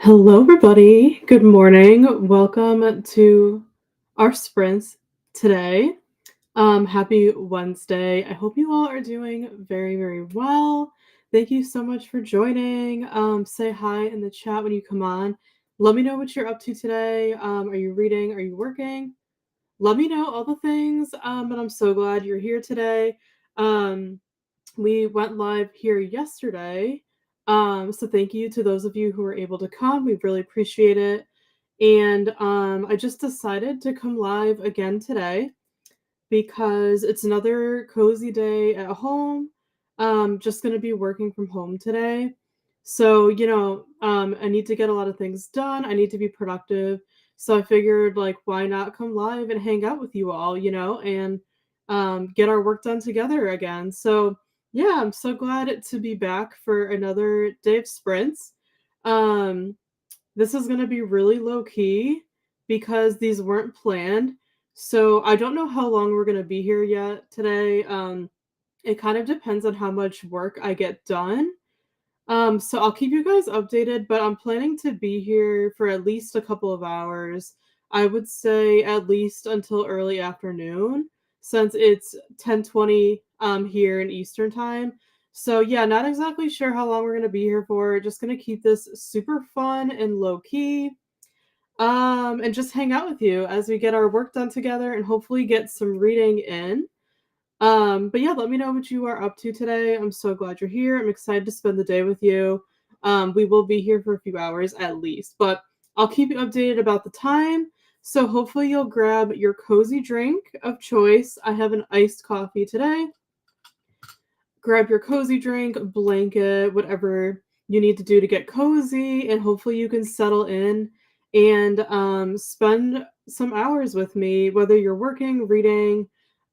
Hello, everybody. Good morning. Welcome to our sprints today. Happy Wednesday. I hope you all are doing very, very well. Thank you so much for joining. Say hi in the chat when you come on. Let me know what you're up to today. Are you reading? Are you working? Let me know all the things. But I'm so glad you're here today. We went live here yesterday. So thank you to those of you who were able to come. We really appreciate it. And I just decided to come live again today because it's another cozy day at home. Just going to be working from home today. So, I need to get a lot of things done. I need to be productive. So I figured, like, why not come live and hang out with you all, and get our work done together again. So, yeah, I'm so glad to be back for another day of sprints. This is going to be really low key because these weren't planned. So I don't know how long we're going to be here yet today. It kind of depends on how much work I get done. So I'll keep you guys updated, but I'm planning to be here for at least a couple of hours. I would say at least until early afternoon, since it's 10:20 here in Eastern time. So yeah, not exactly sure how long we're gonna be here for. Just gonna keep this super fun and low key. And just hang out with you as we get our work done together and hopefully get some reading in. But yeah, let me know what you are up to today. I'm so glad you're here. I'm excited to spend the day with you. We will be here for a few hours at least, but I'll keep you updated about the time. So hopefully you'll grab your cozy drink of choice. I have an iced coffee today. Grab your cozy drink, blanket, whatever you need to do to get cozy, and hopefully you can settle in and spend some hours with me, whether you're working, reading,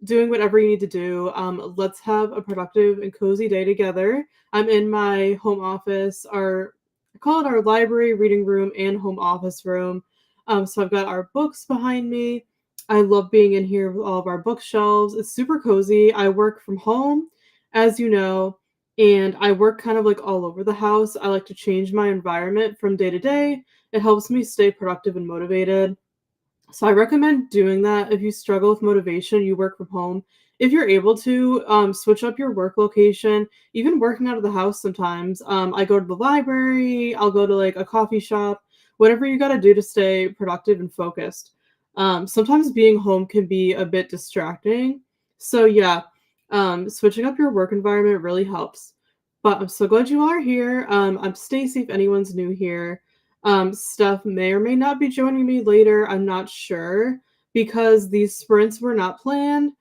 doing whatever you need to do. Let's have a productive and cozy day together. I'm in my home office, I call it our library, reading room, and home office room. So I've got our books behind me. I love being in here with all of our bookshelves. It's super cozy. I work from home, as you know, and I work kind of like all over the house. I like to change my environment from day to day. It helps me stay productive and motivated. So I recommend doing that if you struggle with motivation, you work from home. If you're able to, switch up your work location, even working out of the house sometimes. I go to the library, I'll go to like a coffee shop, whatever you got to do to stay productive and focused. Sometimes being home can be a bit distracting. So yeah, switching up your work environment really helps. But I'm so glad you all are here. I'm Stacey, if anyone's new here. Steph may or may not be joining me later. I'm not sure because these sprints were not planned.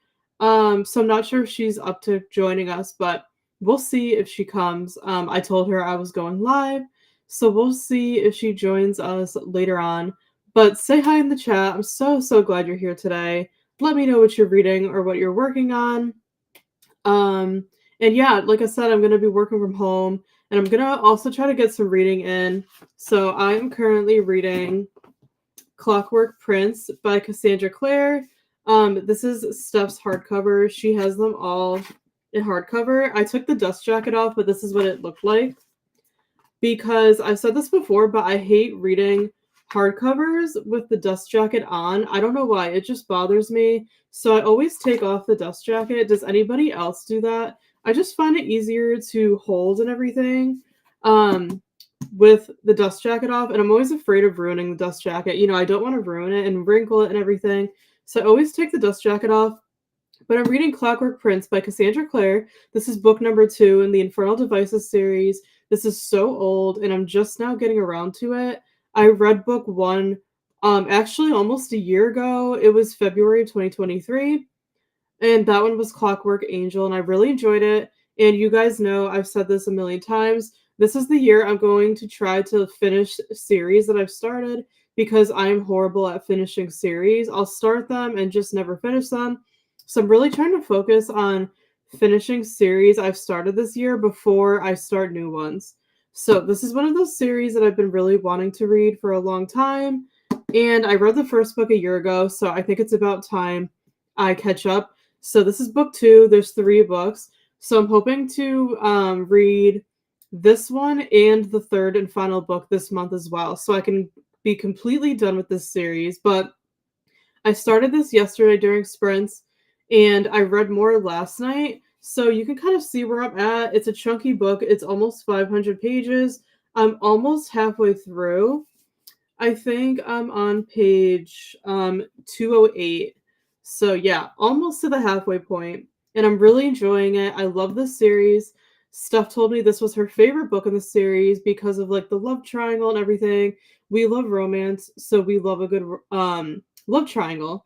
So I'm not sure if she's up to joining us, but we'll see if she comes. I told her I was going live, so we'll see if she joins us later on. But say hi in the chat. I'm so glad you're here today. Let me know what you're reading or what you're working on. And yeah, like I said, I'm gonna be working from home, and I'm gonna also try to get some reading in. So I'm currently reading Clockwork Prince by Cassandra Clare. This is Steph's hardcover. She has them all in hardcover. I took the dust jacket off, but this is what it looked like. Because I've said this before, but I hate reading hardcovers with the dust jacket on. I don't know why, it just bothers me. So I always take off the dust jacket. Does anybody else do that? I just find it easier to hold and everything with the dust jacket off, and I'm always afraid of ruining the dust jacket. You know, I don't want to ruin it and wrinkle it and everything. So I always take the dust jacket off. But I'm reading Clockwork Prince by Cassandra Clare. This is book number 2 in the Infernal Devices series. This is so old, and I'm just now getting around to it. I read book 1 actually almost a year ago. It was February of 2023, and that one was Clockwork Angel, and I really enjoyed it. And you guys know I've said this a million times. This is the year I'm going to try to finish series that I've started because I'm horrible at finishing series. I'll start them and just never finish them. So I'm really trying to focus on finishing series I've started this year before I start new ones. So this is one of those series that I've been really wanting to read for a long time. And I read the first book a year ago, so I think it's about time I catch up. So this is book 2. There's 3 books. So I'm hoping to read this one and the third and final book this month as well, so I can be completely done with this series. But I started this yesterday during sprints, and I read more last night, so you can kind of see where I'm at. It's a chunky book. It's almost 500 pages. I'm almost halfway through. I think I'm on page 208. So yeah, almost to the halfway point, and I'm really enjoying it. I love this series. Steph told me this was her favorite book in the series because of like the love triangle and everything. We love romance, so we love a good love triangle.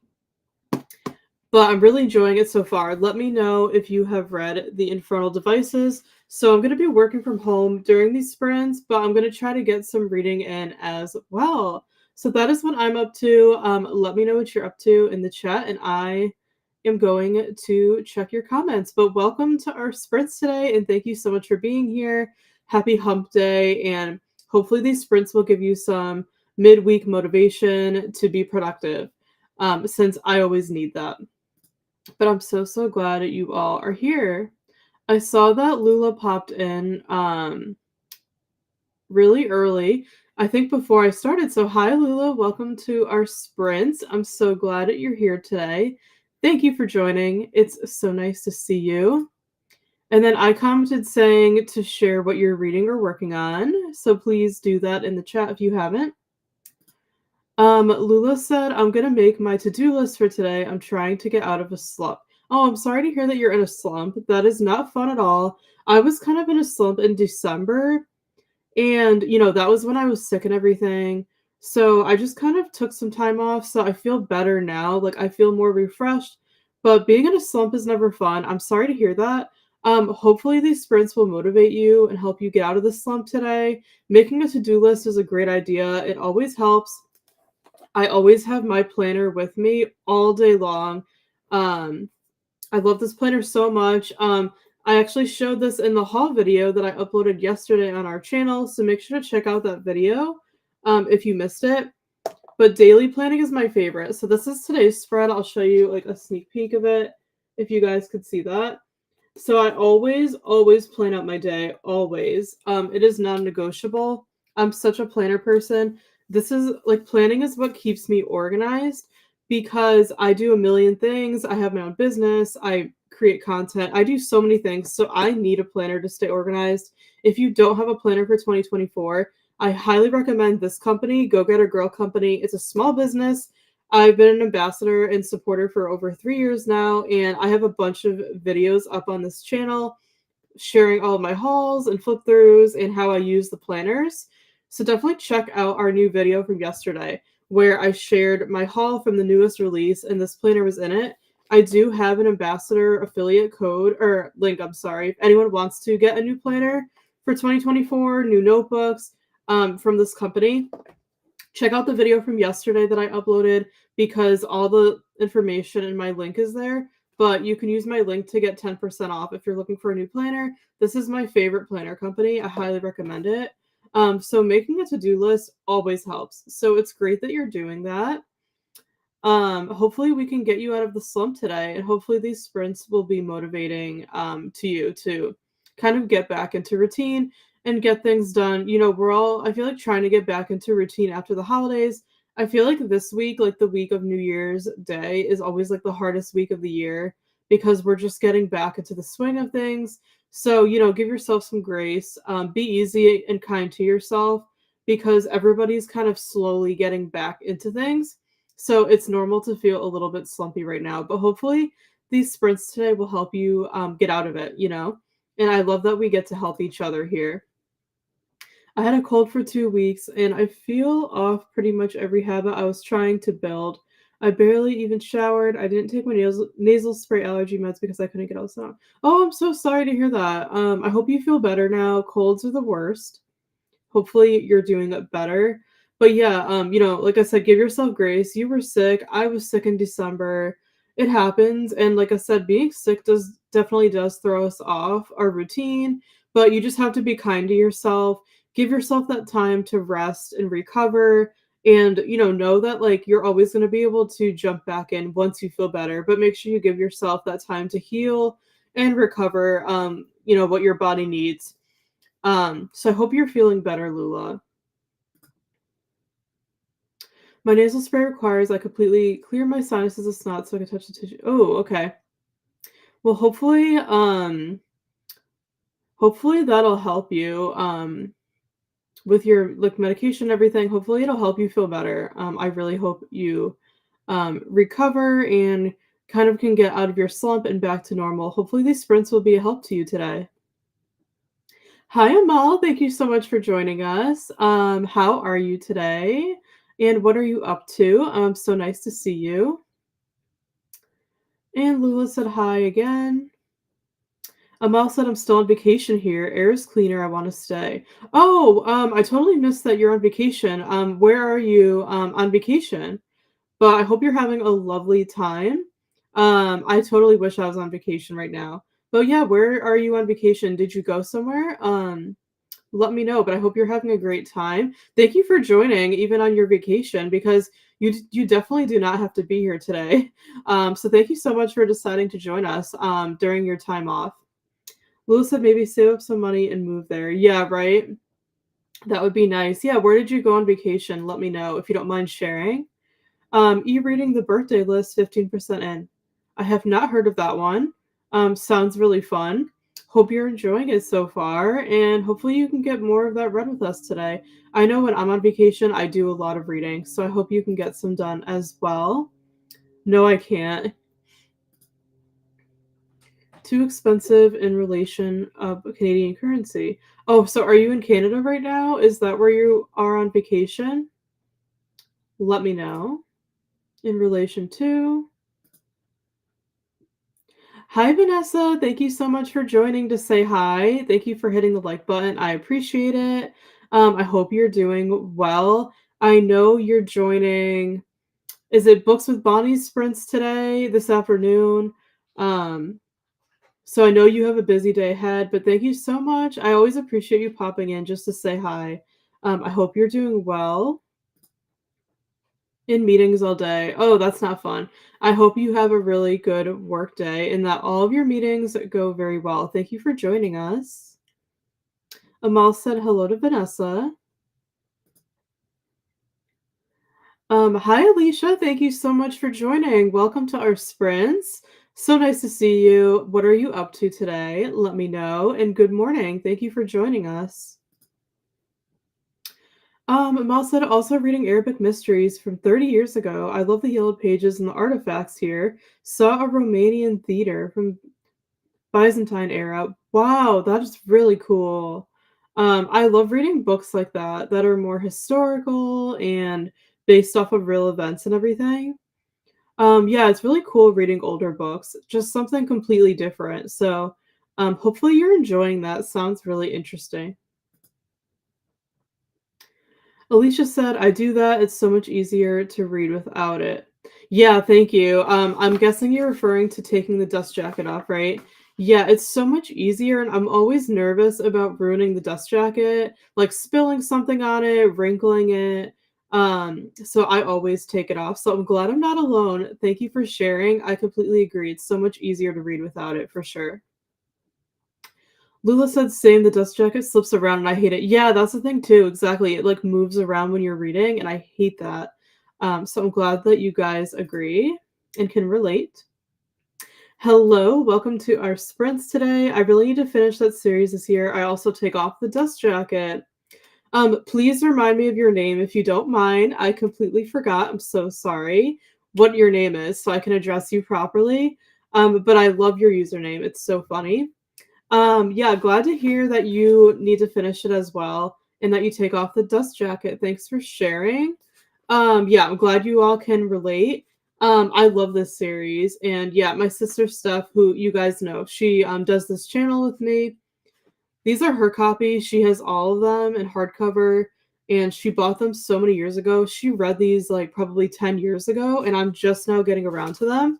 But I'm really enjoying it so far. Let me know if you have read The Infernal Devices. So I'm going to be working from home during these sprints, but I'm going to try to get some reading in as well. So that is what I'm up to. Let me know what you're up to in the chat, and I am going to check your comments. But welcome to our sprints today, and thank you so much for being here. Happy hump day, and hopefully these sprints will give you some midweek motivation to be productive, since I always need that. But I'm so glad that you all are here. I saw that Lula popped in really early, I think before I started. So hi Lula, welcome to our sprints. I'm so glad that you're here today. Thank you for joining. It's so nice to see you. And then I commented saying to share what you're reading or working on. So please do that in the chat if you haven't. Lula said, I'm going to make my to-do list for today. I'm trying to get out of a slump. Oh, I'm sorry to hear that you're in a slump. That is not fun at all. I was kind of in a slump in December, and, that was when I was sick and everything. So I just kind of took some time off. So I feel better now. Like I feel more refreshed. But being in a slump is never fun. I'm sorry to hear that. Hopefully these sprints will motivate you and help you get out of the slump today. Making a to-do list is a great idea. It always helps. I always have my planner with me all day long. Um, I love this planner so much. I actually showed this in the haul video that I uploaded yesterday on our channel, so make sure to check out that video if you missed it. But daily planning is my favorite. So this is today's spread. I'll show you like a sneak peek of it if you guys could see that. So I always plan out my day, always. It is non-negotiable. I'm such a planner person. This is like planning is what keeps me organized because I do a million things. I have my own business. I create content. I do so many things. So I need a planner to stay organized. If you don't have a planner for 2024, I highly recommend this company, Go Getter Girl Company. It's a small business. I've been an ambassador and supporter for over 3 years now, and I have a bunch of videos up on this channel sharing all of my hauls and flip throughs and how I use the planners. So definitely check out our new video from yesterday where I shared my haul from the newest release and this planner was in it. I do have an ambassador affiliate code or link, I'm sorry. If anyone wants to get a new planner for 2024, new notebooks from this company, check out the video from yesterday that I uploaded because all the information in my link is there. But you can use my link to get 10% off if you're looking for a new planner. This is my favorite planner company. I highly recommend it. So making a to-do list always helps. So it's great that you're doing that. Hopefully we can get you out of the slump today, and hopefully these sprints will be motivating to you to kind of get back into routine and get things done. We're all, I feel like, trying to get back into routine after the holidays. I feel like this week, like the week of New Year's Day, is always like the hardest week of the year because we're just getting back into the swing of things. So, give yourself some grace, be easy and kind to yourself because everybody's kind of slowly getting back into things. So it's normal to feel a little bit slumpy right now, but hopefully these sprints today will help you get out of it. And I love that we get to help each other here. I had a cold for 2 weeks and I feel off pretty much every habit I was trying to build. I barely even showered. I didn't take my nasal spray allergy meds because I couldn't get outside. Oh, I'm so sorry to hear that. I hope you feel better now. Colds are the worst. Hopefully you're doing it better. But yeah, like I said, give yourself grace. You were sick. I was sick in December. It happens. And like I said, being sick definitely does throw us off our routine, but you just have to be kind to yourself. Give yourself that time to rest and recover. And know that like you're always going to be able to jump back in once you feel better, but make sure you give yourself that time to heal and recover what your body needs. So I hope you're feeling better, Lula. My nasal spray requires I completely clear my sinuses of snot so I can touch the tissue. Oh, okay. Well, hopefully that'll help you with your like medication and everything. Hopefully it'll help you feel better. I really hope you recover and kind of can get out of your slump and back to normal. Hopefully these sprints will be a help to you today. Hi, Amal. Thank you so much for joining us. How are you today? And what are you up to? So nice to see you. And Lula said hi again. Amal said I'm still on vacation here. Air is cleaner. I want to stay. Oh, I totally missed that you're on vacation. Where are you on vacation? But I hope you're having a lovely time. I totally wish I was on vacation right now. But yeah, where are you on vacation? Did you go somewhere? Let me know, but I hope you're having a great time. Thank you for joining even on your vacation because you definitely do not have to be here today. So thank you so much for deciding to join us during your time off. Lewis said maybe save up some money and move there. Yeah, right? That would be nice. Yeah, where did you go on vacation? Let me know if you don't mind sharing. E-reading the birthday list, 15% in. I have not heard of that one. Sounds really fun. Hope you're enjoying it so far, and hopefully you can get more of that read with us today. I know when I'm on vacation, I do a lot of reading, so I hope you can get some done as well. No, I can't. Too expensive in relation of Canadian currency. Oh, so are you in Canada right now? Is that where you are on vacation? Let me know. In relation to. Hi, Vanessa. Thank you so much for joining to say hi. Thank you for hitting the like button. I appreciate it. I hope you're doing well. I know you're joining. Is it Books with Bonnie's sprints today, this afternoon? Um, so I know you have a busy day ahead, but thank you so much. I always appreciate you popping in just to say hi. I hope you're doing well. In meetings all day. Oh, that's not fun. I hope you have a really good work day and that all of your meetings go very well. Thank you for joining us. Amal said hello to Vanessa. Hi Alicia, thank you so much for joining. Welcome to our sprints. So nice to see you. What are you up to today? Let me know. And good morning. Thank you for joining us. Amal said also reading Arabic mysteries from 30 years ago. I love the yellow pages and the artifacts here. Saw a Romanian theater from Byzantine era. Wow, that is really cool. I love reading books like that are more historical and based off of real events and everything. Yeah, it's really cool reading older books, just something completely different. So, hopefully you're enjoying that. Sounds really interesting. Alicia said, "I do that. It's so much easier to read without it." Yeah, thank you. I'm guessing you're referring to taking the dust jacket off, right? Yeah, it's so much easier, and I'm always nervous about ruining the dust jacket, like spilling something on it, wrinkling it. So I always take it off. So I'm glad I'm not alone. Thank you for sharing. I completely agree. It's so much easier to read without it, for sure. Lula said same, the dust jacket slips around and I hate it. Yeah, that's the thing too, exactly. It like moves around when you're reading and I hate that. So I'm glad that you guys agree and can relate. Hello, welcome to our sprints today. I really need to finish that series this year. I also take off the dust jacket. Please remind me of your name if you don't mind. I completely forgot. I'm so sorry what your name is so I can address you properly. But I love your username. It's so funny. Yeah, glad to hear that you need to finish it as well and that you take off the dust jacket. Thanks for sharing. Yeah, I'm glad you all can relate. I love this series. And yeah, my sister Steph, who you guys know, she does this channel with me. These are her copies. She has all of them in hardcover and she bought them so many years ago. She read these like probably 10 years ago and I'm just now getting around to them.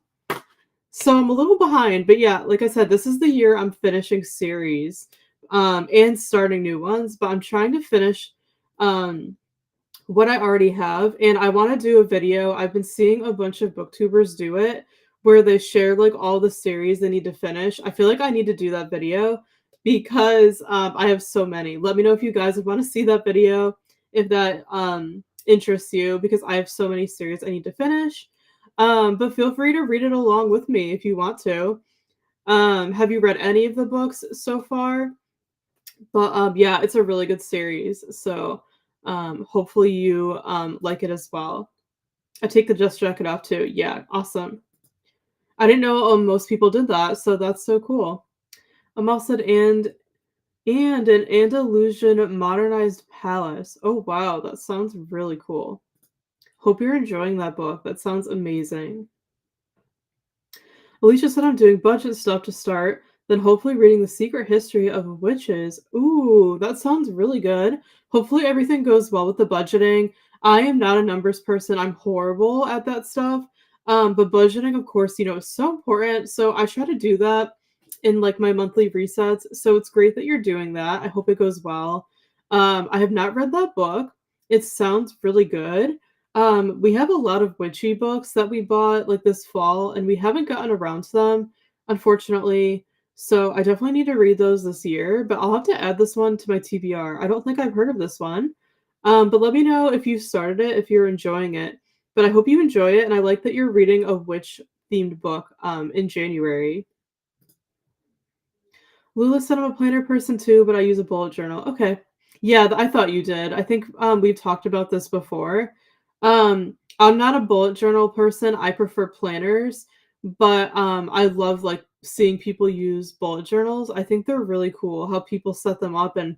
So I'm a little behind, but yeah, like I said, this is the year I'm finishing series, and starting new ones, but I'm trying to finish, um, what I already have, and I wanna do a video. I've been seeing a bunch of booktubers do it, where they share, like, all the series they need to finish. I feel like I need to do that video because, I have so many. Let me know if you guys would wanna see that video, if that, interests you, because I have so many series I need to finish. But feel free to read it along with me if you want to. Have you read any of the books so far? But, yeah, it's a really good series, so, hopefully you, like it as well. I take the Just Jacket off too. Yeah, awesome. I didn't know, most people did that, so that's so cool. Amal said, and an Andalusian modernized palace. Oh, wow, that sounds really cool. Hope you're enjoying that book. That sounds amazing. Alicia said I'm doing budget stuff to start, then hopefully reading The Secret History of Witches. Ooh, that sounds really good. Hopefully everything goes well with the budgeting. I am not a numbers person. I'm horrible at that stuff. But budgeting, of course, is so important. So I try to do that in like my monthly resets. So it's great that you're doing that. I hope it goes well. I have not read that book. It sounds really good. We have a lot of witchy books that we bought like this fall, and we haven't gotten around to them, unfortunately. So I definitely need to read those this year, but I'll have to add this one to my TBR. I don't think I've heard of this one. But let me know if you started it, if you're enjoying it. But I hope you enjoy it, and I like that you're reading a witch themed book in January. Lula said I'm a planner person too, but I use a bullet journal. Okay. Yeah, I thought you did. I think we've talked about this before. I'm not a bullet journal person. I prefer planners. but I love like seeing people use bullet journals. I think they're really cool how people set them up and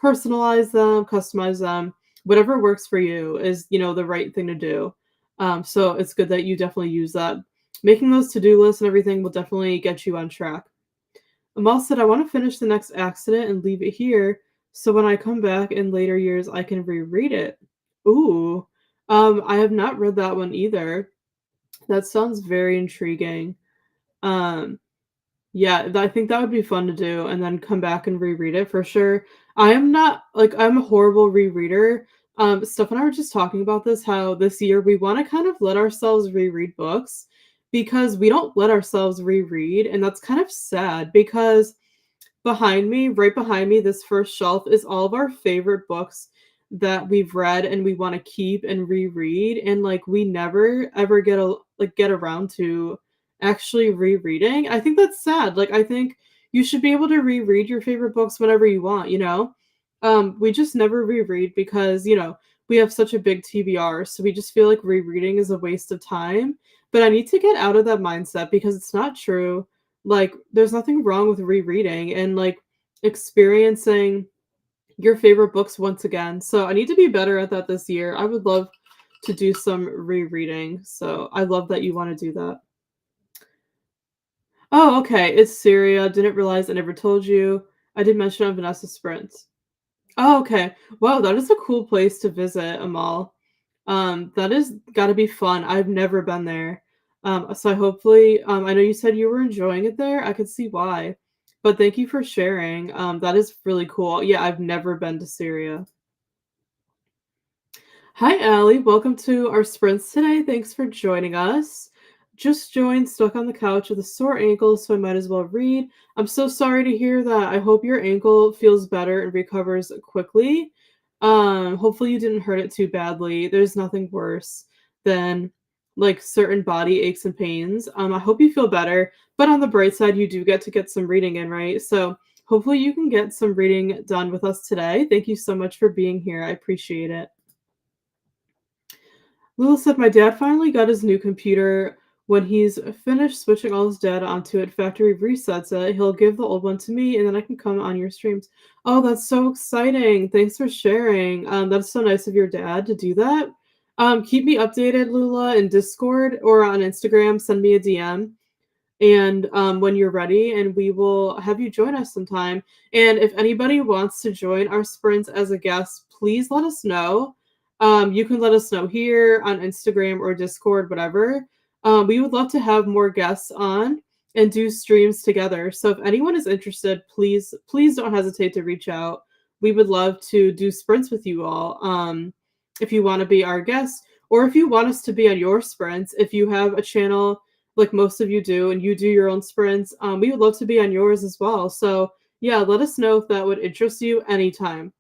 personalize them, customize them. Whatever works for you is, the right thing to do. So it's good that you definitely use that. Making those to-do lists and everything will definitely get you on track. Amal said, I want to finish the next accident and leave it here so when I come back in later years, I can reread it. Ooh, I have not read that one either. That sounds very intriguing. Um, yeah, I think that would be fun to do and then come back and reread it for sure. I am not like I'm a horrible rereader. Steph and I were just talking about this, how this year we want to kind of let ourselves reread books because we don't let ourselves reread, and that's kind of sad because behind me, right behind me, this first shelf is all of our favorite books that we've read and we want to keep and reread, and like we never ever get around to actually rereading. I think that's sad. Like I think you should be able to reread your favorite books whenever you want, you know? We just never reread because, we have such a big TBR, so we just feel like rereading is a waste of time. But I need to get out of that mindset because it's not true. Like, there's nothing wrong with rereading and, like, experiencing your favorite books once again. So I need to be better at that this year. I would love to do some rereading. So I love that you want to do that. Oh, okay. It's Syria. Didn't realize I never told you. I did mention on Vanessa Sprints. Oh, okay. Wow, that is a cool place to visit, Amal. That is gotta be fun. I've never been there. So hopefully, I know you said you were enjoying it there. I could see why. But thank you for sharing. That is really cool. Yeah, I've never been to Syria. Hi, Allie. Welcome to our sprints today. Thanks for joining us. Just joined, stuck on the couch with a sore ankle, so I might as well read. I'm so sorry to hear that. I hope your ankle feels better and recovers quickly. Hopefully you didn't hurt it too badly. There's nothing worse than like certain body aches and pains. I hope you feel better, but on the bright side, you do get to get some reading in, right? So hopefully you can get some reading done with us today. Thank you so much for being here. I appreciate it. Lila said, my dad finally got his new computer. When he's finished switching all his data onto it, factory resets it. He'll give the old one to me, and then I can come on your streams. Oh, that's so exciting. Thanks for sharing. That's so nice of your dad to do that. Keep me updated, Lula, in Discord or on Instagram. Send me a DM and when you're ready, and we will have you join us sometime. And if anybody wants to join our sprints as a guest, please let us know. You can let us know here on Instagram or Discord, whatever. We would love to have more guests on and do streams together. So if anyone is interested, please don't hesitate to reach out. We would love to do sprints with you all. If you want to be our guest, or if you want us to be on your sprints, if you have a channel like most of you do, and you do your own sprints, we would love to be on yours as well. So yeah, let us know if that would interest you anytime.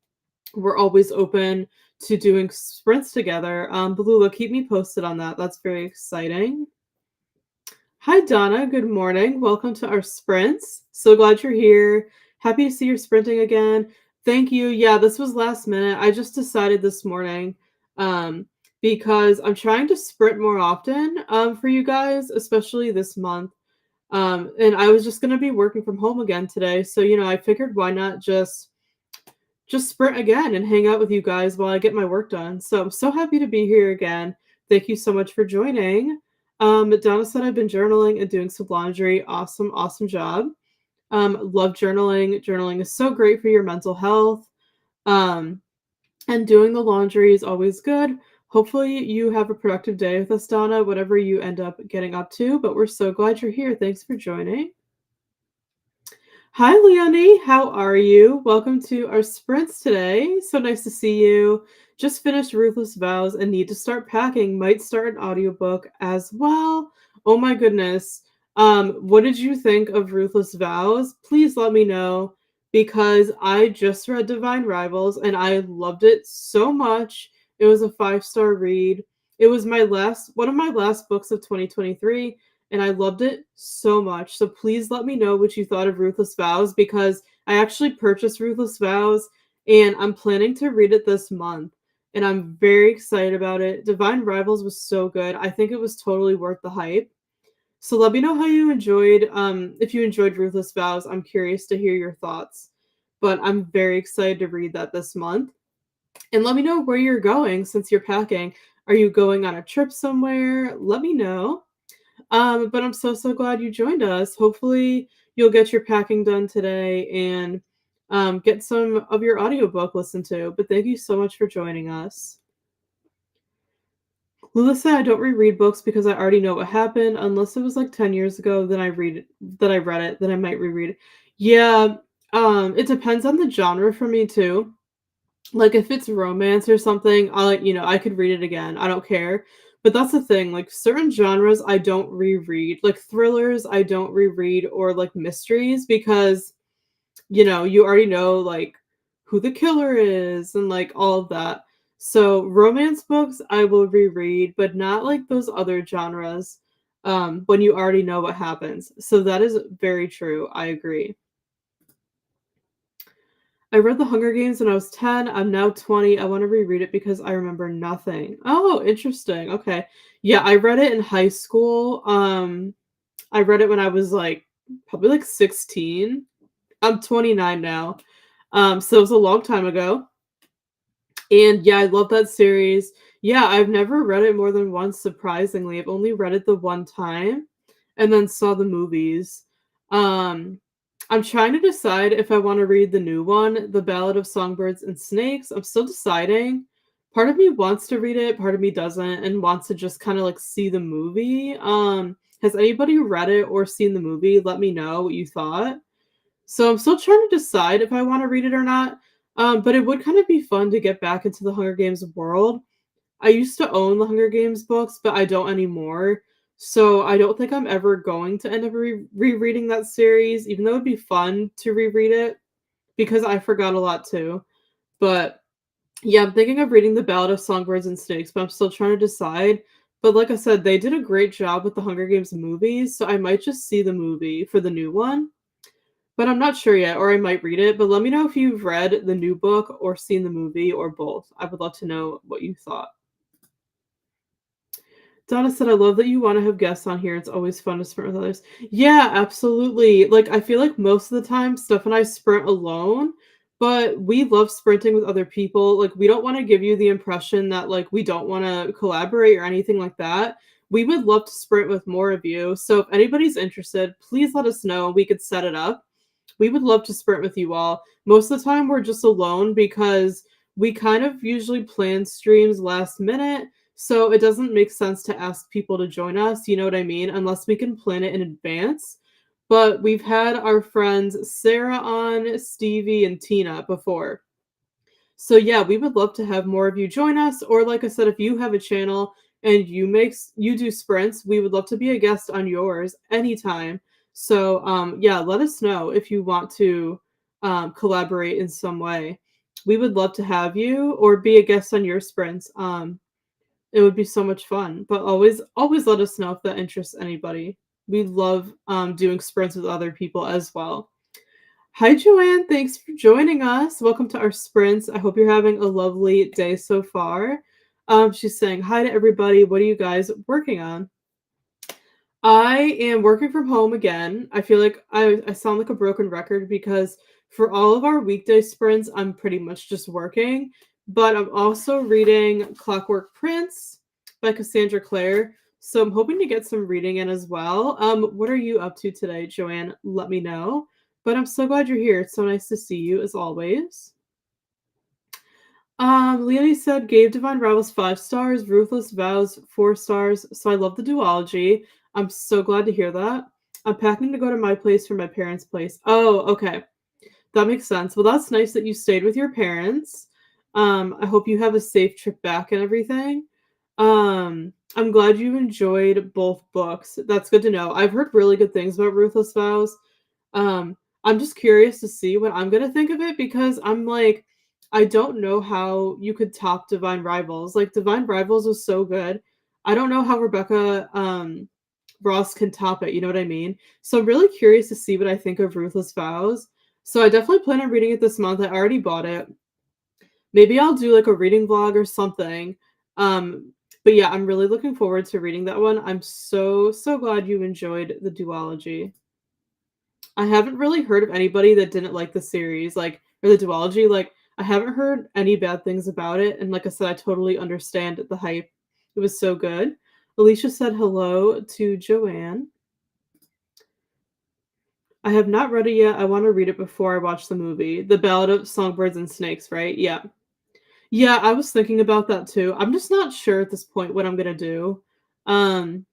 We're always open to doing sprints together. Balula, keep me posted on that. That's very exciting. Hi, Donna. Good morning. Welcome to our sprints. So glad you're here. Happy to see you're sprinting again. Thank you. Yeah, this was last minute. I just decided this morning because I'm trying to sprint more often for you guys, especially this month. And I was just going to be working from home again today. So, I figured why not just sprint again and hang out with you guys while I get my work done. So I'm so happy to be here again. Thank you so much for joining. Donna said I've been journaling and doing some laundry. Awesome, awesome job. Love journaling. Journaling is so great for your mental health. Um, and doing the laundry is always good. Hopefully you have a productive day with us, Donna, whatever you end up getting up to. But we're so glad you're here. Thanks for joining. Hi, Leonie. How are you? Welcome to our sprints today. So nice to see you. Just finished Ruthless Vows and need to start packing. Might start an audiobook as well. Oh my goodness. What did you think of Ruthless Vows? Please let me know because I just read Divine Rivals and I loved it so much. It was a 5-star read. It was one of my last books of 2023 and I loved it so much. So please let me know what you thought of Ruthless Vows because I actually purchased Ruthless Vows and I'm planning to read it this month. And I'm very excited about it. Divine Rivals was so good. I think it was totally worth the hype. So let me know how you enjoyed, if you enjoyed Ruthless Vows. I'm curious to hear your thoughts. But I'm very excited to read that this month. And let me know where you're going since you're packing. Are you going on a trip somewhere? Let me know. But I'm so glad you joined us. Hopefully, you'll get your packing done today and get some of your audiobook listened to. But thank you so much for joining us. Lila said I don't reread books because I already know what happened. Unless it was like 10 years ago, then I read it, then I might reread it. Yeah, it depends on the genre for me too. Like, if it's romance or something, I could read it again, I don't care. But that's the thing, like, certain genres I don't reread, like thrillers I don't reread or, like, mysteries because, you already know, like, who the killer is and, like, all of that. So, romance books I will reread, but not like those other genres, when you already know what happens. So that is very true, I agree. I read The Hunger Games when I was 10. I'm now 20. I want to reread it because I remember nothing. Oh, interesting. Okay. Yeah, I read it in high school. I read it when I was like probably like 16. I'm 29 now. So it was a long time ago. And yeah, I love that series. Yeah, I've never read it more than once, surprisingly. I've only read it the one time and then saw the movies. Um, I'm trying to decide if I want to read the new one, The Ballad of Songbirds and Snakes. I'm still deciding. Part of me wants to read it, part of me doesn't, and wants to just kind of like see the movie. Has anybody read it or seen the movie? Let me know what you thought. So I'm still trying to decide if I want to read it or not. But it would kind of be fun to get back into the Hunger Games world. I used to own the Hunger Games books, but I don't anymore. So I don't think I'm ever going to end up rereading that series, even though it'd be fun to reread it because I forgot a lot too. But yeah, I'm thinking of reading The Ballad of Songbirds and Snakes, but I'm still trying to decide. But like I said, they did a great job with the Hunger Games movies, so I might just see the movie for the new one. But I'm not sure yet, or I might read it. But let me know if you've read the new book or seen the movie or both. I would love to know what you thought. Donna said, I love that you want to have guests on here. It's always fun to sprint with others. Yeah, absolutely. Like, I feel like most of the time, Steph and I sprint alone, but we love sprinting with other people. Like, we don't want to give you the impression that, like, we don't want to collaborate or anything like that. We would love to sprint with more of you. So, if anybody's interested, please let us know. We could set it up. We would love to sprint with you all. Most of the time, we're just alone because we kind of usually plan streams last minute. So it doesn't make sense to ask people to join us, you know what I mean? Unless we can plan it in advance. But we've had our friends Sarah on, Stevie, and Tina before. So yeah, we would love to have more of you join us. Or like I said, if you have a channel and you do sprints, we would love to be a guest on yours anytime. So yeah, let us know if you want to collaborate in some way. We would love to have you or be a guest on your sprints. It would be so much fun. But always let us know if that interests anybody. We love doing sprints with other people as well. Hi, Joanne. Thanks for joining us. Welcome to our sprints. I hope you're having a lovely day so far. She's saying hi to everybody. What are you guys working on? I am working from home again. I feel like I sound like a broken record because for all of our weekday sprints, I'm pretty much just working. But I'm also reading Clockwork Prince by Cassandra Clare. So I'm hoping to get some reading in as well. What are you up to today, Joanne? Let me know. But I'm so glad you're here. It's so nice to see you as always. Leonie said gave Divine Rivals 5 stars, Ruthless Vows 4 stars. So I love the duology. I'm so glad to hear that. I'm packing to go to my place from my parents' place. Oh, okay. That makes sense. Well, that's nice that you stayed with your parents. I hope you have a safe trip back and everything. I'm glad you enjoyed both books. That's good to know. I've heard really good things about Ruthless Vows. I'm just curious to see what I'm gonna think of it because I'm like, I don't know how you could top Divine Rivals. Like Divine Rivals was so good. I don't know how Rebecca Ross can top it, you know what I mean? So I'm really curious to see what I think of Ruthless Vows. So I definitely plan on reading it this month. I already bought it. Maybe I'll do like a reading vlog or something. Um, But yeah, I'm really looking forward to reading that one. I'm so, so glad you enjoyed the duology. I haven't really heard of anybody that didn't like the series, like, or the duology. Like, I haven't heard any bad things about it. And like I said, I totally understand the hype. It was so good. Alicia said hello to Joanne. I have not read it yet. I want to read it before I watch the movie. The Ballad of Songbirds and Snakes, right? Yeah. Yeah, I was thinking about that too. I'm just not sure at this point what I'm gonna do. Um,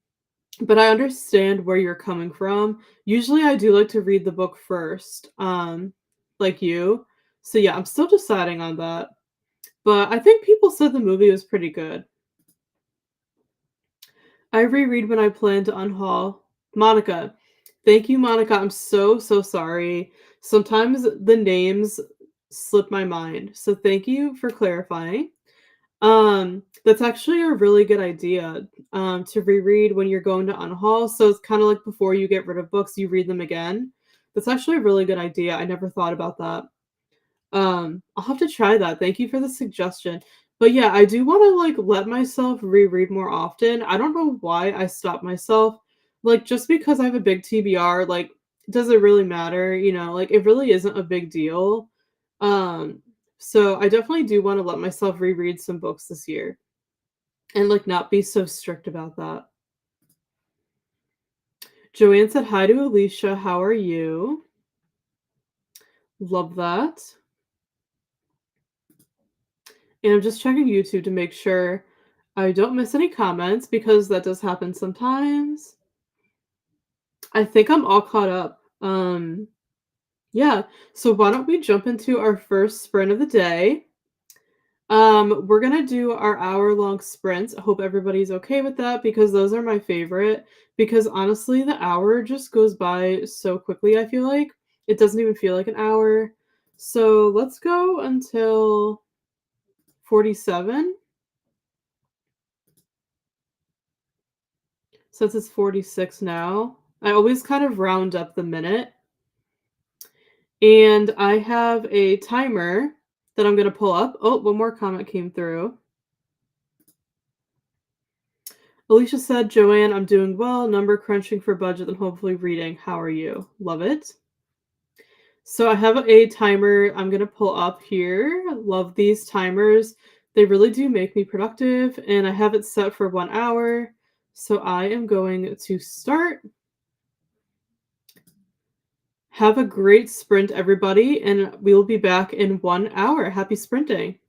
but I understand where you're coming from. Usually I do like to read the book first, like you. So yeah, I'm still deciding on that. But I think people said the movie was pretty good. I reread when I plan to unhaul. Monica. Thank you, Monica. I'm so, so sorry. Sometimes the names slip my mind. So thank you for clarifying. That's actually a really good idea, to reread when you're going to unhaul. So it's kind of like before you get rid of books, you read them again. That's actually a really good idea. I never thought about that. I'll have to try that. Thank you for the suggestion. But yeah, I do want to like let myself reread more often. I don't know why I stopped myself. Like just because I have a big TBR, like does it really matter? Like it really isn't a big deal. Um, so I definitely do want to let myself reread some books this year and like not be so strict about that. Joanne said hi to Alicia. How are you? Love that. And I'm just checking YouTube to make sure I don't miss any comments because that does happen sometimes. I think I'm all caught up. Yeah. So why don't we jump into our first sprint of the day? We're gonna do our hour-long sprints. I hope everybody's okay with that because those are my favorite. Because honestly, the hour just goes by so quickly, I feel like. It doesn't even feel like an hour. So let's go until 47. Since it's 46 now. I always kind of round up the minute. And I have a timer that I'm going to pull up. Oh, one more comment came through. Alicia said, Joanne, I'm doing well. Number crunching for budget and hopefully reading. How are you? Love it. So I have a timer I'm going to pull up here. Love these timers. They really do make me productive. And I have it set for 1 hour. So I am going to start. Have a great sprint, everybody, and we will be back in 1 hour. Happy sprinting.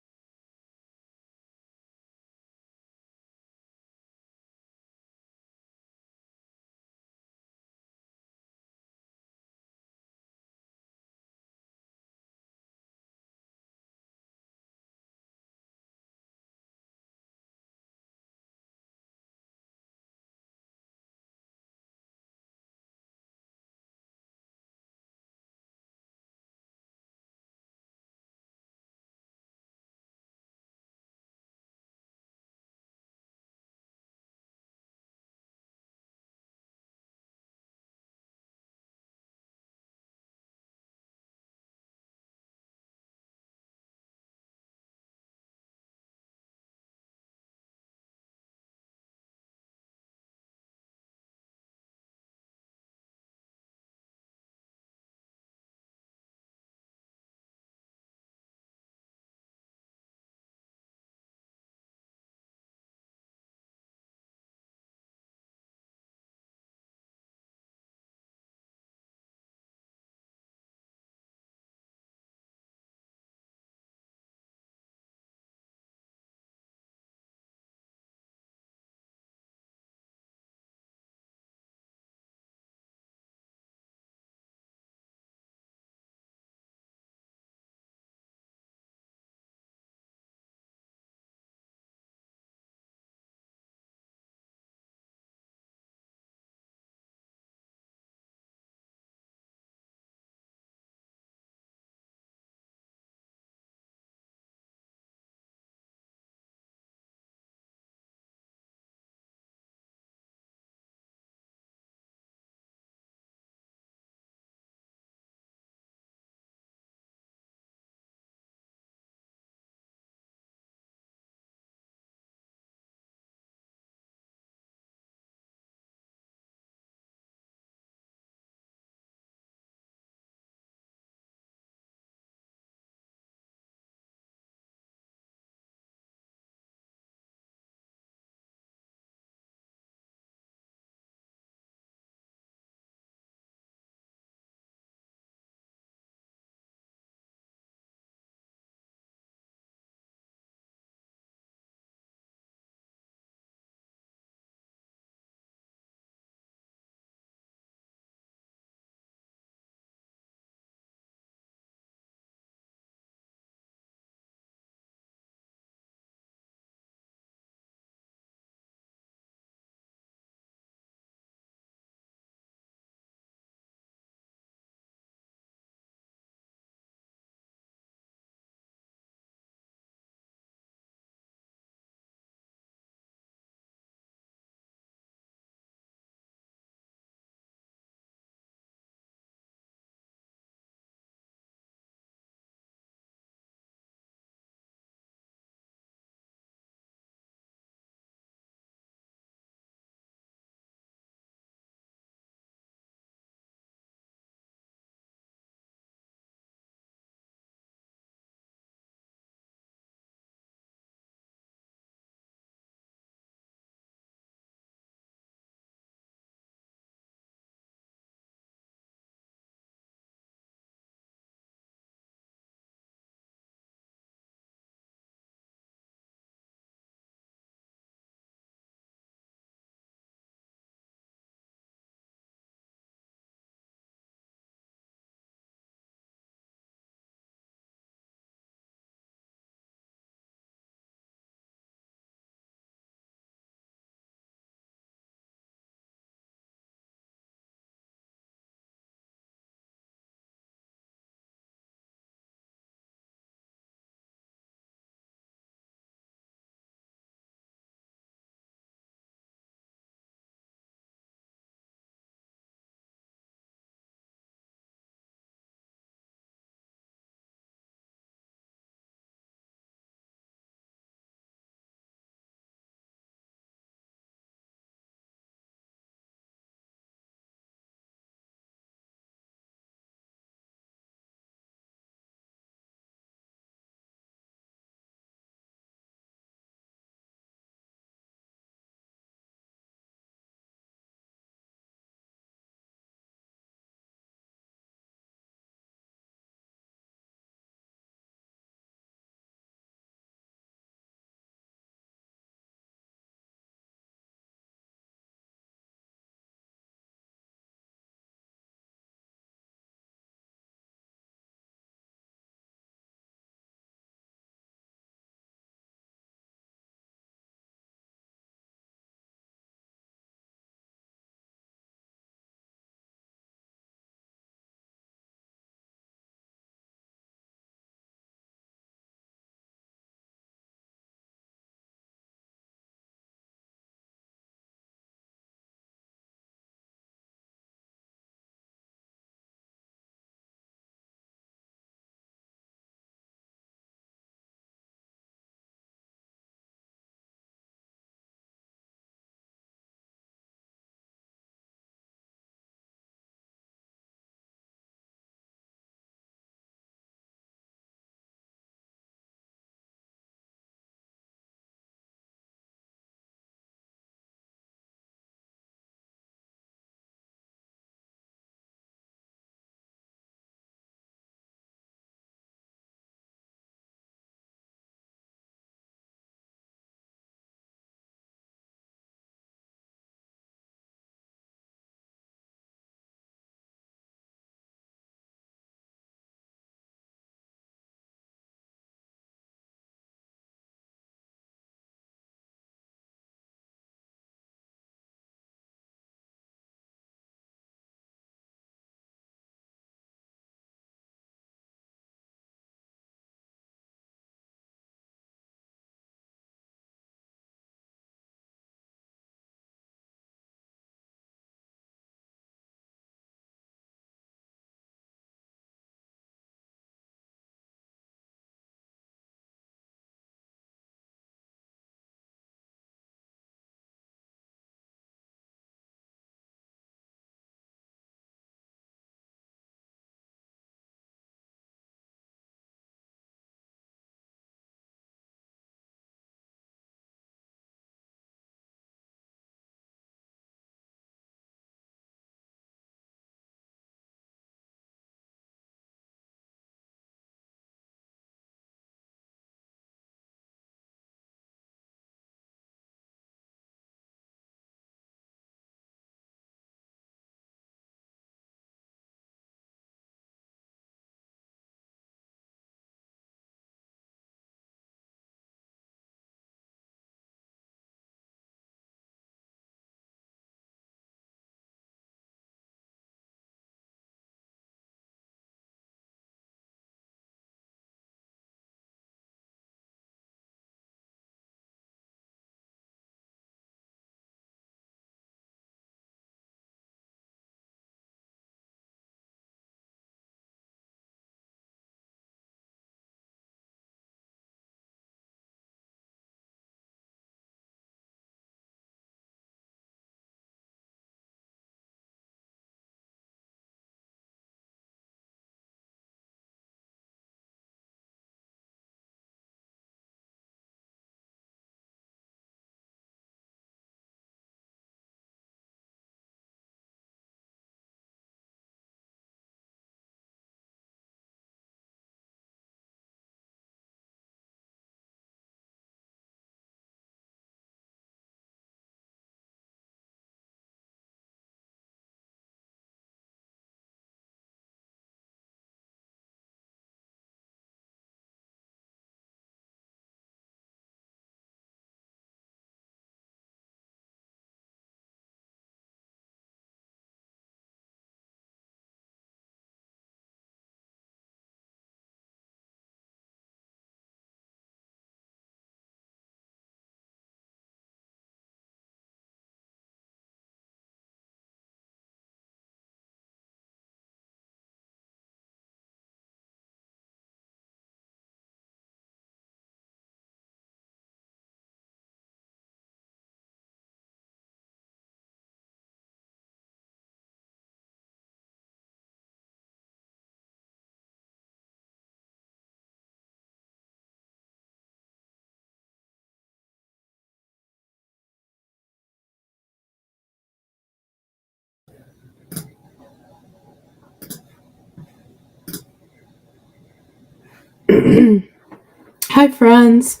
Hi, friends.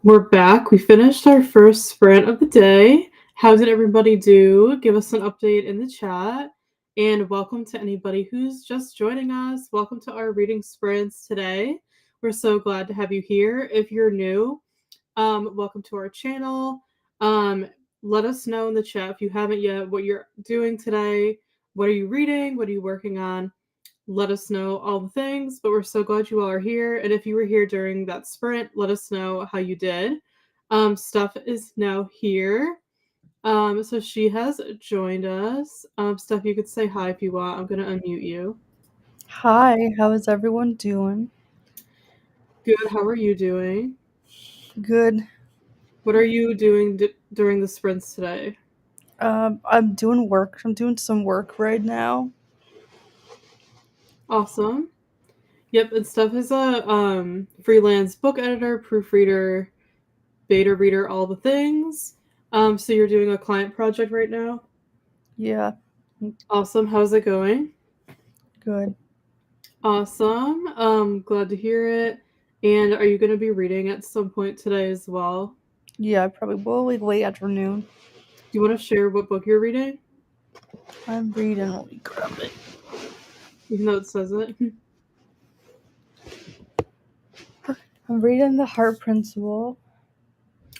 We're back. We finished our first sprint of the day. How did everybody do? Give us an update in the chat. And welcome to anybody who's just joining us. Welcome to our reading sprints today. We're so glad to have you here. If you're new, welcome to our channel. Let us know in the chat if you haven't yet what you're doing today. What are you reading? What are you working on? Let us know all the things, but we're so glad you all are here. And if you were here during that sprint, let us know how you did. Steph is now here. So she has joined us. Steph, you could say hi if you want. I'm going to unmute you. Hi, how is everyone doing? Good. How are you doing? Good. What are you doing during the sprints today? I'm doing work. I'm doing some work right now. Awesome. Yep, and Steph is a freelance book editor, proofreader, beta reader, all the things. So you're doing a client project right now? Yeah, Awesome. How's it going? good. Awesome. Glad to hear it. And are you going to be reading at some point today as well? Yeah, probably will like late afternoon. Do you want to share what book you're reading? I'm reading. Let me grab it. Even though it says it. I'm reading The Heart Principle,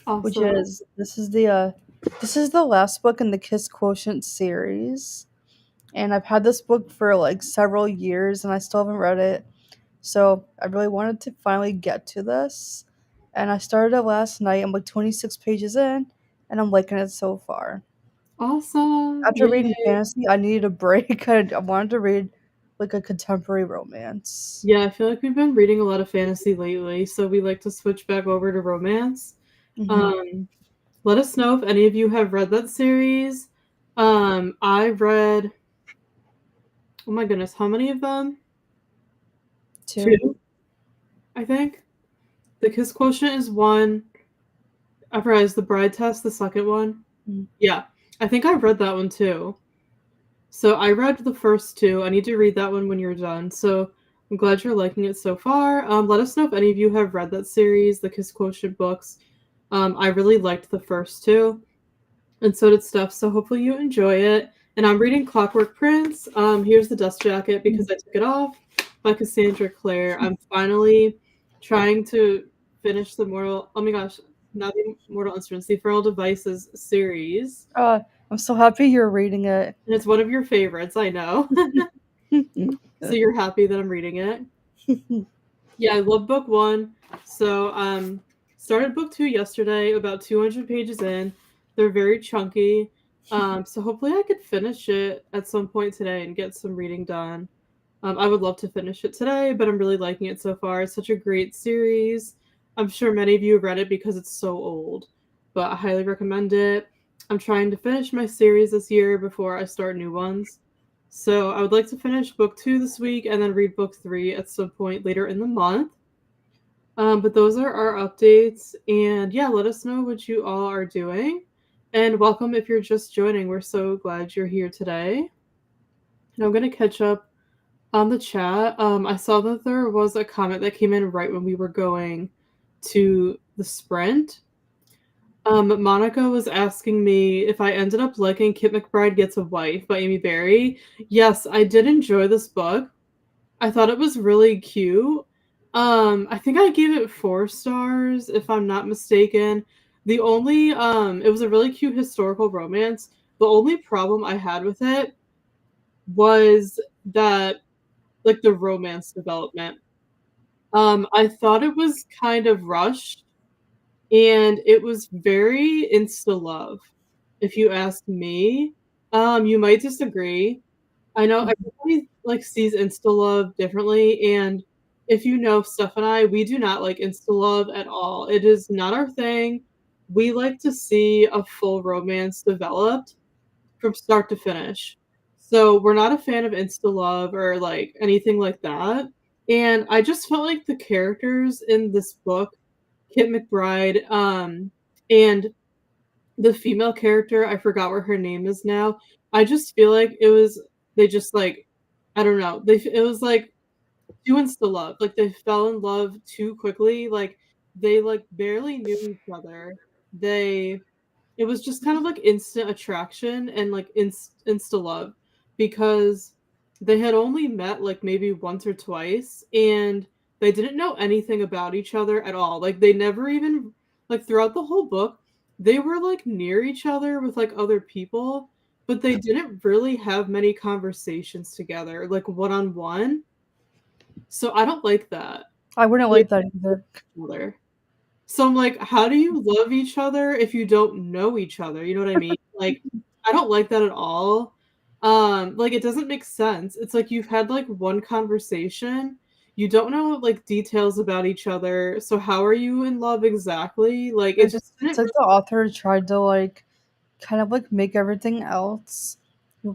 which Awesome. is this is the last book in the Kiss Quotient series, and I've had this book for like several years, and I still haven't read it. So I really wanted to finally get to this, and I started it last night. I'm like 26 pages in, and I'm liking it so far. Awesome. After Yay. reading fantasy, I needed a break. I wanted to read like a contemporary romance. Yeah, I feel like we've been reading a lot of fantasy lately, so we like to switch back over to romance. Mm-hmm. Um, Let us know if any of you have read that series. I read, oh my goodness, how many of them? Two. Two, I think. The Kiss Quotient is one. I forgot, is the Bride Test the second one? Mm-hmm. Yeah, I think I read that one too. So I read the first two. I need to read that one when you're done. So I'm glad you're liking it so far. Let us know if any of you have read that series, the Kiss Quotient books. I really liked the first two, and so did Steph. So hopefully you enjoy it. And I'm reading Clockwork Prince. Here's the dust jacket because I took it off by Cassandra Clare. I'm finally trying to finish the Mortal. Oh my gosh, not the Mortal Instruments, the Feral Devices series. I'm so happy you're reading it. And it's one of your favorites, I know. So you're happy that I'm reading it. Yeah, I love book one. So started book two yesterday, about 200 pages in. They're very chunky. So hopefully I could finish it at some point today and get some reading done. I would love to finish it today, but I'm really liking it so far. It's such a great series. I'm sure many of you have read it because it's so old, but I highly recommend it. I'm trying to finish my series this year before I start new ones. So I would like to finish book two this week and then read book three at some point later in the month. But those are our updates. And yeah, let us know what you all are doing. And welcome if you're just joining. We're so glad you're here today. And I'm going to catch up on the chat. I saw that there was a comment that came in right when we were going to the sprint. Monica was asking me if I ended up liking Kit McBride Gets a Wife by Amy Berry. Yes, I did enjoy this book. I thought it was really cute. I think I gave it 4 stars, if I'm not mistaken. The only it was a really cute historical romance. The only problem I had with it was that like the romance development. I thought it was kind of rushed and it was very insta love, if you ask me. You might disagree. I know everybody like sees insta love differently, and if you know Steph and I, we do not like insta love at all. It is not our thing. We like to see a full romance developed from start to finish. So we're not a fan of insta love or like anything like that. And I just felt like the characters in this book, Kit McBride, and the female character, I forgot what her name is now. I just feel like it was they just like I don't know. It was like too insta love. Like they fell in love too quickly. Like they like barely knew each other. They It was just kind of like instant attraction and like insta love because they had only met like maybe once or twice and they didn't know anything about each other at all. Like they never even like throughout the whole book, they were like near each other with like other people, but they didn't really have many conversations together, like one on one. So I don't like that. I wouldn't Like like that either. each other. So I'm like, how do you love each other if you don't know each other? You know what I mean? Like, I don't like that at all. Like it doesn't make sense. It's like you've had like one conversation, you don't know like details about each other. So how are you in love exactly? Like it just It's didn't like the author tried to like kind of like make everything else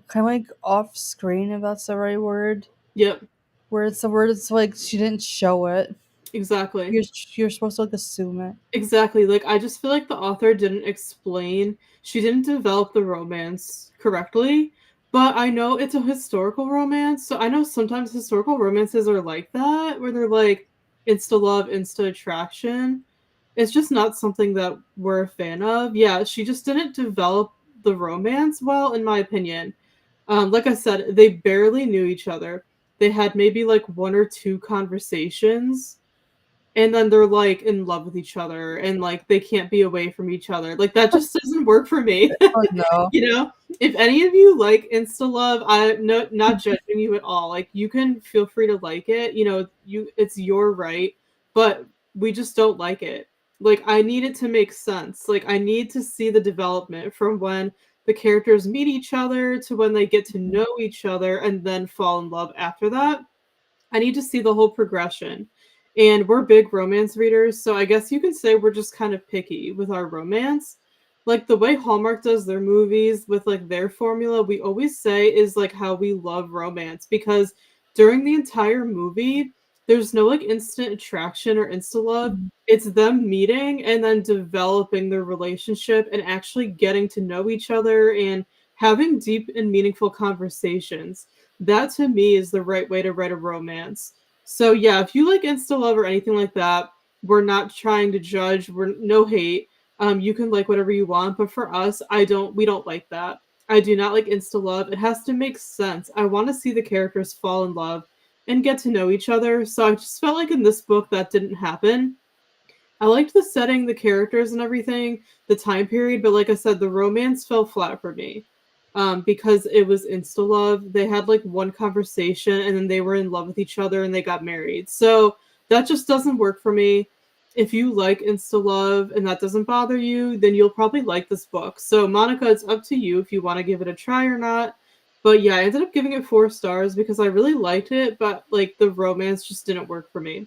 kind of like off screen, if that's the right word. Yep, Where it's the word, it's like she didn't show it. exactly. You're supposed to like assume it. Exactly, like, I just feel like the author didn't explain she didn't develop the romance correctly, but I know it's a historical romance, so I know sometimes historical romances are like that, where they're, like, insta love, insta attraction. It's just not something that we're a fan of. Yeah, she just didn't develop the romance well, in my opinion. Like I said, they barely knew each other. They had maybe, like, 1 or 2 conversations, and then they're like in love with each other and like they can't be away from each other. Like that just doesn't work for me. Oh no. You know? If any of you like insta love, not judging you at all. Like you can feel free to like it. You know, it's your right, but we just don't like it. Like I need it to make sense. Like I need to see the development from when the characters meet each other to when they get to know each other and then fall in love after that. I need to see the whole progression. And we're big romance readers, so I guess you can say we're just kind of picky with our romance. Like the way Hallmark does their movies with like their formula, we always say is like how we love romance because during the entire movie, there's no like instant attraction or insta love. It's them meeting and then developing their relationship and actually getting to know each other and having deep and meaningful conversations. That to me is the right way to write a romance. So yeah, if you like insta love or anything like that, we're not trying to judge. We're no hate. You can like whatever you want, but for us, we don't like that. I do not like insta love. It has to make sense. I want to see the characters fall in love and get to know each other. So I just felt like in this book that didn't happen. I liked the setting, the characters, and everything, the time period, but like I said, the romance fell flat for me. Because it was insta love. They had like one conversation and then they were in love with each other and they got married. So that just doesn't work for me. If you like insta love and that doesn't bother you, then you'll probably like this book. So Monica, it's up to you if you want to give it a try or not. But yeah, I ended up giving it 4 stars because I really liked it, but like the romance just didn't work for me.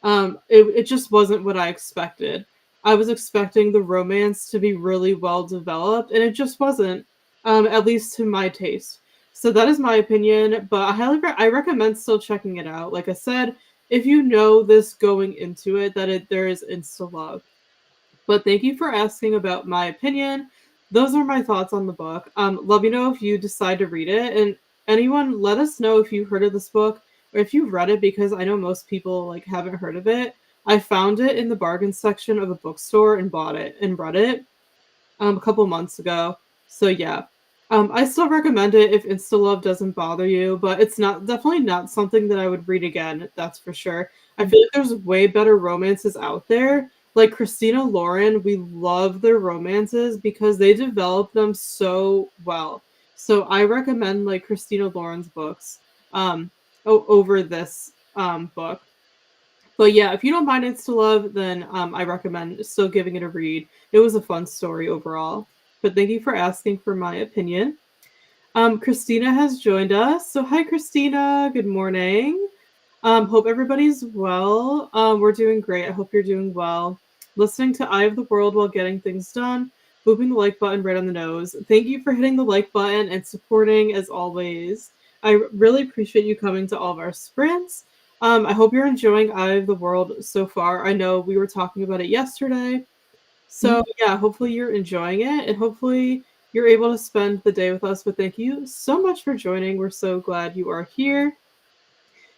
It just wasn't what I expected. I was expecting the romance to be really well developed, and it just wasn't, at least to my taste. So that is my opinion, but I recommend still checking it out. Like I said, if you know this going into it, that there is insta love. But thank you for asking about my opinion. Those are my thoughts on the book. Let me know if you decide to read it, and anyone, let us know if you heard of this book or if you've read it because I know most people like haven't heard of it. I found it in the bargain section of a bookstore and bought it and read it a couple months ago. So yeah. I still recommend it if Insta Love doesn't bother you, but it's not definitely not something that I would read again, that's for sure. I feel like there's way better romances out there. Like Christina Lauren, we love their romances because they develop them so well. So I recommend like Christina Lauren's books over this book. But yeah, if you don't mind Insta Love, then I recommend still giving it a read. It was a fun story overall. But thank you for asking for my opinion. Christina has joined us. So hi, Christina. Good morning. Hope everybody's well. We're doing great. I hope you're doing well. Listening to Eye of the World while getting things done. Booping the like button right on the nose. Thank you for hitting the like button and supporting as always. I really appreciate you coming to all of our sprints. I hope you're enjoying Eye of the World so far. I know we were talking about it yesterday. So yeah, hopefully you're enjoying it and hopefully you're able to spend the day with us. But thank you so much for joining. We're so glad you are here.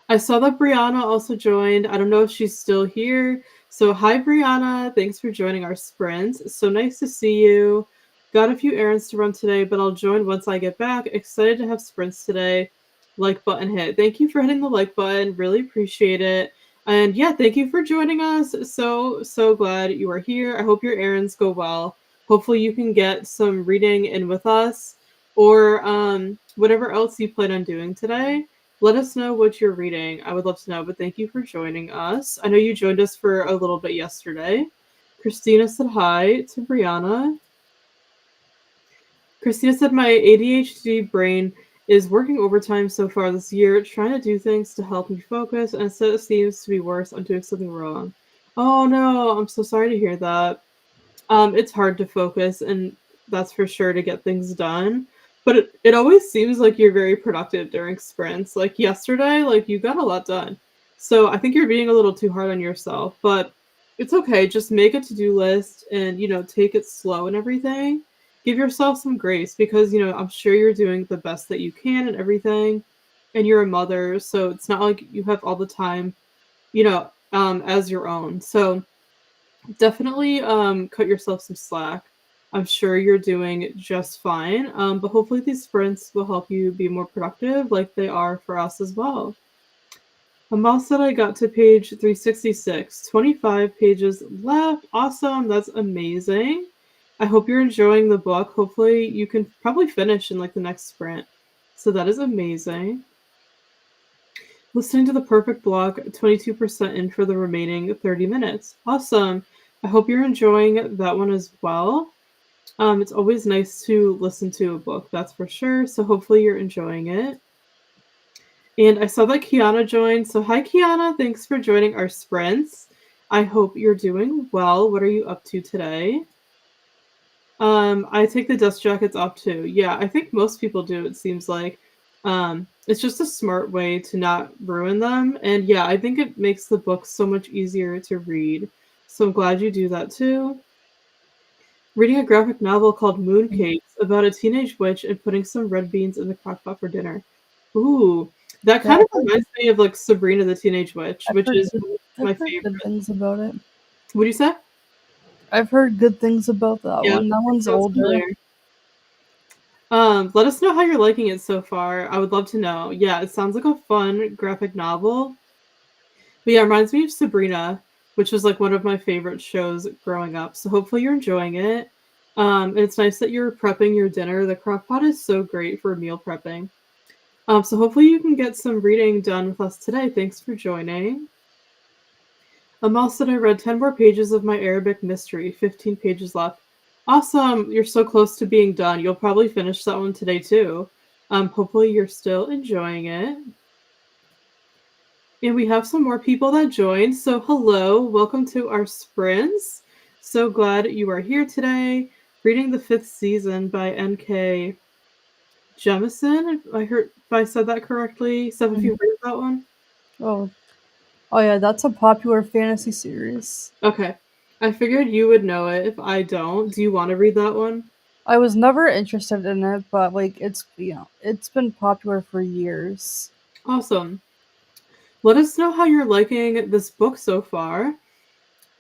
I saw that Brianna also joined. I don't know if she's still here. So, hi, Brianna. Thanks for joining our sprint. So nice to see you. Got a few errands to run today, but I'll join once I get back. Excited to have sprints today. Like button hit. Thank you for hitting the like button. Really appreciate it. And yeah, thank you for joining us. So glad you are here. I hope your errands go well. Hopefully, you can get some reading in with us or whatever else you plan on doing today. Let us know what you're reading. I would love to know, but thank you for joining us. I know you joined us for a little bit yesterday. Christina said hi to Brianna. Christina said, my ADHD brain is working overtime so far this year, trying to do things to help me focus, and instead it seems to be worse. I'm doing something wrong. Oh no, I'm so sorry to hear that. It's hard to focus, and that's for sure to get things done. But it always seems like you're very productive during sprints. Like yesterday, like you got a lot done. So I think you're being a little too hard on yourself, but it's okay. Just make a to-do list and, take it slow and everything. Give yourself some grace because, I'm sure you're doing the best that you can and everything. And you're a mother, so it's not like you have all the time, as your own. So definitely cut yourself some slack. I'm sure you're doing just fine, but hopefully these sprints will help you be more productive like they are for us as well. Amal said I got to page 366, 25 pages left. Awesome, that's amazing. I hope you're enjoying the book. Hopefully you can probably finish in like the next sprint. So that is amazing. Listening to the perfect block, 22% in for the remaining 30 minutes. Awesome. I hope you're enjoying that one as well. It's always nice to listen to a book, that's for sure. So hopefully you're enjoying it. And I saw that Kiana joined. So hi, Kiana. Thanks for joining our sprints. I hope you're doing well. What are you up to today? I take the dust jackets off too. Yeah, I think most people do, it seems like. It's just a smart way to not ruin them. And yeah, I think it makes the book so much easier to read. So I'm glad you do that too. Reading a graphic novel called Mooncakes about a teenage witch and putting some red beans in the crock pot for dinner. Ooh, that Yeah, kind of reminds me of like Sabrina the Teenage Witch, I've which heard is good, my I've heard good favorite. things about it. What do you say? I've heard good things about that Yeah, one. That it one's sounds older. familiar. Let us know how you're liking it so far. I would love to know. Yeah, it sounds like a fun graphic novel. But yeah, it reminds me of Sabrina, which was like one of my favorite shows growing up. So hopefully you're enjoying it. And it's nice that you're prepping your dinner. The crock pot is so great for meal prepping. So hopefully you can get some reading done with us today. Thanks for joining. Amal said I read 10 more pages of my Arabic mystery, 15 pages left. Awesome. You're so close to being done. You'll probably finish that one today too. Hopefully you're still enjoying it. And we have some more people that joined. So hello, welcome to our sprints. So glad you are here today. Reading the 5th season by N.K. Jemisin. If I said that correctly. Steph, if Mhm. you heard of that one? Oh, oh yeah, that's a popular fantasy series. Okay. I figured you would know it if I don't. Do you want to read that one? I was never interested in it, but like it's been popular for years. Awesome. Let us know how you're liking this book so far.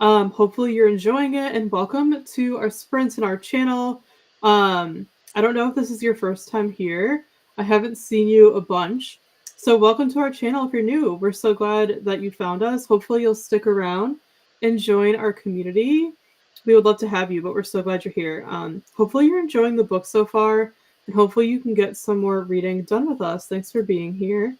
Hopefully you're enjoying it, and welcome to our sprints in our channel. I don't know if this is your first time here. I haven't seen you a bunch. So welcome to our channel if you're new. We're so glad that you found us. Hopefully you'll stick around and join our community. We would love to have you, but we're so glad you're here. Hopefully you're enjoying the book so far, and hopefully you can get some more reading done with us. Thanks for being here.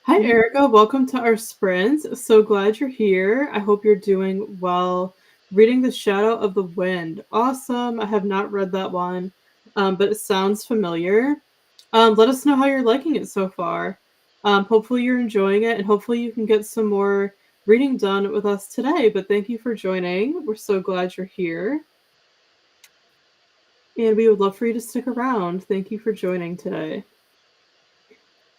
Hi, Mhm. Erica. Welcome to our sprints. So glad you're here. I hope you're doing well. Reading The Shadow of the Wind. Awesome. I have not read that one, but it sounds familiar. Let us know how you're liking it so far. Hopefully you're enjoying it, and hopefully you can get some more reading done with us today. But thank you for joining. We're so glad you're here. And we would love for you to stick around. Thank you for joining today.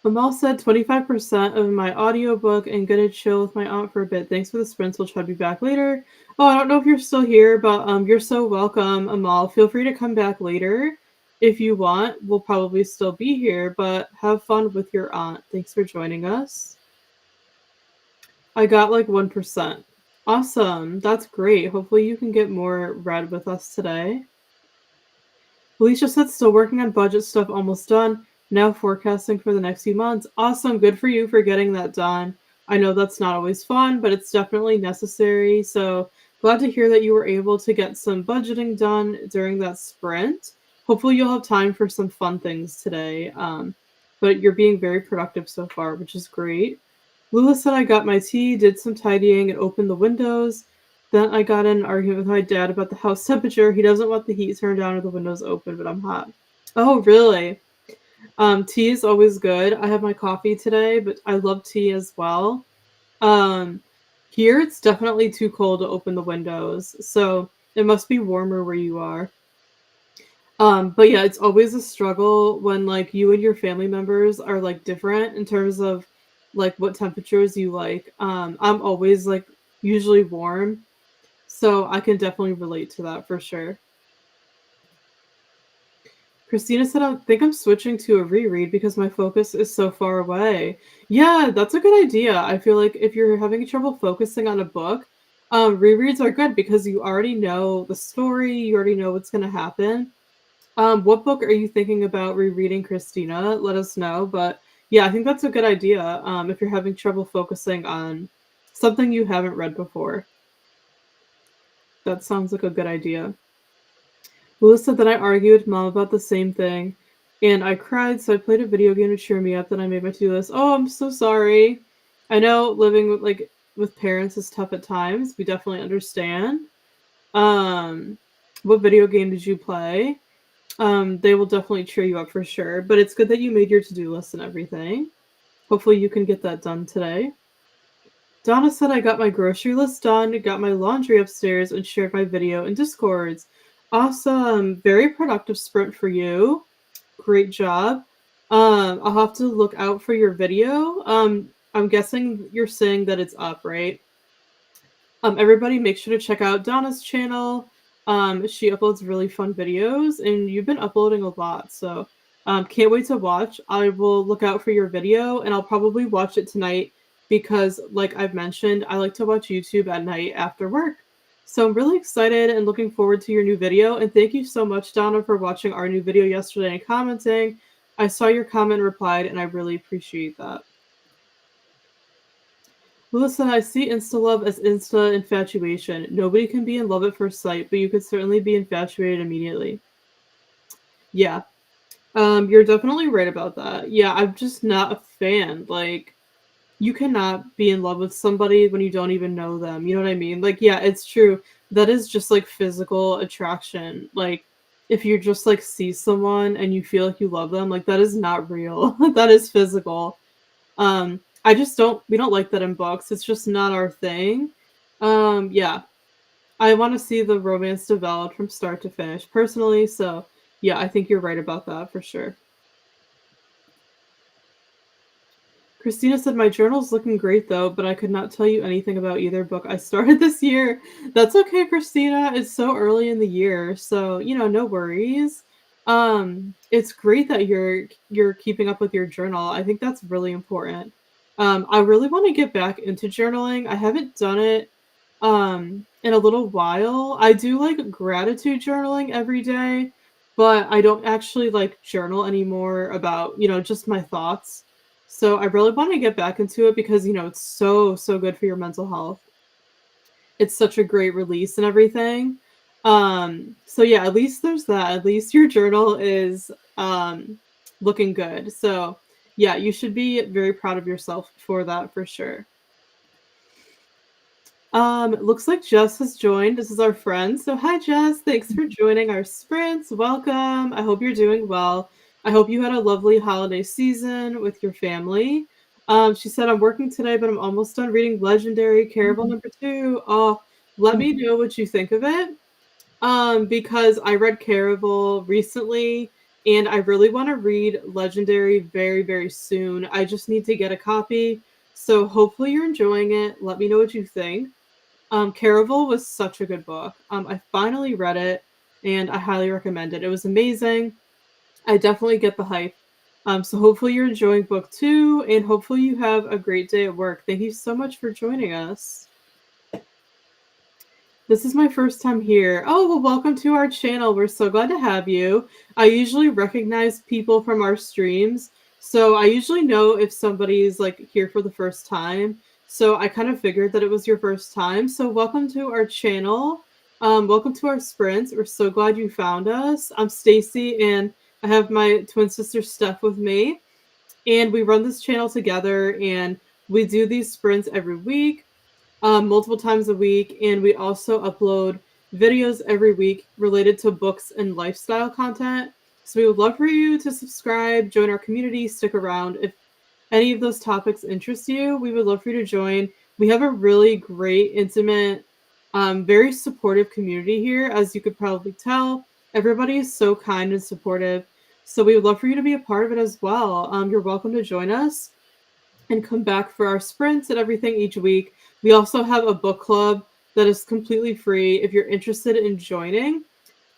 Amal said 25% of my audiobook and gonna chill with my aunt for a bit. Thanks for the sprints. We'll try to be back later. Oh, I don't know if you're still here, but you're so welcome, Amal. Feel free to come back later. If you want, we'll probably still be here, but have fun with your aunt. Thanks for joining us. I got like 1%. Awesome. That's great. Hopefully you can get more read with us today. Alicia said still working on budget stuff, almost done. Now forecasting for the next few months. Awesome. Good for you for getting that done. I know that's not always fun, but it's definitely necessary. So glad to hear that you were able to get some budgeting done during that sprint. Hopefully you'll have time for some fun things today. But you're being very productive so far, which is great. Lula said I got my tea, did some tidying, and opened the windows. Then I got in an argument with my dad about the house temperature. He doesn't want the heat turned down or the windows open, but I'm hot. Oh, really? Tea is always good. I have my coffee today, but I love tea as well. Um, Here it's definitely too cold to open the windows, so it must be warmer where you are. But yeah, it's always a struggle when like you and your family members are like different in terms of like what temperatures you like. I'm always like usually warm, so I can definitely relate to that for sure. Christina said, I think I'm switching to a reread because my focus is so far away. Yeah, that's a good idea. I feel like if you're having trouble focusing on a book, rereads are good because you already know the story, you already know what's going to happen. What book are you thinking about rereading, Christina? Let us know. But yeah, I think that's a good idea. If you're having trouble focusing on something you haven't read before, that sounds like a good idea. Lewis said that I argued with mom about the same thing, and I cried, so I played a video game to cheer me up. Then I made my to-do list. Oh, I'm so sorry. I know living with parents is tough at times. We definitely understand. Um, what video game did you play? They will definitely cheer you up for sure. But it's good that you made your to-do list and everything. Hopefully you can get that done today. Donna said I got my grocery list done, got my laundry upstairs, and shared my video in Discords. Awesome. Very productive sprint for you. Great job. I'll have to look out for your video. I'm guessing you're saying that it's up, right? Everybody make sure to check out Donna's channel. She uploads really fun videos, and you've been uploading a lot, so can't wait to watch. I will look out for your video, and I'll probably watch it tonight because, like I've mentioned, I like to watch YouTube at night after work. So I'm really excited and looking forward to your new video, and thank you so much, Donna, for watching our new video yesterday and commenting. I saw your comment and replied, and I really appreciate that. Listen, I see insta love as insta infatuation. Nobody can be in love at first sight, but you could certainly be infatuated immediately. Yeah. You're definitely right about that. Yeah, I'm just not a fan. Like, you cannot be in love with somebody when you don't even know them. You know what I mean? Like, yeah, it's true. That is just like physical attraction. Like, if you just like see someone and you feel like you love them, like that is not real. That is physical. I just don't we don't like that in books. It's just not our thing. Yeah. I want to see the romance developed from start to finish personally, so yeah, I think you're right about that for sure. Christina said my journal's looking great though, but I could not tell you anything about either book I started this year. That's okay, Christina. It's so early in the year, so no worries. It's great that you're keeping up with your journal. I think that's really important. I really want to get back into journaling. I haven't done it in a little while. I do like gratitude journaling every day, but I don't actually like journal anymore about, just my thoughts. So I really want to get back into it because, it's so, so good for your mental health. It's such a great release and everything. So yeah, at least there's that. At least your journal is looking good. So yeah, you should be very proud of yourself for that for sure. Looks like Jess has joined. This is our friend. So hi Jess, thanks for joining our sprints. Welcome. I hope you're doing well. I hope you had a lovely holiday season with your family. She said I'm working today, but I'm almost done reading Legendary Caraval #2. Oh, let me know what you think of it. Because I read Caraval recently and I really want to read Legendary very, very soon. I just need to get a copy. So hopefully you're enjoying it. Let me know what you think. Caraval was such a good book. I finally read it, and I highly recommend it. It was amazing. I definitely get the hype. So hopefully you're enjoying book 2, and hopefully you have a great day at work. Thank you so much for joining us. This is my first time here. Oh, well, welcome to our channel. We're so glad to have you. I usually recognize people from our streams, so I usually know if somebody's like here for the first time. So I kind of figured that it was your first time. So welcome to our channel. Welcome to our sprints. We're so glad you found us. I'm Stacey, and I have my twin sister Steph with me. And we run this channel together, and we do these sprints every week, multiple times a week, and we also upload videos every week related to books and lifestyle content. So we would love for you to subscribe, join our community, stick around. If any of those topics interest you, we would love for you to join. We have a really great, intimate, very supportive community here, as you could probably tell. Everybody is so kind and supportive. So we would love for you to be a part of it as well. You're welcome to join us and come back for our sprints and everything each week. We also have a book club that is completely free. If you're interested in joining,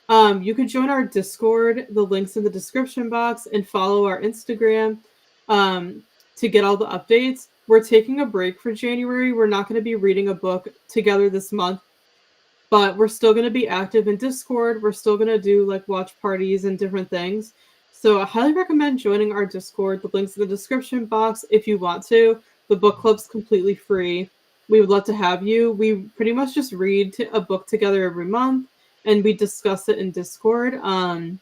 you can join our Discord. The link's in the description box, and follow our Instagram to get all the updates. We're taking a break for January. We're not going to be reading a book together this month, but we're still going to be active in Discord. We're still going to do like watch parties and different things. So I highly recommend joining our Discord. The link's in the description box if you want to. The book club's completely free. We would love to have you. We pretty much just read a book together every month, and we discuss it in Discord. And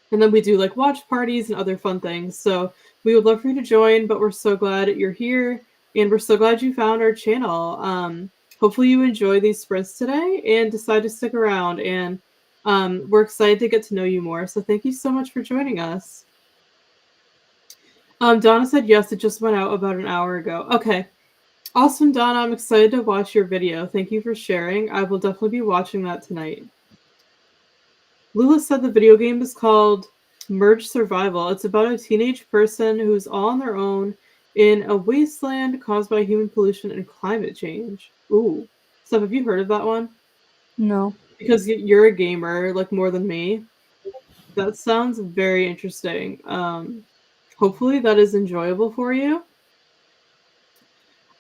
then we do like watch parties and other fun things. So we would love for you to join, but we're so glad you're here, and we're so glad you found our channel. Hopefully you enjoy these sprints today and decide to stick around, and we're excited to get to know you more. So thank you so much for joining us. Donna said yes, it just went out about an hour ago. Okay. Awesome, Donna. I'm excited to watch your video. Thank you for sharing. I will definitely be watching that tonight. Lula said the video game is called Merge Survival. It's about a teenage person who's all on their own in a wasteland caused by human pollution and climate change. Ooh. Steph, have you heard of that one? No. Because you're a gamer, like more than me. That sounds very interesting. Hopefully that is enjoyable for you.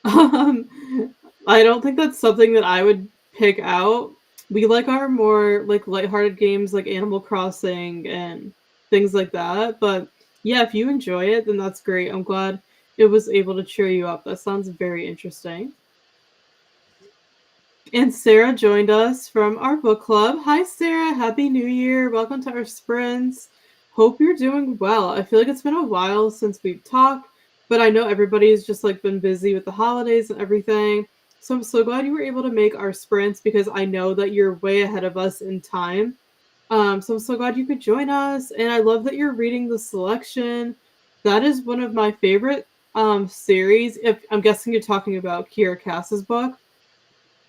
I don't think that's something that I would pick out. We like our more like lighthearted games like Animal Crossing and things like that. But yeah, if you enjoy it, then that's great. I'm glad it was able to cheer you up. That sounds very interesting. And Sarah joined us from our book club. Hi, Sarah. Happy New Year. Welcome to our sprints. Hope you're doing well. I feel like it's been a while since we've talked, but I know everybody's just like been busy with the holidays and everything. So I'm so glad you were able to make our sprints, because I know that you're way ahead of us in time. So I'm so glad you could join us. And I love that you're reading The Selection. That is one of my favorite series. If I'm guessing you're talking about Kiera Cass's book.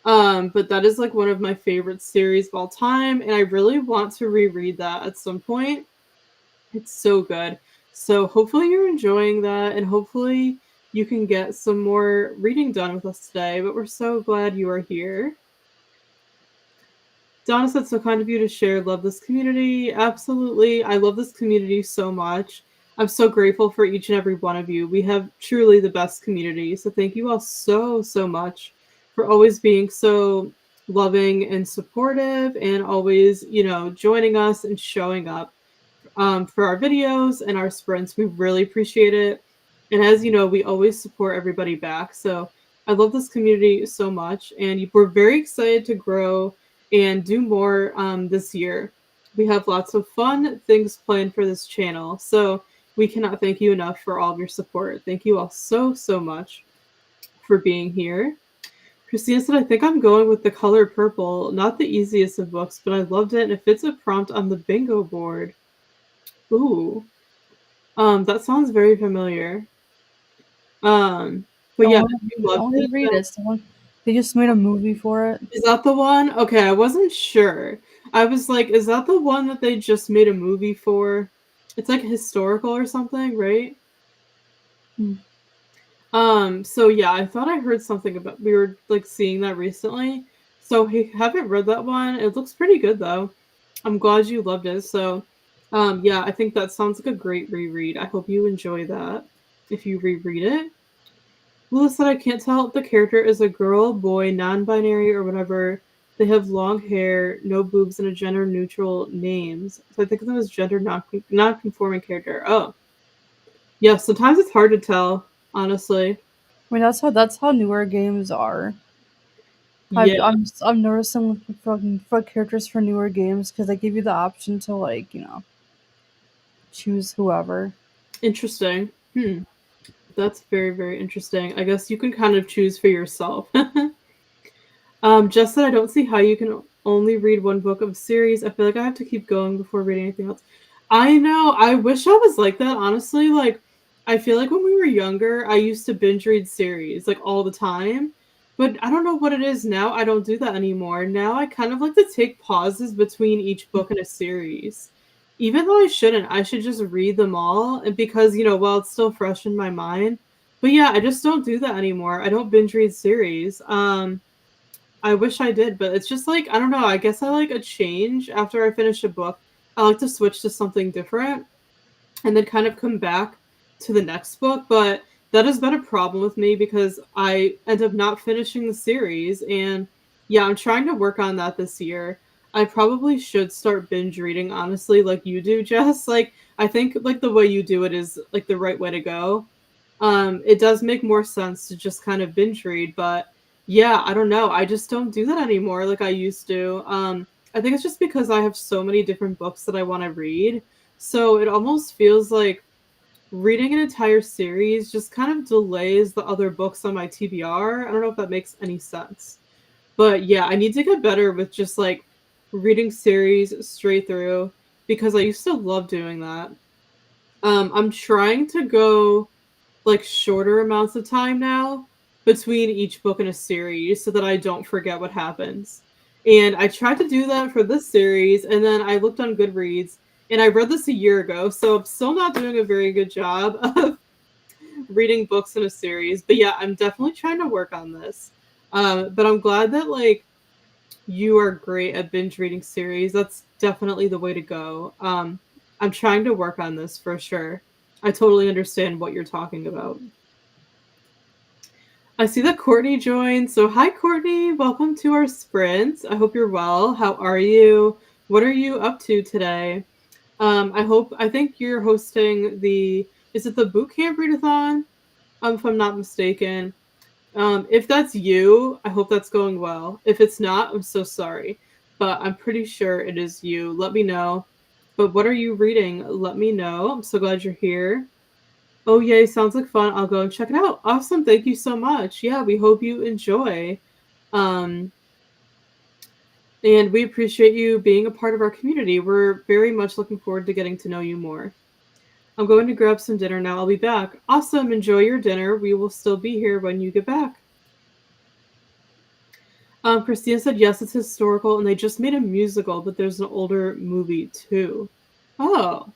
But that is like one of my favorite series of all time, and I really want to reread that at some point. It's so good. So hopefully you're enjoying that, and hopefully you can get some more reading done with us today, but we're so glad you are here. Donna said, so kind of you to share. Love this community. Absolutely. I love this community so much. I'm so grateful for each and every one of you. We have truly the best community. So thank you all so, so much for always being so loving and supportive, and always, joining us and showing up for our videos and our sprints. We really appreciate it. And as you know, we always support everybody back. So I love this community so much, and we're very excited to grow and do more this year. We have lots of fun things planned for this channel. So we cannot thank you enough for all of your support. Thank you all so, so much for being here. Christina said, I think I'm going with The Color Purple. Not the easiest of books, but I loved it, and it fits a prompt on the bingo board. Ooh. That sounds very familiar. But yeah, if you I loved want to read it, it. They just made a movie for it. is that the one? Okay, I wasn't sure. I was like, is that the one that they just made a movie for? It's like historical or something, right? So yeah, I thought I heard something about, we were like seeing that recently. So I haven't read that one. It looks pretty good though. I'm glad you loved it. So Yeah, I think that sounds like a great reread. I hope you enjoy that if you reread it. Lula said, I can't tell if the character is a girl, boy, non binary, or whatever. They have long hair, no boobs, and a gender neutral names. So I think of them as gender non conforming character. Oh, yeah, sometimes it's hard to tell, honestly. I mean, that's how newer games are. Yeah, I'm noticing with for characters for newer games because they give you the option to like choose whoever. interesting. That's very, very interesting. I guess you can kind of choose for yourself. Just that I don't see how you can only read one book of a series. I feel like I have to keep going before reading anything else. I know. I wish I was like that, honestly. Like, I feel like when we were younger, I used to binge read series like all the time. But I don't know what it is now. I don't do that anymore. Now I kind of like to take pauses between each book in a series. Even though I shouldn't, I should just read them all. And because, while it's still fresh in my mind. But yeah, I just don't do that anymore. I don't binge read series. I wish I did, but it's just like, I don't know, I guess I like a change after I finish a book. I like to switch to something different and then kind of come back to the next book, but that has been a problem with me because I end up not finishing the series, and yeah, I'm trying to work on that this year. I probably should start binge reading, honestly, like you do, Jess. Like, I think like the way you do it is like the right way to go. It does make more sense to just kind of binge read, but yeah, I don't know. I just don't do that anymore like I used to. I think it's just because I have so many different books that I want to read. So it almost feels like reading an entire series just kind of delays the other books on my TBR. I don't know if that makes any sense. But yeah, I need to get better with just like reading series straight through because I used to love doing that. I'm trying to go like shorter amounts of time now between each book in a series so that I don't forget what happens. And I tried to do that for this series, and then I looked on Goodreads, and I read this a year ago, so I'm still not doing a very good job of reading books in a series. But yeah, I'm definitely trying to work on this. But I'm glad that like you are great at binge reading series. That's definitely the way to go. I'm trying to work on this for sure. I totally understand what you're talking about. I see that Courtney joined. So, hi, Courtney. Welcome to our sprint. I hope you're well. How are you? What are you up to today? I think you're hosting is it the boot camp readathon? If I'm not mistaken. If that's you, I hope that's going well. If it's not, I'm so sorry. But I'm pretty sure it is you. Let me know. But what are you reading? Let me know. I'm so glad you're here. Oh, yay, sounds like fun. I'll go and check it out. Awesome. Thank you so much. Yeah, we hope you enjoy. Um, and we appreciate you being a part of our community. We're very much looking forward to getting to know you more. I'm going to grab some dinner now. I'll be back. Awesome. Enjoy your dinner. We will still be here when you get back. Christina said, yes, it's historical, and they just made a musical, but there's an older movie too. Oh,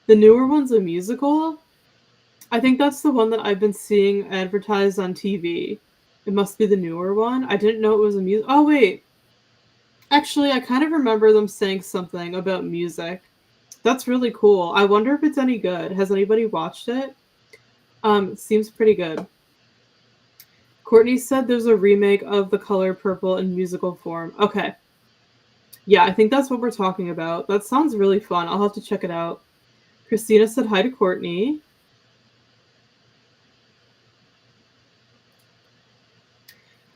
the newer one's a musical? I think that's the one that I've been seeing advertised on TV. It must be the newer one. I didn't know it was a music. Oh, wait. Actually, I kind of remember them saying something about music. That's really cool. I wonder if it's any good. Has anybody watched it? It seems pretty good. Courtney said there's a remake of The Color Purple in musical form. Okay. Yeah, I think that's what we're talking about. That sounds really fun. I'll have to check it out. Christina said hi to Courtney.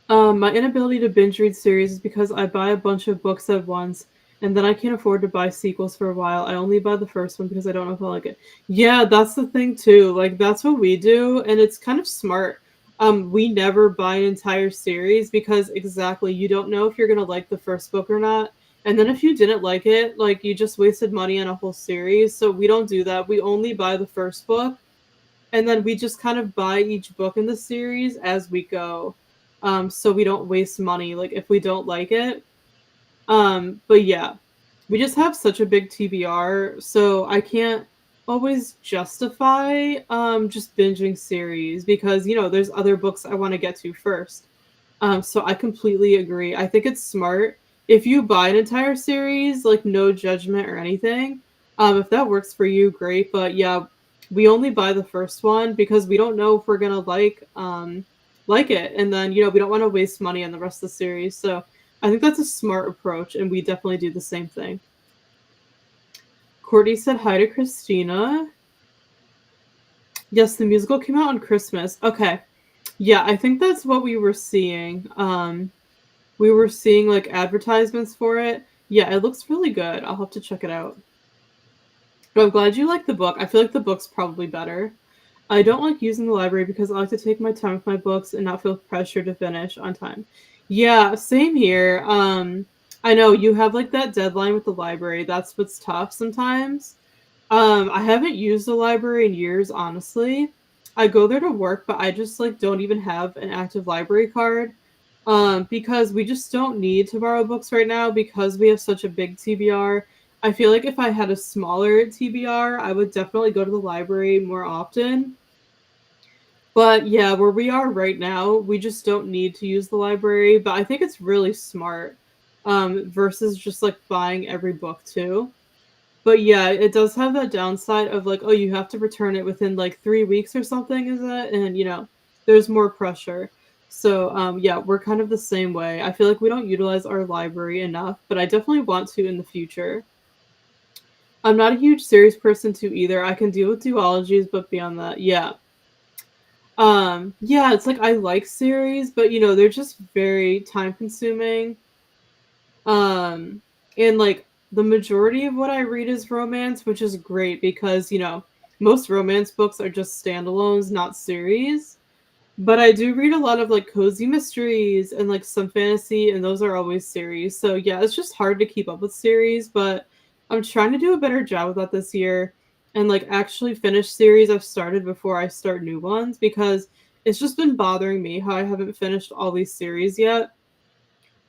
My inability to binge read series is because I buy a bunch of books at once, and then I can't afford to buy sequels for a while. I only buy the first one because I don't know if I like it. Yeah, that's the thing too. Like that's what we do, and it's kind of smart. We never buy an entire series because exactly you don't know if you're gonna like the first book or not. And then if you didn't like it, like you just wasted money on a whole series. So we don't do that. We only buy the first book, and then we just kind of buy each book in the series as we go, so we don't waste money like if we don't like it. But yeah, we just have such a big TBR, so I can't always justify just binging series because there's other books I want to get to first. So I completely agree. I think it's smart if you buy an entire series, like no judgment or anything. If that works for you, great. But yeah, we only buy the first one because we don't know if we're gonna like it, and then we don't want to waste money on the rest of the series. So I think that's a smart approach, and we definitely do the same thing. Courtney said hi to Christina. Yes, the musical came out on Christmas. Okay. Yeah, I think that's what we were seeing. We were seeing like advertisements for it. Yeah, it looks really good. I'll have to check it out. But I'm glad you like the book. I feel like the book's probably better. I don't like using the library because I like to take my time with my books and not feel pressure to finish on time. Yeah, same here. I know you have like that deadline with the library. That's what's tough sometimes. I haven't used the library in years, honestly. I go there to work, but I just like don't even have an active library card. Because we just don't need to borrow books right now because we have such a big TBR. I feel like if I had a smaller TBR, I would definitely go to the library more often. But yeah, where we are right now, we just don't need to use the library. But I think it's really smart, versus just like buying every book too. But yeah, it does have that downside of like, oh, you have to return it within like 3 weeks or something, is it? And there's more pressure. So yeah, we're kind of the same way. I feel like we don't utilize our library enough, but I definitely want to in the future. I'm not a huge series person too either. I can deal with duologies, but beyond that, yeah. Yeah, it's like I like series, but they're just very time consuming. Um, and like the majority of what I read is romance, which is great because, most romance books are just standalones, not series. But I do read a lot of like cozy mysteries and like some fantasy, and those are always series. So yeah, it's just hard to keep up with series, but I'm trying to do a better job with that this year and like actually finish series I've started before I start new ones because it's just been bothering me how I haven't finished all these series yet.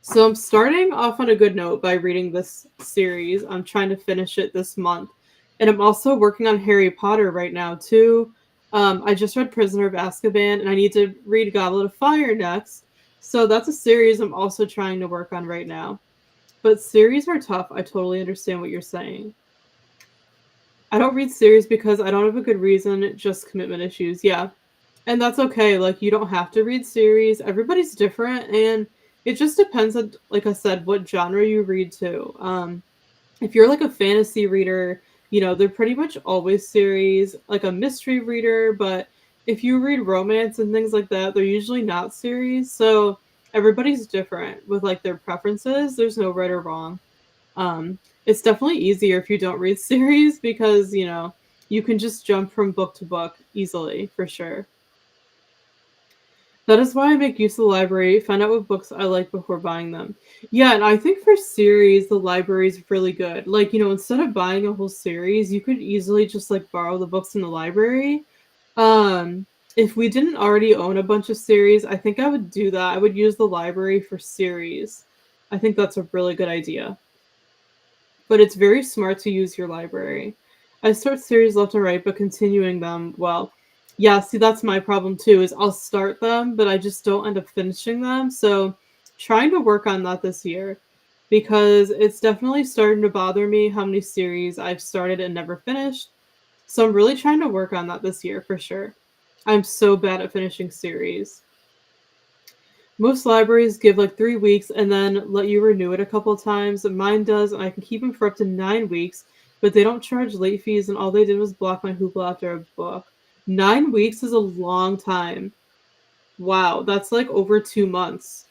So I'm starting off on a good note by reading this series. I'm trying to finish it this month. And I'm also working on Harry Potter right now too. I just read Prisoner of Azkaban and I need to read Goblet of Fire next. So that's a series I'm also trying to work on right now. But series are tough. I totally understand what you're saying. I don't read series because I don't have a good reason, just commitment issues. Yeah. And that's okay. Like you don't have to read series. Everybody's different and it just depends on, like I said, what genre you read too. If you're like a fantasy reader, they're pretty much always series, like a mystery reader, but if you read romance and things like that, they're usually not series. So everybody's different with like their preferences. There's no right or wrong. It's definitely easier if you don't read series because, you can just jump from book to book easily for sure. That is why I make use of the library, find out what books I like before buying them. Yeah, and I think for series, the library is really good. Like, instead of buying a whole series, you could easily just like borrow the books in the library. Um, if we didn't already own a bunch of series, I think I would do that. I would use the library for series. I think that's a really good idea. But it's very smart to use your library. I start series left and right, but continuing them, well, yeah, see, that's my problem too, is I'll start them, but I just don't end up finishing them. So trying to work on that this year because it's definitely starting to bother me how many series I've started and never finished. So I'm really trying to work on that this year for sure. I'm so bad at finishing series. Most libraries give like 3 weeks and then let you renew it a couple of times. Mine does, and I can keep them for up to 9 weeks, but they don't charge late fees, and all they did was block my Hoopla after a book. 9 weeks is a long time. Wow, that's like over 2 months.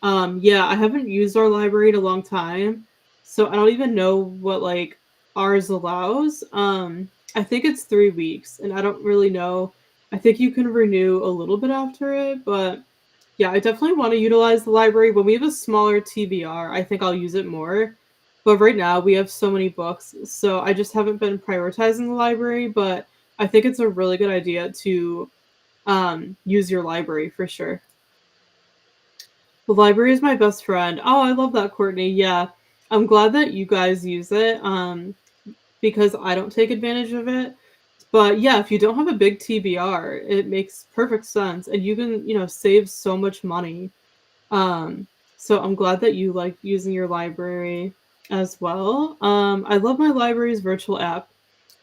Yeah, I haven't used our library in a long time, so I don't even know what like ours allows. I think it's 3 weeks, and I don't really know. I think you can renew a little bit after it, but yeah, I definitely want to utilize the library. When we have a smaller TBR, I think I'll use it more. But right now we have so many books, so I just haven't been prioritizing the library. But I think it's a really good idea to use your library for sure. The library is my best friend. Oh, I love that, Courtney. Yeah, I'm glad that you guys use it because I don't take advantage of it. But yeah, if you don't have a big TBR, it makes perfect sense, and you can save so much money. Um, so I'm glad that you like using your library. as well. I love my library's virtual app,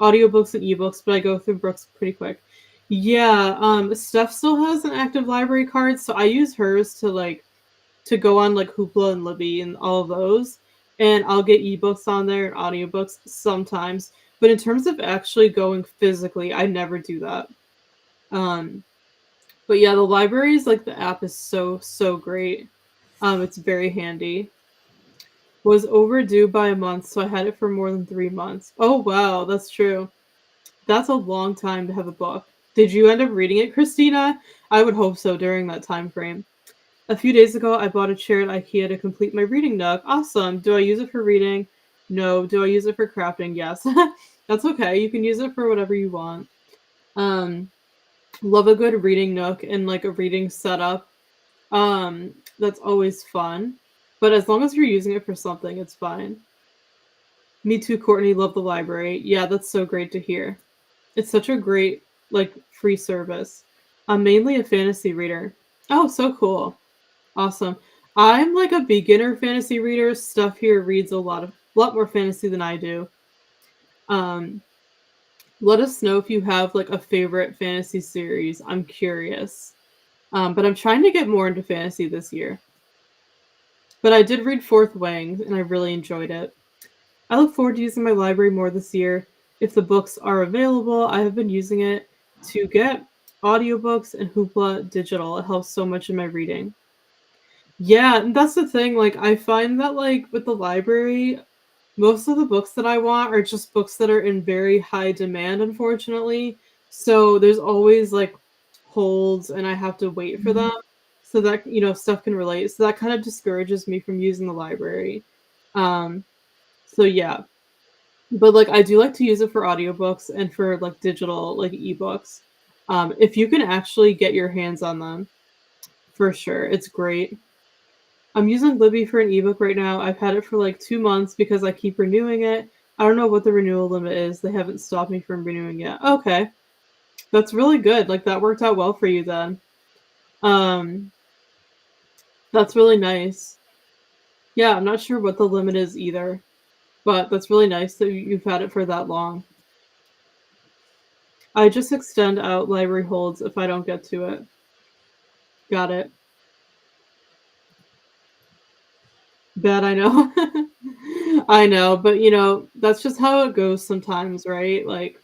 audiobooks and ebooks, but I go through books pretty quick. Yeah, Steph still has an active library card, so I use hers to go on like Hoopla and Libby and all of those. And I'll get ebooks on there and audiobooks sometimes. But in terms of actually going physically, I never do that. Um, but yeah, the libraries, like the app is so great. It's very handy. Was overdue by a month, so I had it for more than 3 months. Oh wow, that's true. That's a long time to have a book. Did you end up reading it, Christina? I would hope so during that time frame. A few days ago, I bought a chair at IKEA to complete my reading nook. Awesome. Do I use it for reading? No. Do I use it for crafting? Yes. That's okay. You can use it for whatever you want. Um, love a good reading nook and like a reading setup. That's always fun. But as long as you're using it for something, it's fine. Me too, Courtney. Love the library. Yeah, that's so great to hear. It's such a great, like, free service. I'm mainly a fantasy reader. Oh, so cool. Awesome. I'm like a beginner fantasy reader. Stuff here reads a lot more fantasy than I do. Um, let us know if you have like a favorite fantasy series. I'm curious. But I'm trying to get more into fantasy this year. But I did read Fourth Wing and I really enjoyed it. I look forward to using my library more this year. If the books are available, I have been using it to get audiobooks and Hoopla digital. It helps so much in my reading. Yeah, and that's the thing, like, I find that, like, with the library, most of the books that I want are just books that are in very high demand, unfortunately. So there's always, like, holds, and I have to wait for them Mhm. so that, stuff can relate. So that kind of discourages me from using the library. Um, so yeah. But, like, I do like to use it for audiobooks and for, like, digital, like, ebooks. If you can actually get your hands on them, for sure, it's great. I'm using Libby for an ebook right now. I've had it for like 2 months because I keep renewing it. I don't know what the renewal limit is. They haven't stopped me from renewing yet. Okay. That's really good. Like that worked out well for you then. Um, that's really nice. Yeah, I'm not sure what the limit is either, but that's really nice that you've had it for that long. I just extend out library holds if I don't get to it. Got it. Bad, I know. I know, but that's just how it goes sometimes, right? Like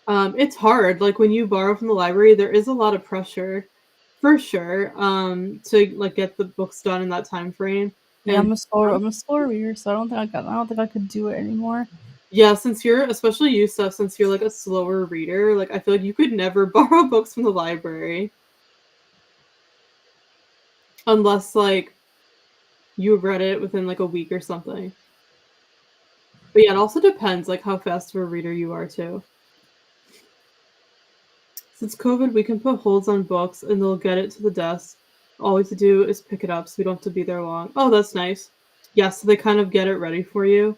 it's hard. Like when you borrow from the library, there is a lot of pressure, for sure, to like get the books done in that time frame. Yeah, And I'm a slower reader, so I don't think I could do it anymore. yeah, since you're, especially you, Steph, since you're like a slower reader, like I feel like you could never borrow books from the library unless like you read it within like a week or something. But yeah, it also depends like how fast of a reader you are too. Since COVID, we can put holds on books and they'll get it to the desk. All we have to do is pick it up so we don't have to be there long. Oh, that's nice. Yeah, so they kind of get it ready for you.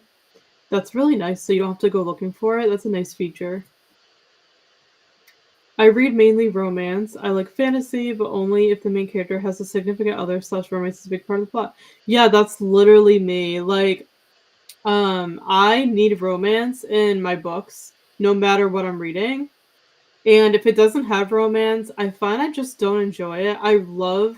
That's really nice, so you don't have to go looking for it. That's a nice feature. I read mainly romance. I like fantasy, but only if the main character has a significant other slash romance is a big part of the plot. Yeah, that's literally me. Like, I need romance in my books, no matter what I'm reading. And if it doesn't have romance, I find I just don't enjoy it. I love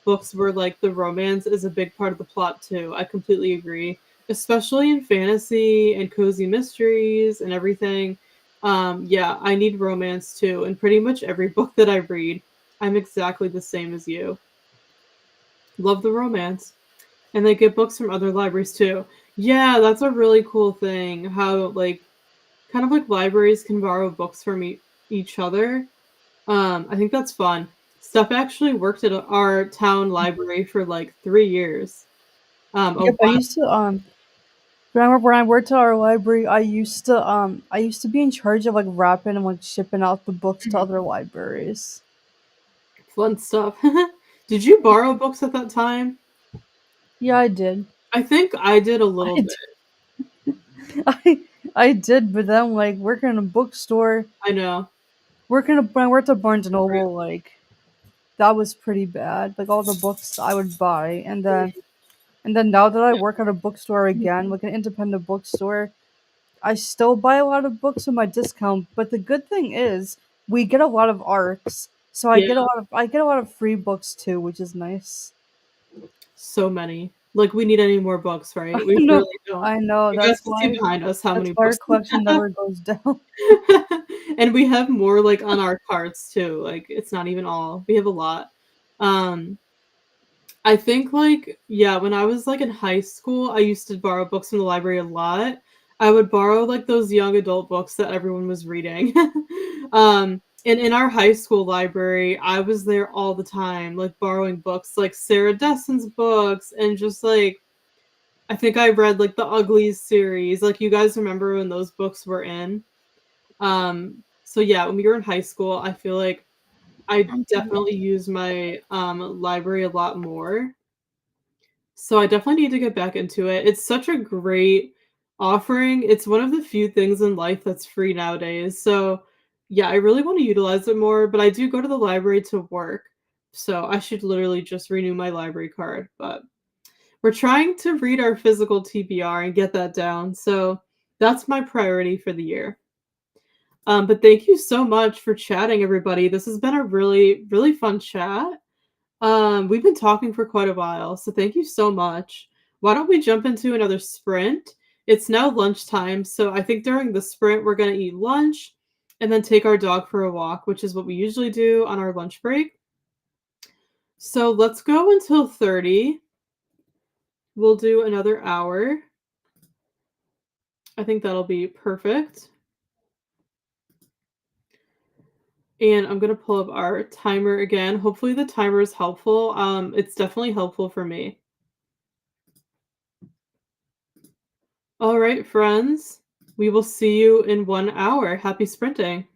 books where like the romance is a big part of the plot too. I completely agree. Especially in fantasy and cozy mysteries and everything. Yeah, I need romance too. And pretty much every book that I read, I'm exactly the same as you. Love the romance. And they get books from other libraries too. Yeah, that's a really cool thing. How like kind of like libraries can borrow books from each other. I think that's fun. Steph actually worked at our town library for like 3 years. Oh, Yep, I used to when I worked at our library, I used to be in charge of like wrapping and like shipping out the books to mhm. other libraries. Fun stuff. Did you borrow books at that time? Yeah, I did. I think I did a I little bit. did. I I did, but then like working in a bookstore, I know. when I worked at Barnes and Right. Noble, like that was pretty bad. Like all the books I would buy, and then And then now that I work at a bookstore again, like an independent bookstore, I still buy a lot of books with my discount, but the good thing is we get a lot of arcs. So Yeah, I get a lot of free books too, which is nice. so many. Like, we need any more books, right? We No, really don't. I know. You guys can see behind us how That's many why our books we collection have. never goes down. And we have more, like, on our carts too, like, it's not even all. We have a lot. Um, I think, like, yeah, when I was, like, in high school, I used to borrow books from the library a lot. I would borrow, like, those young adult books that everyone was reading. And in our high school library, I was there all the time, like, borrowing books, like Sarah Dessen's books and just, like, I think I read, like, the Uglies series, like, you guys remember when those books were in? So yeah, when we were in high school, I feel like I definitely used my, library a lot more. So I definitely need to get back into it. It's such a great offering. It's one of the few things in life that's free nowadays. So yeah, I really want to utilize it more, but I do go to the library to work. So I should literally just renew my library card. But we're trying to read our physical TBR and get that down. So that's my priority for the year. But thank you so much for chatting, everybody. This has been a really, really fun chat. We've been talking for quite a while, so thank you so much. Why don't we jump into another sprint? It's now lunchtime, so I think during the sprint we're gonna eat lunch and then take our dog for a walk, which is what we usually do on our lunch break. So let's go until 30. We'll do another hour. I think that'll be perfect. And I'm gonna pull up our timer again. Hopefully the timer is helpful. It's definitely helpful for me. All right, friends. We will see you in 1 hour. Happy sprinting.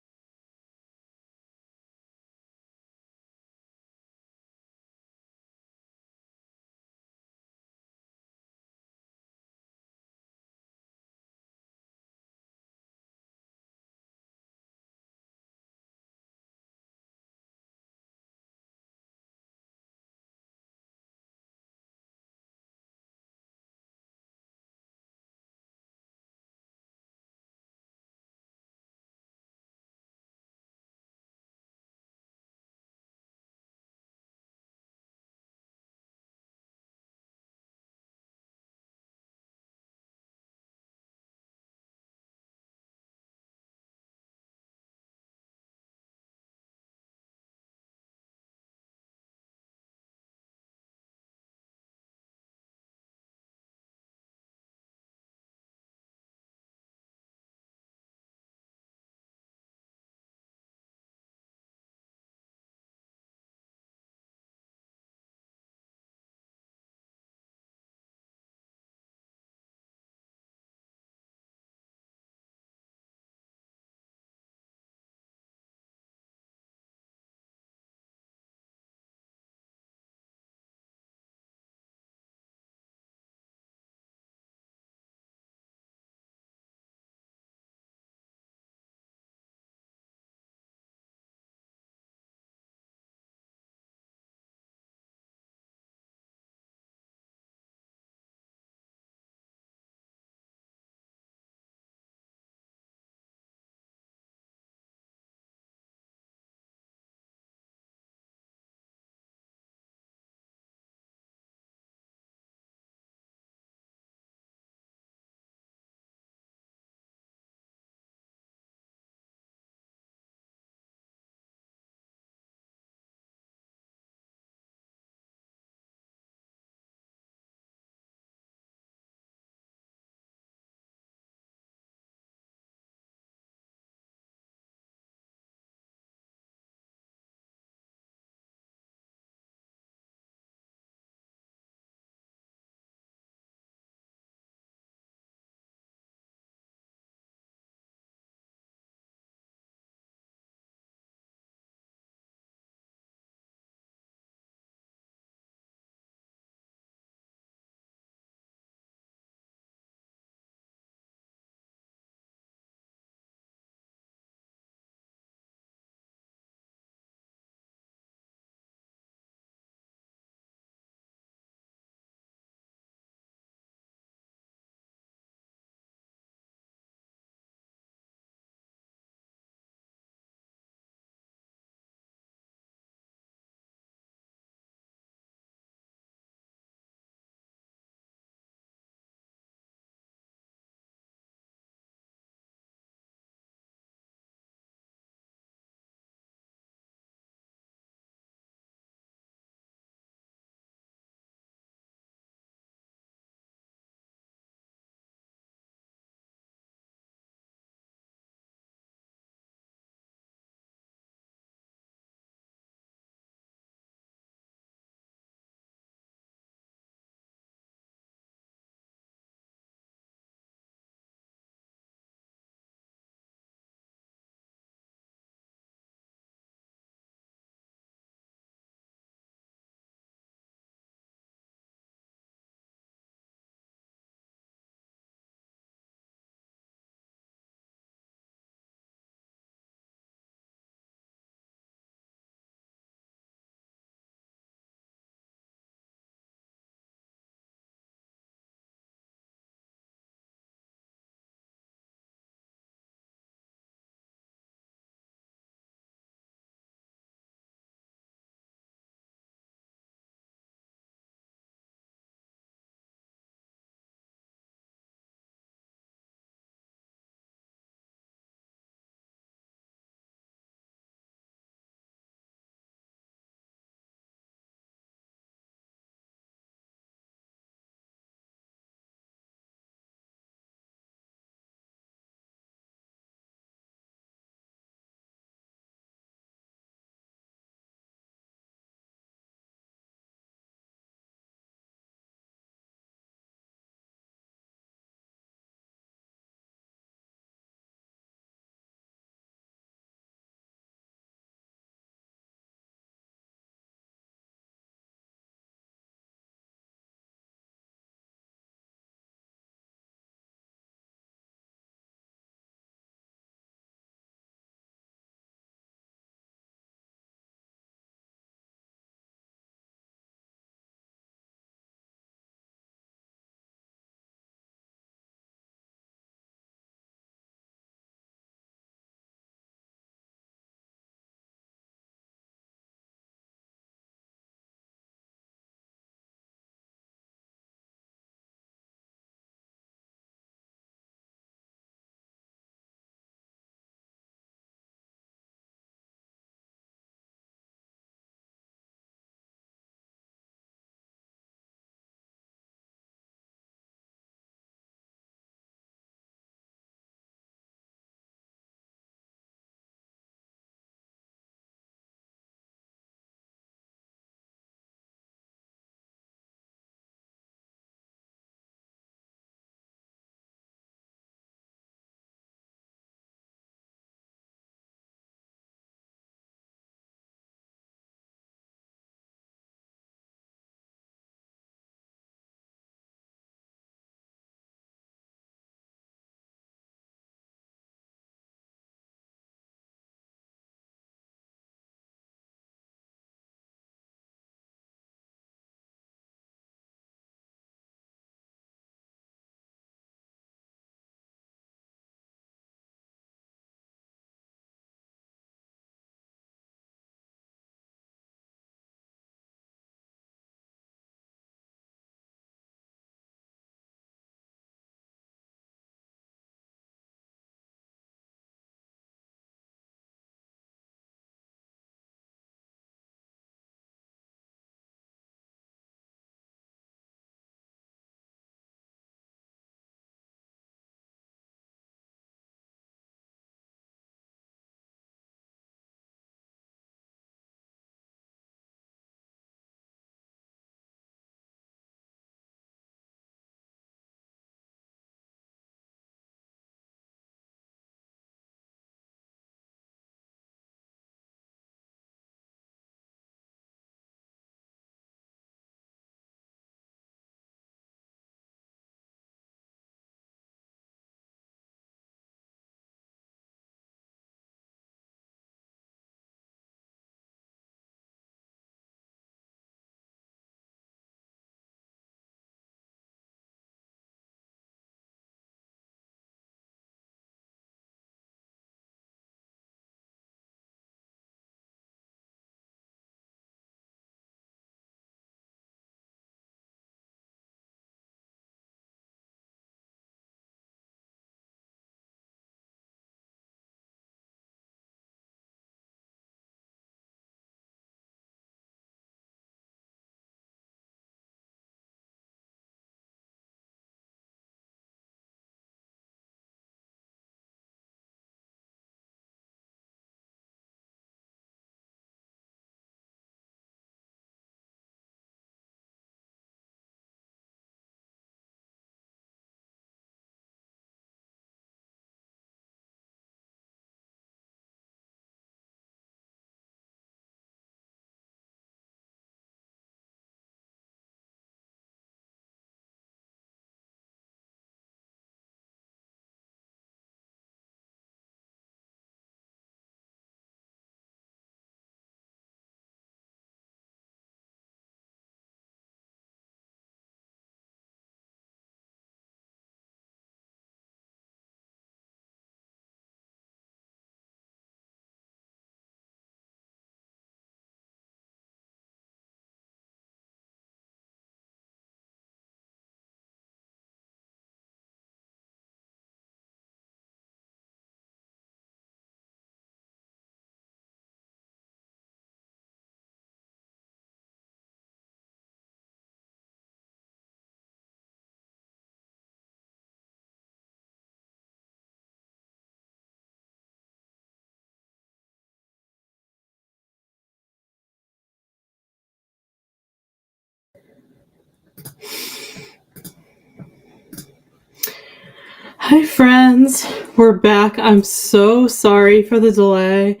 Hi, friends. We're back. I'm so sorry for the delay.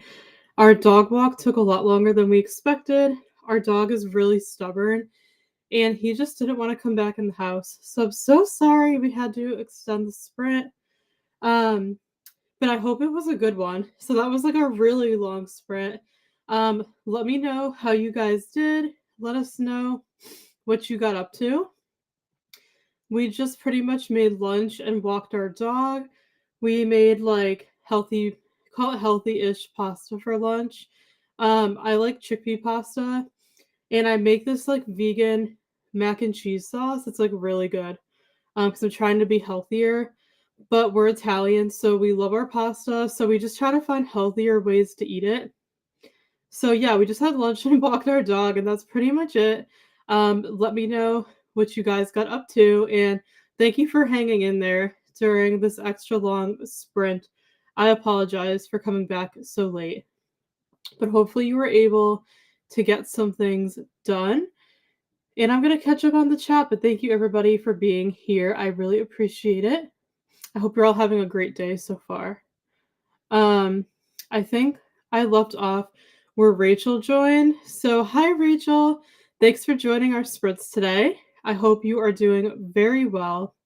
Our dog walk took a lot longer than we expected. Our dog is really stubborn, and he just didn't want to come back in the house. So I'm so sorry we had to extend the sprint. But I hope it was a good one. So that was like a really long sprint. Let me know how you guys did. Let us know what you got up to. We just pretty much made lunch and walked our dog. We made like healthy, call it healthy-ish pasta for lunch. I like chickpea pasta, and I make this like vegan mac and cheese sauce. It's like really good. Because I'm trying to be healthier, but we're Italian, so we love our pasta. So we just try to find healthier ways to eat it. So yeah, we just had lunch and walked our dog, and that's pretty much it. Let me know what you guys got up to, and thank you for hanging in there during this extra long sprint. I apologize for coming back so late, but hopefully you were able to get some things done. And I'm going to catch up on the chat, but thank you everybody for being here. I really appreciate it. I hope you're all having a great day so far. I think I left off where Rachel joined. So, hi, Rachel. Thanks for joining our sprints today. I hope you are doing very well.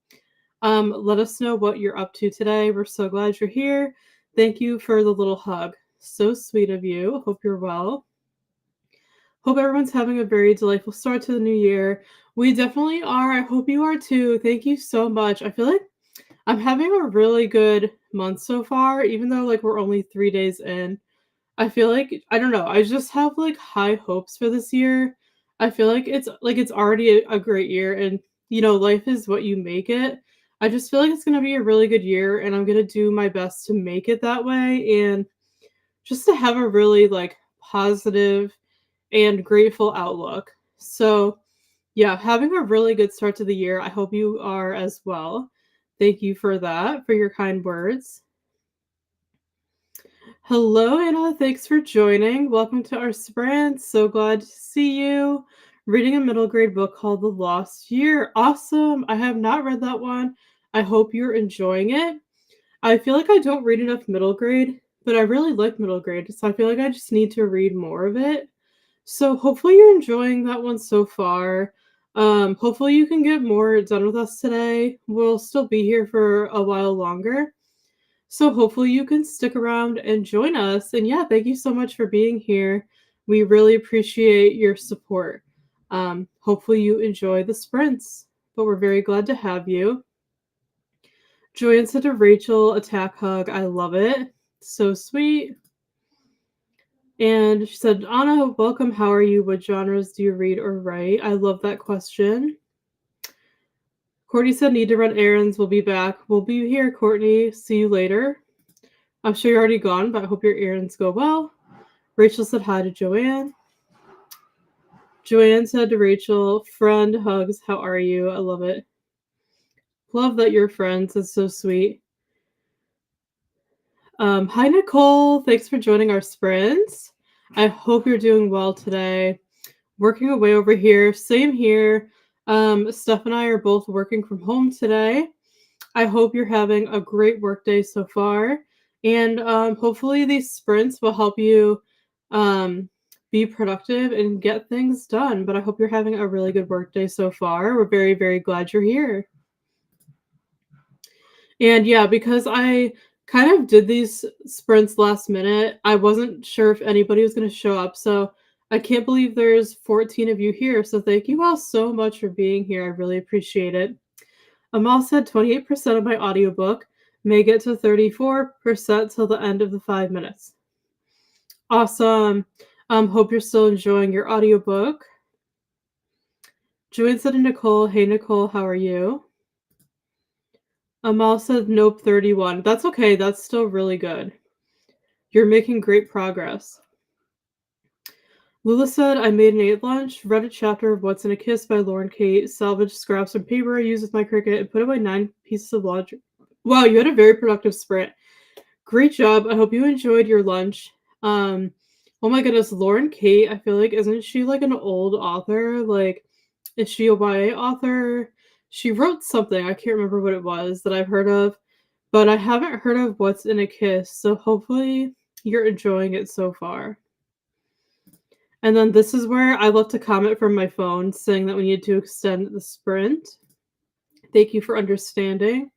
Let us know what you're up to today. We're so glad you're here. Thank you for the little hug. So sweet of you. Hope you're well. Hope everyone's having a very delightful start to the new year. We definitely are. I hope you are too. Thank you so much. I feel like I'm having a really good month so far, even though like we're only 3 days in. I feel like I don't know, I just have like high hopes for this year. I feel like it's already a great year, and life is what you make it. I just feel like it's going to be a really good year, and I'm going to do my best to make it that way, and just to have a really like positive and grateful outlook. So, yeah, having a really good start to the year. I hope you are as well. Thank you for that, for your kind words. Hello, Anna. Thanks for joining. Welcome to our sprint. So glad to see you. Reading a middle grade book called The Lost Year. Awesome. I have not read that one. I hope you're enjoying it. I feel like I don't read enough middle grade, but I really like middle grade. So I feel like I just need to read more of it. So hopefully you're enjoying that one so far. Hopefully you can get more done with us today. We'll still be here for a while longer. So hopefully you can stick around and join us. And yeah, thank you so much for being here. We really appreciate your support. Hopefully you enjoy the sprints, but we're very glad to have you. Joanne said to Rachel, attack hug. I love it. So sweet. And she said, Anna, welcome. How are you? What genres do you read or write? I love that question. Courtney said, need to run errands. We'll be back. We'll be here, Courtney. See you later. I'm sure you're already gone, but I hope your errands go well. Rachel said hi to Joanne. Joanne said to Rachel, friend, hugs, how are you? I love it. Love that you're friends. It's so sweet. Hi, Nicole. Thanks for joining our sprints. I hope you're doing well today. Working away over here. Same here. Steph and I are both working from home today. I hope you're having a great work day so far. And hopefully these sprints will help you be productive and get things done. But I hope you're having a really good work day so far. We're very, very glad you're here. And yeah, because I kind of did these sprints last minute, I wasn't sure if anybody was going to show up. So I can't believe there's 14 of you here. So thank you all so much for being here. I really appreciate it. Amal said 28% of my audiobook may get to 34% till the end of the 5 minutes. Awesome. Hope you're still enjoying your audiobook. Joanne said to Nicole, hey Nicole, how are you? Amal said nope, 31. That's okay. That's still really good. You're making great progress. Lula said, I made an ate lunch, read a chapter of What's in a Kiss by Lauren Kate, salvaged scraps of paper I used with my Cricut, and put away 9 pieces of laundry. Wow, you had a very productive sprint. Great job. I hope you enjoyed your lunch. Oh my goodness, Lauren Kate, I feel like, isn't she like an old author? Like, is she a YA author? She wrote something, I can't remember what it was, that I've heard of. but I haven't heard of What's in a Kiss, so hopefully you're enjoying it so far. And then this is where I love to comment from my phone saying that we need to extend the sprint. Thank you for understanding.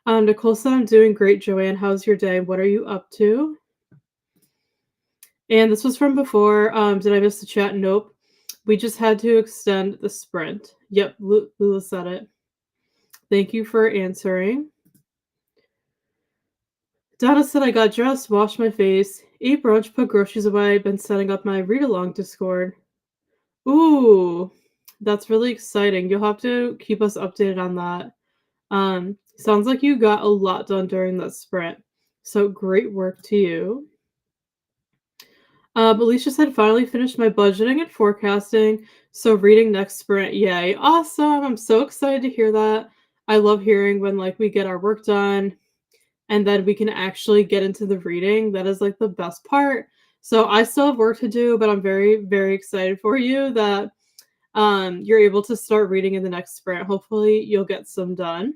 Nicole said, I'm doing great, Joanne. How's your day? What are you up to? And this was from before. Did I miss the chat? Nope. We just had to extend the sprint. Yep, Lula said it. Thank you for answering. Donna said I got dressed, washed my face, ate brunch, put groceries away, been setting up my read-along Discord. Ooh, that's really exciting. You'll have to keep us updated on that. Sounds like you got a lot done during that sprint. So great work to you. Alicia said, finally finished my budgeting and forecasting. So reading next sprint. Yay. Awesome. I'm so excited to hear that. I love hearing when we get our work done and then we can actually get into the reading. That is the best part. So I still have work to do, but I'm very, very excited for you that you're able to start reading in the next sprint. Hopefully you'll get some done.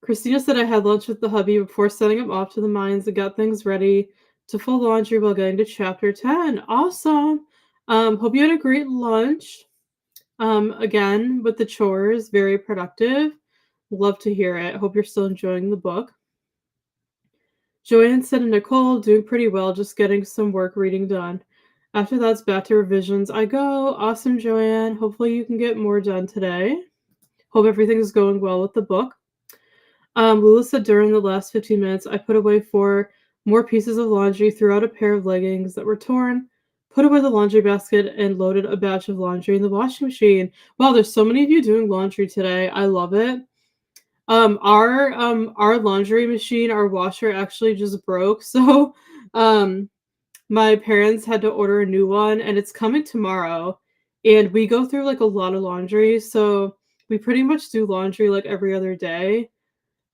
Christina said I had lunch with the hubby before setting him off to the mines and got things ready to fold laundry while getting to chapter 10. Awesome. Hope you had a great lunch. Again, with the chores, very productive. Love to hear it. Hope you're still enjoying the book. Joanne said, Nicole, doing pretty well, just getting some work reading done. After that's back to revisions. I go. Awesome, Joanne. Hopefully you can get more done today. Hope everything's going well with the book. Lula said during the last 15 minutes, I put away 4 more pieces of laundry, threw out a pair of leggings that were torn, put away the laundry basket, and loaded a batch of laundry in the washing machine. Wow, there's so many of you doing laundry today. I love it. Our laundry machine, our washer actually just broke, so my parents had to order a new one, and it's coming tomorrow. And we go through a lot of laundry, so we pretty much do laundry every other day.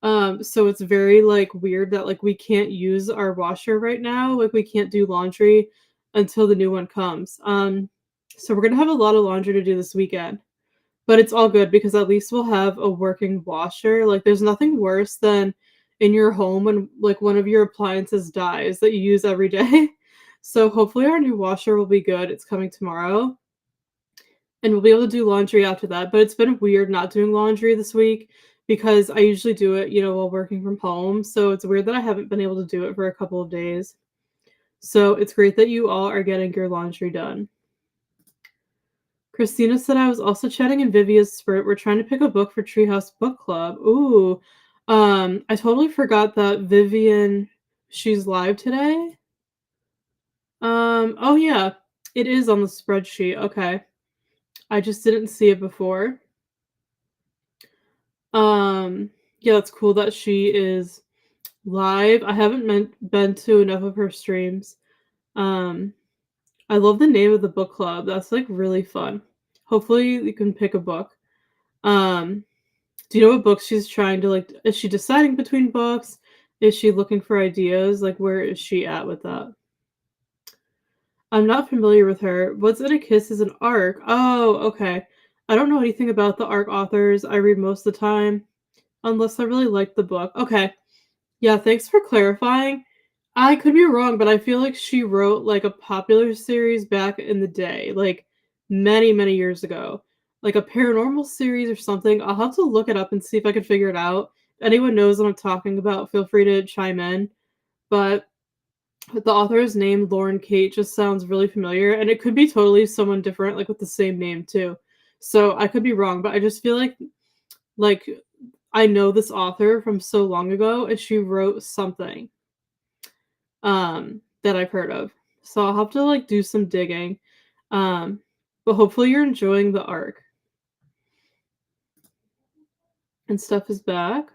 So it's very weird that we can't use our washer right now. We can't do laundry until the new one comes. So we're gonna have a lot of laundry to do this weekend. But it's all good because at least we'll have a working washer. There's nothing worse than in your home when one of your appliances dies that you use every day. So hopefully our new washer will be good. It's coming tomorrow. And we'll be able to do laundry after that. But it's been weird not doing laundry this week because I usually do it, while working from home. So it's weird that I haven't been able to do it for a couple of days. So it's great that you all are getting your laundry done. Christina said I was also chatting in Vivia's sprint. We're trying to pick a book for Treehouse Book Club. Ooh. I totally forgot that Vivian, she's live today. Oh yeah, it is on the spreadsheet. Okay. I just didn't see it before. Yeah, that's cool that she is live. I haven't been to enough of her streams. I love the name of the book club. That's really fun. Hopefully you can pick a book. Do you know what book she's trying to is she deciding between books? Is she looking for ideas? Where is she at with that? I'm not familiar with her. What's in a Kiss is an ARC. Oh, okay. I don't know anything about the ARC authors. I read most of the time, unless I really like the book. Okay. Yeah, thanks for clarifying. I could be wrong, but I feel like she wrote a popular series back in the day, many, many years ago. A paranormal series or something. I'll have to look it up and see if I can figure it out. If anyone knows what I'm talking about, feel free to chime in. But the author's name, Lauren Kate, just sounds really familiar, and it could be totally someone different, with the same name too. So I could be wrong, but I just feel like I know this author from so long ago, and she wrote something that I've heard of. So I'll have to do some digging. But hopefully you're enjoying the arc. And Steph is back.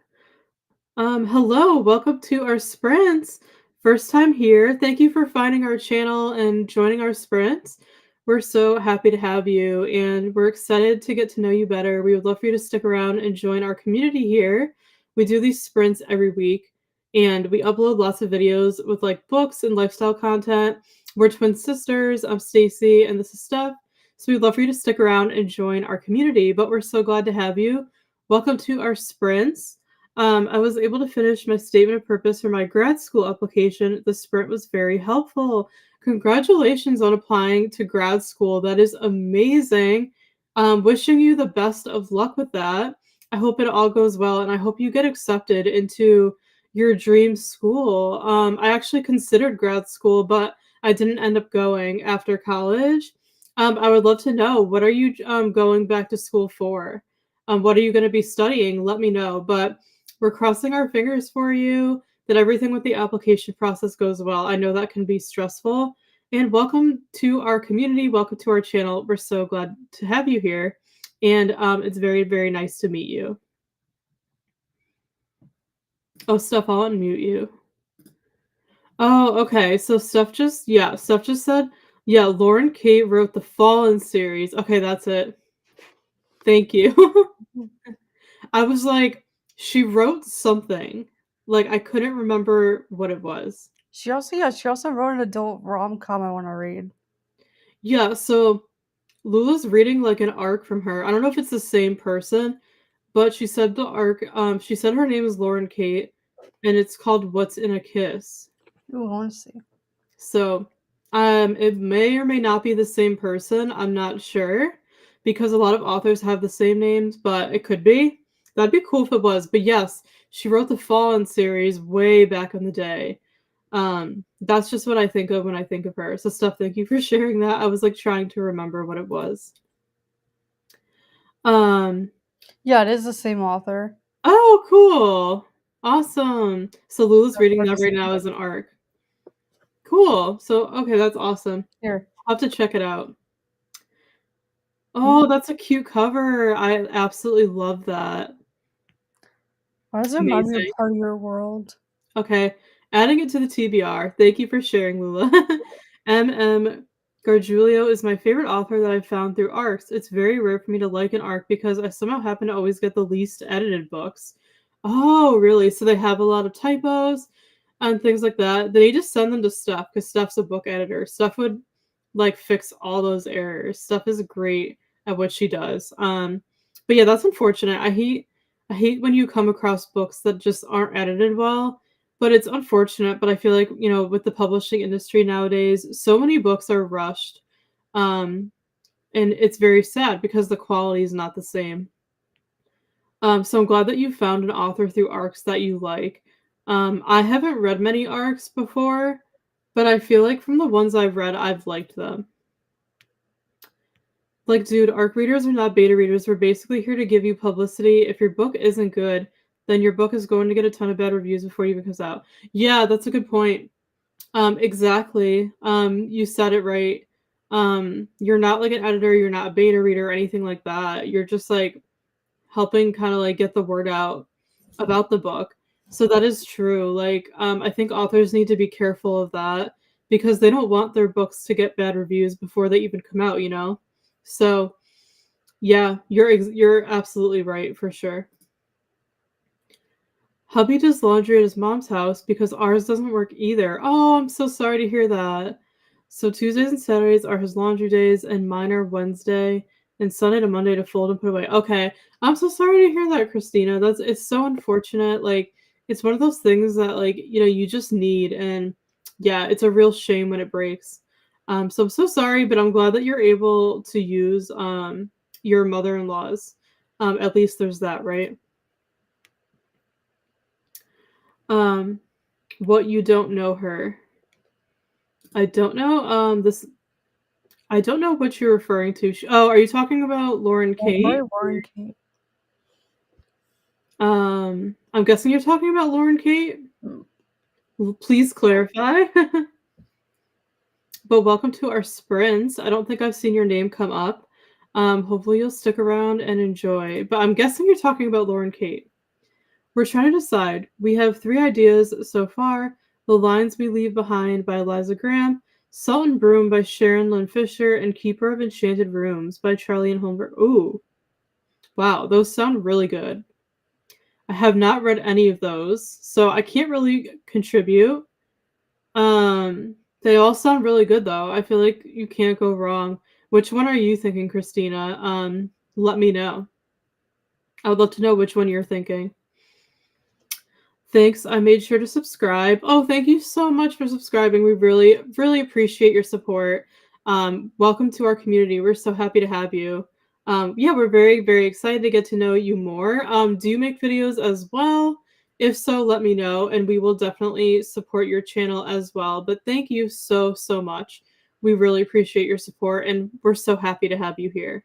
Hello, welcome to our sprints. First time here. Thank you for finding our channel and joining our sprints. We're so happy to have you, and we're excited to get to know you better. We would love for you to stick around and join our community here. We do these sprints every week, and we upload lots of videos with books and lifestyle content. We're twin sisters. I'm Stacey, and this is Steph. So we'd love for you to stick around and join our community, but we're so glad to have you. Welcome to our sprints. I was able to finish my statement of purpose for my grad school application. The sprint was very helpful. Congratulations on applying to grad school. That is amazing. Wishing you the best of luck with that. I hope it all goes well, and I hope you get accepted into your dream school. I actually considered grad school, but I didn't end up going after college. I would love to know, what are you going back to school for? What are you going to be studying? Let me know. But we're crossing our fingers for you that everything with the application process goes well. I know that can be stressful. And welcome to our community. Welcome to our channel. We're so glad to have you here. And it's very, very nice to meet you. Oh, Steph, I'll unmute you. Oh, okay. So Steph just said, yeah, Lauren Kate wrote the Fallen series. Okay, that's it. Thank you. I was like, she wrote something. Like, I couldn't remember what it was. She also wrote an adult rom-com I want to read. Yeah, so Lula's reading like an arc from her. I don't know if it's the same person, but she said the arc, she said her name is Lauren Kate, and it's called What's in a Kiss. Ooh, I want to see. So, it may or may not be the same person. I'm not sure because a lot of authors have the same names, but it could be. That'd be cool if it was. But yes, she wrote the Fallen series way back in the day. That's just what I think of when I think of her. So, Steph, thank you for sharing that. I was like trying to remember what it was. Yeah, it is the same author. Oh, cool. Awesome. So Lula's reading Like that right now as an arc. Cool. So, okay, that's awesome. Here. I'll have to check it out. Oh, that's a cute cover. I absolutely love that. Why does it remind me of Amazing. Part of Your World? Okay, adding it to the TBR. Thank you for sharing, Lula. M.M. Gargiulio is my favorite author that I've found through ARCs. It's very rare for me to like an ARC because I somehow happen to always get the least edited books. Oh, really? So they have a lot of typos and things like that. Then you just send them to Steph because Steph's a book editor. Steph would like fix all those errors. Steph is great at what she does. But yeah, that's unfortunate. I hate when you come across books that just aren't edited well, but it's unfortunate. But I feel like, with the publishing industry nowadays, so many books are rushed. Um, and it's very sad because the quality is not the same. So I'm glad that you found an author through ARCs that you like. I haven't read many ARCs before, but I feel like from the ones I've read, I've liked them. Like, dude, ARC readers are not beta readers. We're basically here to give you publicity. If your book isn't good, then your book is going to get a ton of bad reviews before it even comes out. Yeah, that's a good point. Exactly. You said it right. You're not like an editor, you're not a beta reader or anything like that. You're just like helping kind of like get the word out about the book. So that is true. Like, I think authors need to be careful of that because they don't want their books to get bad reviews before they even come out. So, yeah, you're absolutely right for sure. Hubby does laundry at his mom's house because ours doesn't work either. Oh, I'm so sorry to hear that. So Tuesdays and Saturdays are his laundry days, and mine are Wednesday and Sunday to Monday to fold and put away. Okay, I'm so sorry to hear that, Christina. It's so unfortunate. Like, it's one of those things that like you just need, and yeah, it's a real shame when it breaks. So I'm so sorry, but I'm glad that you're able to use your mother-in-law's. At least there's that, right? What you don't know her. I don't know. I don't know what you're referring to. Oh, are you talking about Lauren Kate? Lauren Kate. I'm guessing you're talking about Lauren Kate. Please clarify. But welcome to our sprints. I don't think I've seen your name come up. Hopefully you'll stick around and enjoy. But I'm guessing you're talking about Lauren Kate. We're trying to decide. We have 3 ideas so far. The Lines We Leave Behind by Eliza Graham, Salt and Broom by Sharon Lynn Fisher, and Keeper of Enchanted Rooms by Charlie and Holmberg. Ooh. Wow, those sound really good. I have not read any of those, so I can't really contribute. They all sound really good though. I feel like you can't go wrong. Which one are you thinking, Christina? Let me know. I would love to know which one you're thinking. Thanks. I made sure to subscribe. Oh, thank you so much for subscribing. We really, really appreciate your support. Welcome to our community. We're so happy to have you. Yeah, we're very, very excited to get to know you more. Do you make videos as well? If so, let me know, and we will definitely support your channel as well. But thank you so, so much. We really appreciate your support, and we're so happy to have you here.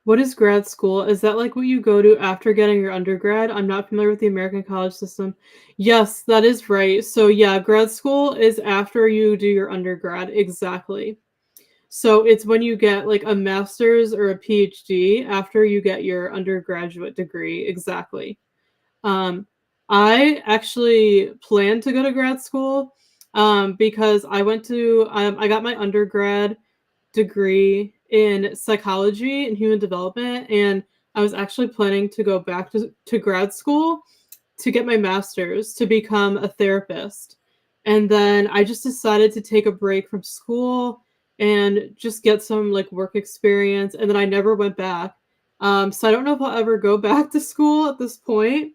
What is grad school? Is that like what you go to after getting your undergrad? I'm not familiar with the American college system. Yes, that is right. So yeah, grad school is after you do your undergrad. Exactly. So it's when you get like a master's or a PhD after you get your undergraduate degree. Exactly. Um, I actually plan to go to grad school because I got my undergrad degree in psychology and human development, and I was actually planning to go back to grad school to get my master's to become a therapist. And then I just decided to take a break from school and just get some like work experience, and then I never went back. So I don't know if I'll ever go back to school at this point.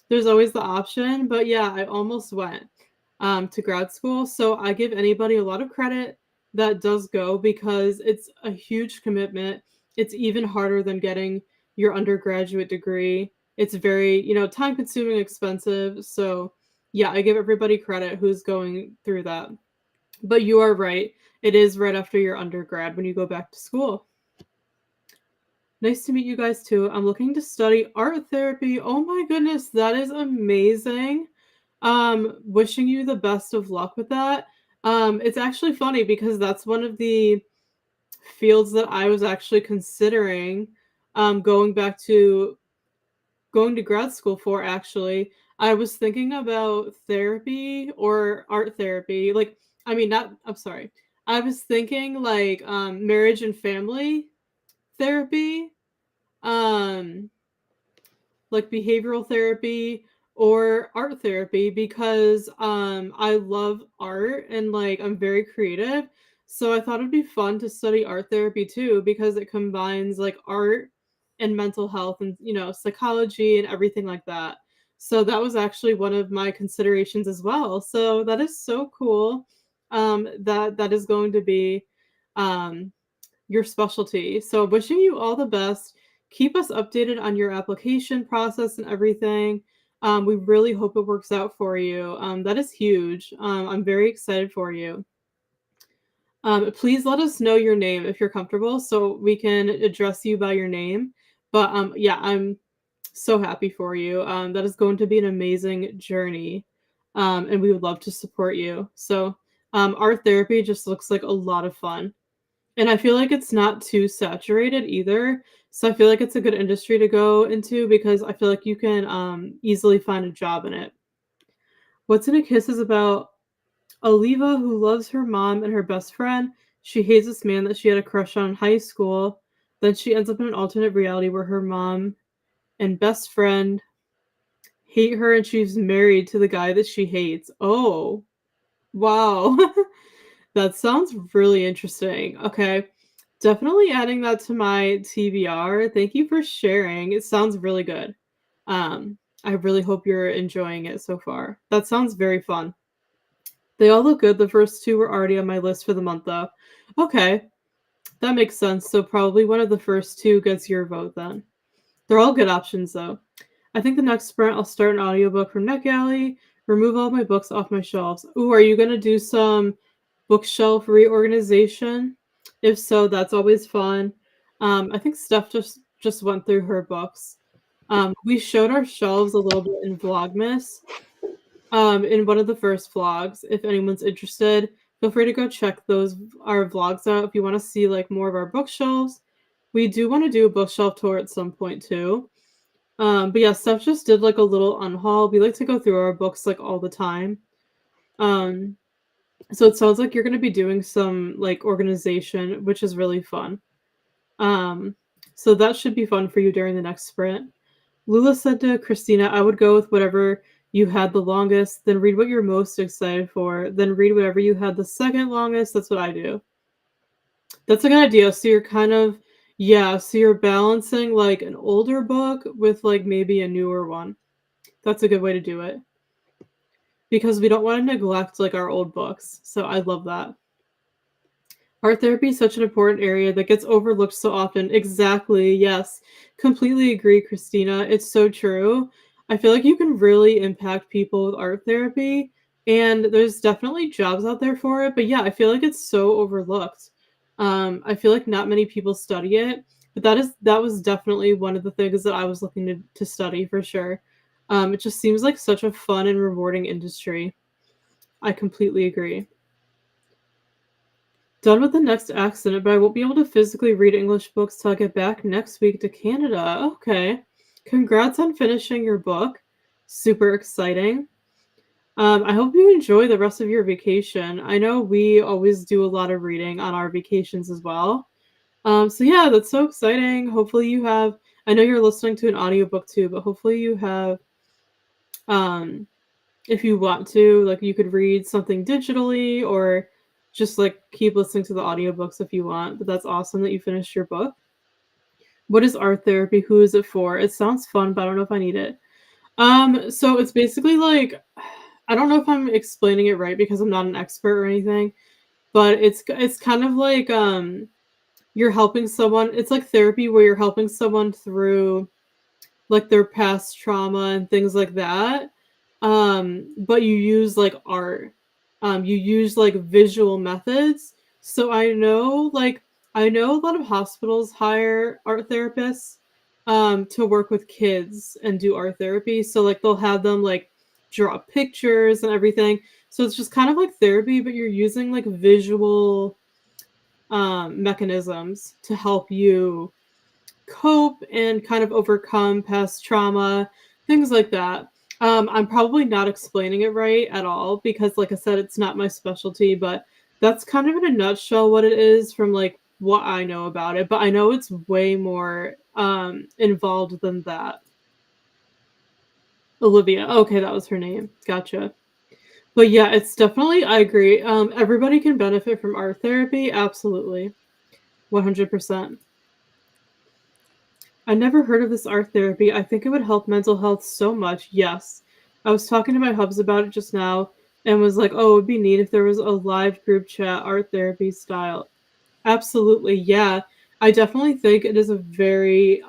There's always the option, but yeah, I almost went to grad school. So I give anybody a lot of credit that does go because it's a huge commitment. It's even harder than getting your undergraduate degree. It's very, time consuming, expensive. So yeah, I give everybody credit who's going through that. But you are right. It is right after your undergrad when you go back to school. Nice to meet you guys too. I'm looking to study art therapy. Oh my goodness, that is amazing. Wishing you the best of luck with that. It's actually funny because that's one of the fields that I was actually considering going back to going to grad school for actually. I was thinking about therapy or art therapy. Like, I mean, not, I'm sorry. I was thinking like marriage and family therapy. Um, like behavioral therapy or art therapy because I love art and like I'm very creative. So I thought it'd be fun to study art therapy too because it combines like art and mental health and psychology and everything like that. So that was actually one of my considerations as well. So that is so cool. That is going to be um your specialty. So wishing you all the best. Keep us updated on your application process and everything. We really hope it works out for you. That is huge. I'm very excited for you. Please let us know your name if you're comfortable so we can address you by your name. But yeah, I'm so happy for you. That is going to be an amazing journey. And we would love to support you. So art therapy just looks like a lot of fun. And I feel like it's not too saturated either. So I feel like it's a good industry to go into because I feel like you can easily find a job in it. What's in a Kiss is about Oliva who loves her mom and her best friend. She hates this man that she had a crush on in high school. Then she ends up in an alternate reality where her mom and best friend hate her and she's married to the guy that she hates. Oh, wow. That sounds really interesting. Okay. Definitely adding that to my TBR. Thank you for sharing. It sounds really good. I really hope you're enjoying it so far. That sounds very fun. They all look good. The first two were already on my list for the month, though. Okay, that makes sense. So probably one of the first two gets your vote then. They're all good options, though. I think the next sprint I'll start an audiobook from NetGalley, remove all my books off my shelves. Ooh, are you gonna do some bookshelf reorganization? If so, that's always fun. I think Steph just went through her books. We showed our shelves a little bit in Vlogmas, in one of the first vlogs. If anyone's interested, feel free to go check those our vlogs out if you want to see like more of our bookshelves. We do want to do a bookshelf tour at some point too. But yeah, Steph just did like a little unhaul. We like to go through our books like all the time. Um, so it sounds like you're gonna be doing some like organization, which is really fun. Um, so that should be fun for you during the next sprint. Lula said to Christina, I would go with whatever you had the longest, then read what you're most excited for, then read whatever you had the second longest. That's what I do. That's a good idea. So you're kind of, yeah, so you're balancing like an older book with like maybe a newer one. That's a good way to do it. Because we don't want to neglect like our old books. So I love that. Art therapy is such an important area that gets overlooked so often. Exactly. Yes. Completely agree, Christina. It's so true. I feel like you can really impact people with art therapy, and there's definitely jobs out there for it. But yeah, I feel like it's so overlooked. I feel like not many people study it, but that was definitely one of the things that I was looking to study for sure. It just seems like such a fun and rewarding industry. I completely agree. Done with the next accident, but I won't be able to physically read English books till I get back next week to Canada. Okay. Congrats on finishing your book. Super exciting. I hope you enjoy the rest of your vacation. I know we always do a lot of reading on our vacations as well. So yeah, that's so exciting. Hopefully you have, I know you're listening to an audiobook too, but hopefully you have, um, if you want to, like you could read something digitally or just like keep listening to the audiobooks if you want. But that's awesome that you finished your book. What is art therapy? Who is it for? It sounds fun, but I don't know if I need it. So it's basically like I don't know if I'm explaining it right because I'm not an expert or anything, but it's kind of like you're helping someone. It's like therapy where you're helping someone through like their past trauma and things like that. But you use like art. You use like visual methods. So I know a lot of hospitals hire art therapists to work with kids and do art therapy. So like they'll have them like draw pictures and everything. So it's just kind of like therapy, but you're using like visual mechanisms to help you cope and kind of overcome past trauma, things like that. I'm probably not explaining it right at all because, like I said, it's not my specialty, but that's kind of in a nutshell what it is from like what I know about it. But I know it's way more involved than that. Olivia. Okay, that was her name. Gotcha. But yeah, it's definitely, I agree. Everybody can benefit from art therapy. Absolutely. 100%. I never heard of this art therapy. I think it would help mental health so much. Yes. I was talking to my hubs about it just now and was like, oh, it would be neat if there was a live group chat art therapy style. Absolutely. Yeah. I definitely think it is a very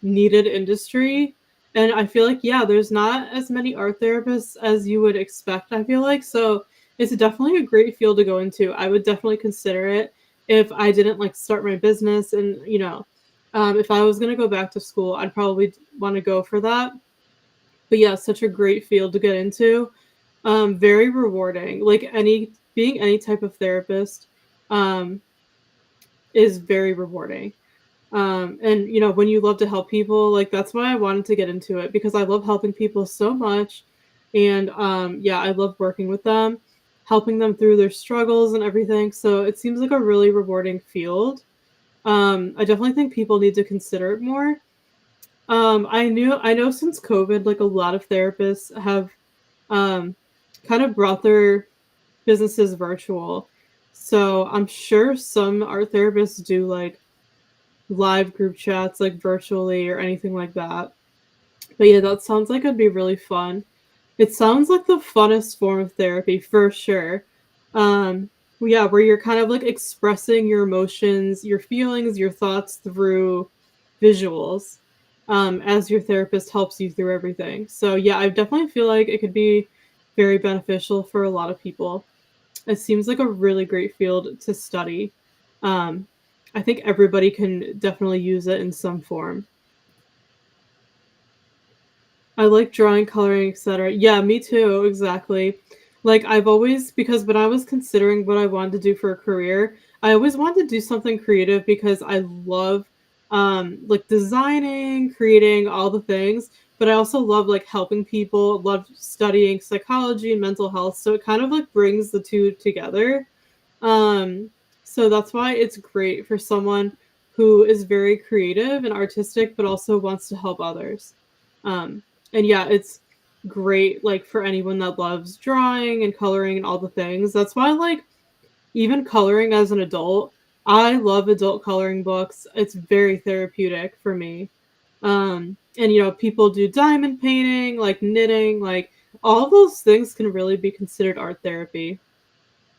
needed industry. And I feel like, yeah, there's not as many art therapists as you would expect, I feel like. So it's definitely a great field to go into. I would definitely consider it if I didn't like start my business and, if I was going to go back to school, I'd probably want to go for that. But yeah, such a great field to get into. Very rewarding. Like being any type of therapist um, is very rewarding. And when you love to help people, like that's why I wanted to get into it because I love helping people so much. And yeah, I love working with them, helping them through their struggles and everything. So it seems like a really rewarding field. I definitely think people need to consider it more. I know since COVID, like a lot of therapists have um, kind of brought their businesses virtual. So I'm sure some art therapists do like live group chats like virtually or anything like that. But yeah, that sounds like it'd be really fun. It sounds like the funnest form of therapy for sure. Um, yeah, where you're kind of like expressing your emotions, your feelings, your thoughts through visuals, as your therapist helps you through everything. So yeah, I definitely feel like it could be very beneficial for a lot of people. It seems like a really great field to study. Um, I think everybody can definitely use it in some form. I like drawing, coloring, etc. Yeah, me too, exactly. Like I've always because when I was considering what I wanted to do for a career, I always wanted to do something creative because I love like designing, creating all the things, but I also love like helping people, love studying psychology and mental health, so it kind of like brings the two together. Um, so that's why it's great for someone who is very creative and artistic, but also wants to help others. Um, and yeah, it's great like for anyone that loves drawing and coloring and all the things. That's why like even coloring as an adult, I love adult coloring books. It's very therapeutic for me. And people do diamond painting, like knitting, like all those things can really be considered art therapy.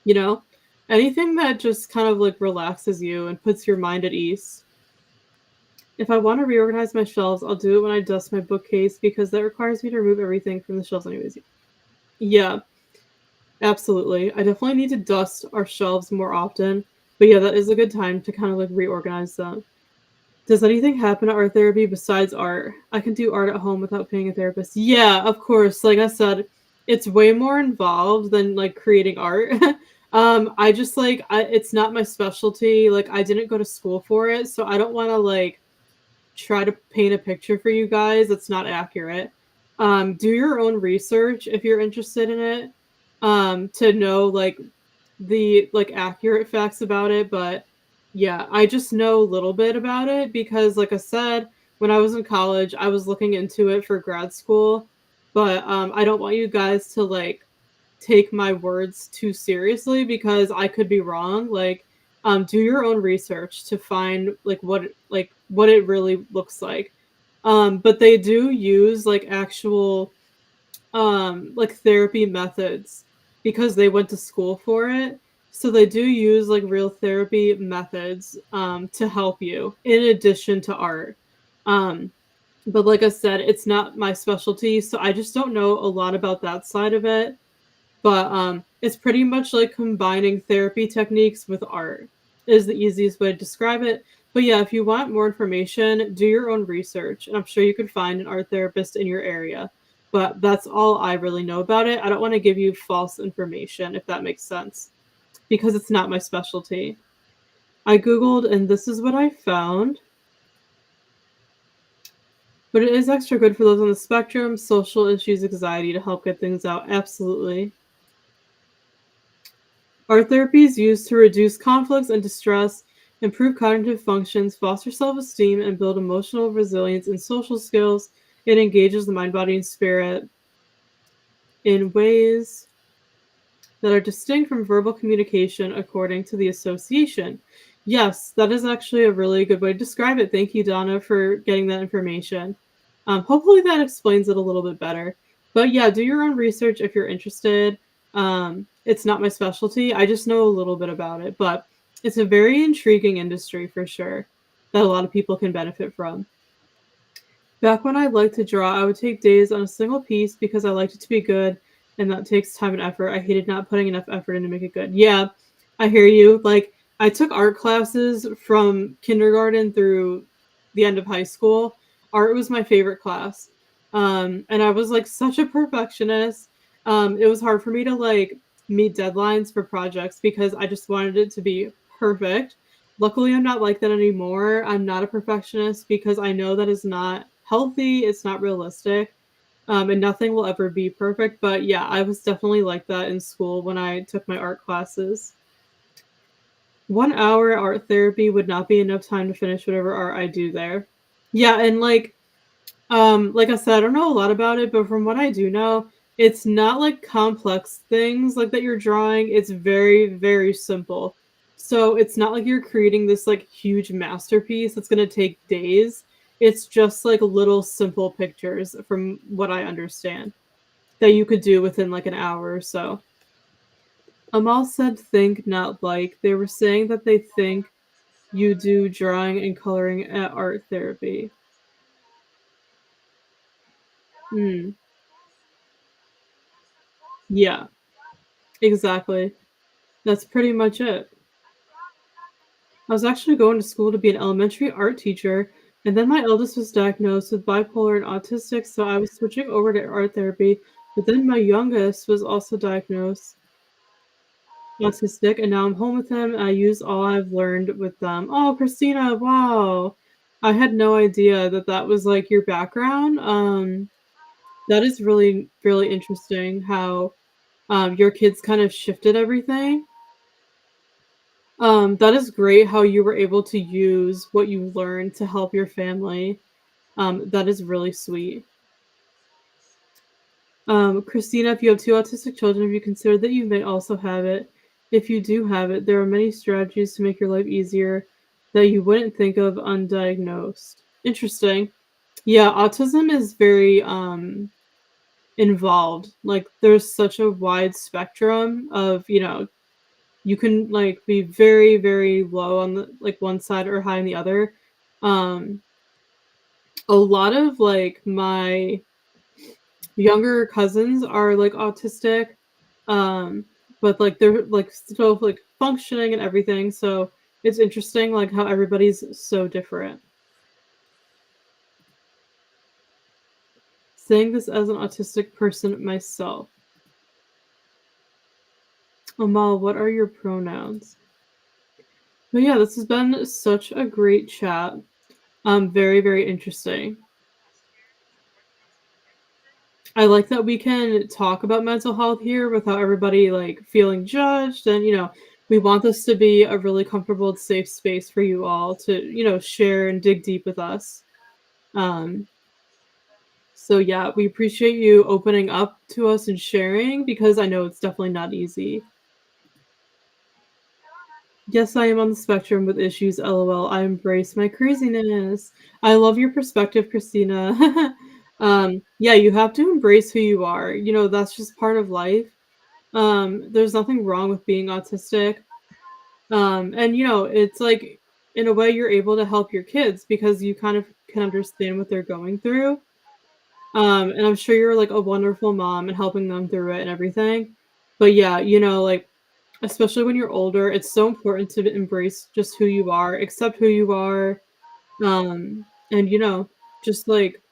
You know, anything that just kind of like relaxes you and puts your mind at ease. If I want to reorganize my shelves, I'll do it when I dust my bookcase because that requires me to remove everything from the shelves anyways. Yeah, absolutely. I definitely need to dust our shelves more often. But yeah, that is a good time to kind of like reorganize them. Does anything happen at art therapy besides art? I can do art at home without paying a therapist. Yeah, of course. Like I said, it's way more involved than like creating art. I just it's not my specialty. Like I didn't go to school for it, so I don't want to like try to paint a picture for you guys that's not accurate. Do your own research if you're interested in it, to know like the like accurate facts about it. But yeah, I just know a little bit about it because, like I said, when I was in college, I was looking into it for grad school. But I don't want you guys to like take my words too seriously because I could be wrong. Like, do your own research to find what it really looks like. But they do use like actual like therapy methods because they went to school for it. So they do use like real therapy methods to help you in addition to art. Um, but like I said, it's not my specialty, so I just don't know a lot about that side of it. But it's pretty much like combining therapy techniques with art is the easiest way to describe it. But yeah, if you want more information, do your own research, and I'm sure you could find an art therapist in your area. But that's all I really know about it. I don't want to give you false information, if that makes sense, because it's not my specialty. I Googled, and this is what I found. But it is extra good for those on the spectrum, social issues, anxiety to help get things out. Absolutely. Art therapy is used to reduce conflicts and distress, improve cognitive functions, foster self-esteem, and build emotional resilience and social skills. It engages the mind, body, and spirit in ways that are distinct from verbal communication, according to the association. Yes, that is actually a really good way to describe it. Thank you, Donna, for getting that information. Hopefully that explains it a little bit better. But yeah, do your own research if you're interested. It's not my specialty. I just know a little bit about it, but it's a very intriguing industry for sure that a lot of people can benefit from. Back when I liked to draw, I would take days on a single piece because I liked it to be good, and that takes time and effort. I hated not putting enough effort in to make it good. Yeah, I hear you. Like, I took art classes from kindergarten through the end of high school. Art was my favorite class. And I was like such a perfectionist. It was hard for me to like meet deadlines for projects because I just wanted it to be perfect. Luckily, I'm not like that anymore. I'm not a perfectionist because I know that is not healthy, it's not realistic, and nothing will ever be perfect. But yeah, I was definitely like that in school when I took my art classes. 1 hour art therapy would not be enough time to finish whatever art I do there. Yeah, and like I said, I don't know a lot about it, but from what I do know, it's not like complex things like that you're drawing. It's very, very simple. So it's not like you're creating this like huge masterpiece that's gonna take days. It's just like little simple pictures from what I understand that you could do within like an hour or so. Amal said think, not like. They were saying that they think you do drawing and coloring at art therapy. Hmm. Yeah, exactly. That's pretty much it. I was actually going to school to be an elementary art teacher, and then my eldest was diagnosed with bipolar and autistic, so I was switching over to art therapy. But then my youngest was also diagnosed autistic, and now I'm home with him, and I use all I've learned with them. Oh, Christina, wow. I had no idea that that was like your background. That is really, really interesting how your kids kind of shifted everything. That is great how you were able to use what you learned to help your family. That is really sweet. Christina, if you have two autistic children, have you considered that you may also have it? If you do have it, there are many strategies to make your life easier that you wouldn't think of undiagnosed. Interesting. Yeah, autism is very, involved. Like, there's such a wide spectrum of, you can, like, be very, very low on the like, one side or high on the other. Um, a lot of, like, my younger cousins are, like, autistic, um, but, like, they're, like, still, like, functioning and everything, so it's interesting, like, how everybody's so different. Saying this as an autistic person myself. Amal, what are your pronouns? But yeah, this has been such a great chat. Very, very interesting. I like that we can talk about mental health here without everybody like feeling judged. And, we want this to be a really comfortable, safe space for you all to, share and dig deep with us. Um, so yeah, we appreciate you opening up to us and sharing because I know it's definitely not easy. Yes, I am on the spectrum with issues, LOL. I embrace my craziness. I love your perspective, Christina. Yeah, you have to embrace who you are. That's just part of life. There's nothing wrong with being autistic. And it's like in a way you're able to help your kids because you kind of can understand what they're going through. And I'm sure you're like a wonderful mom and helping them through it and everything. But yeah, like especially when you're older, it's so important to embrace just who you are, accept who you are, and just like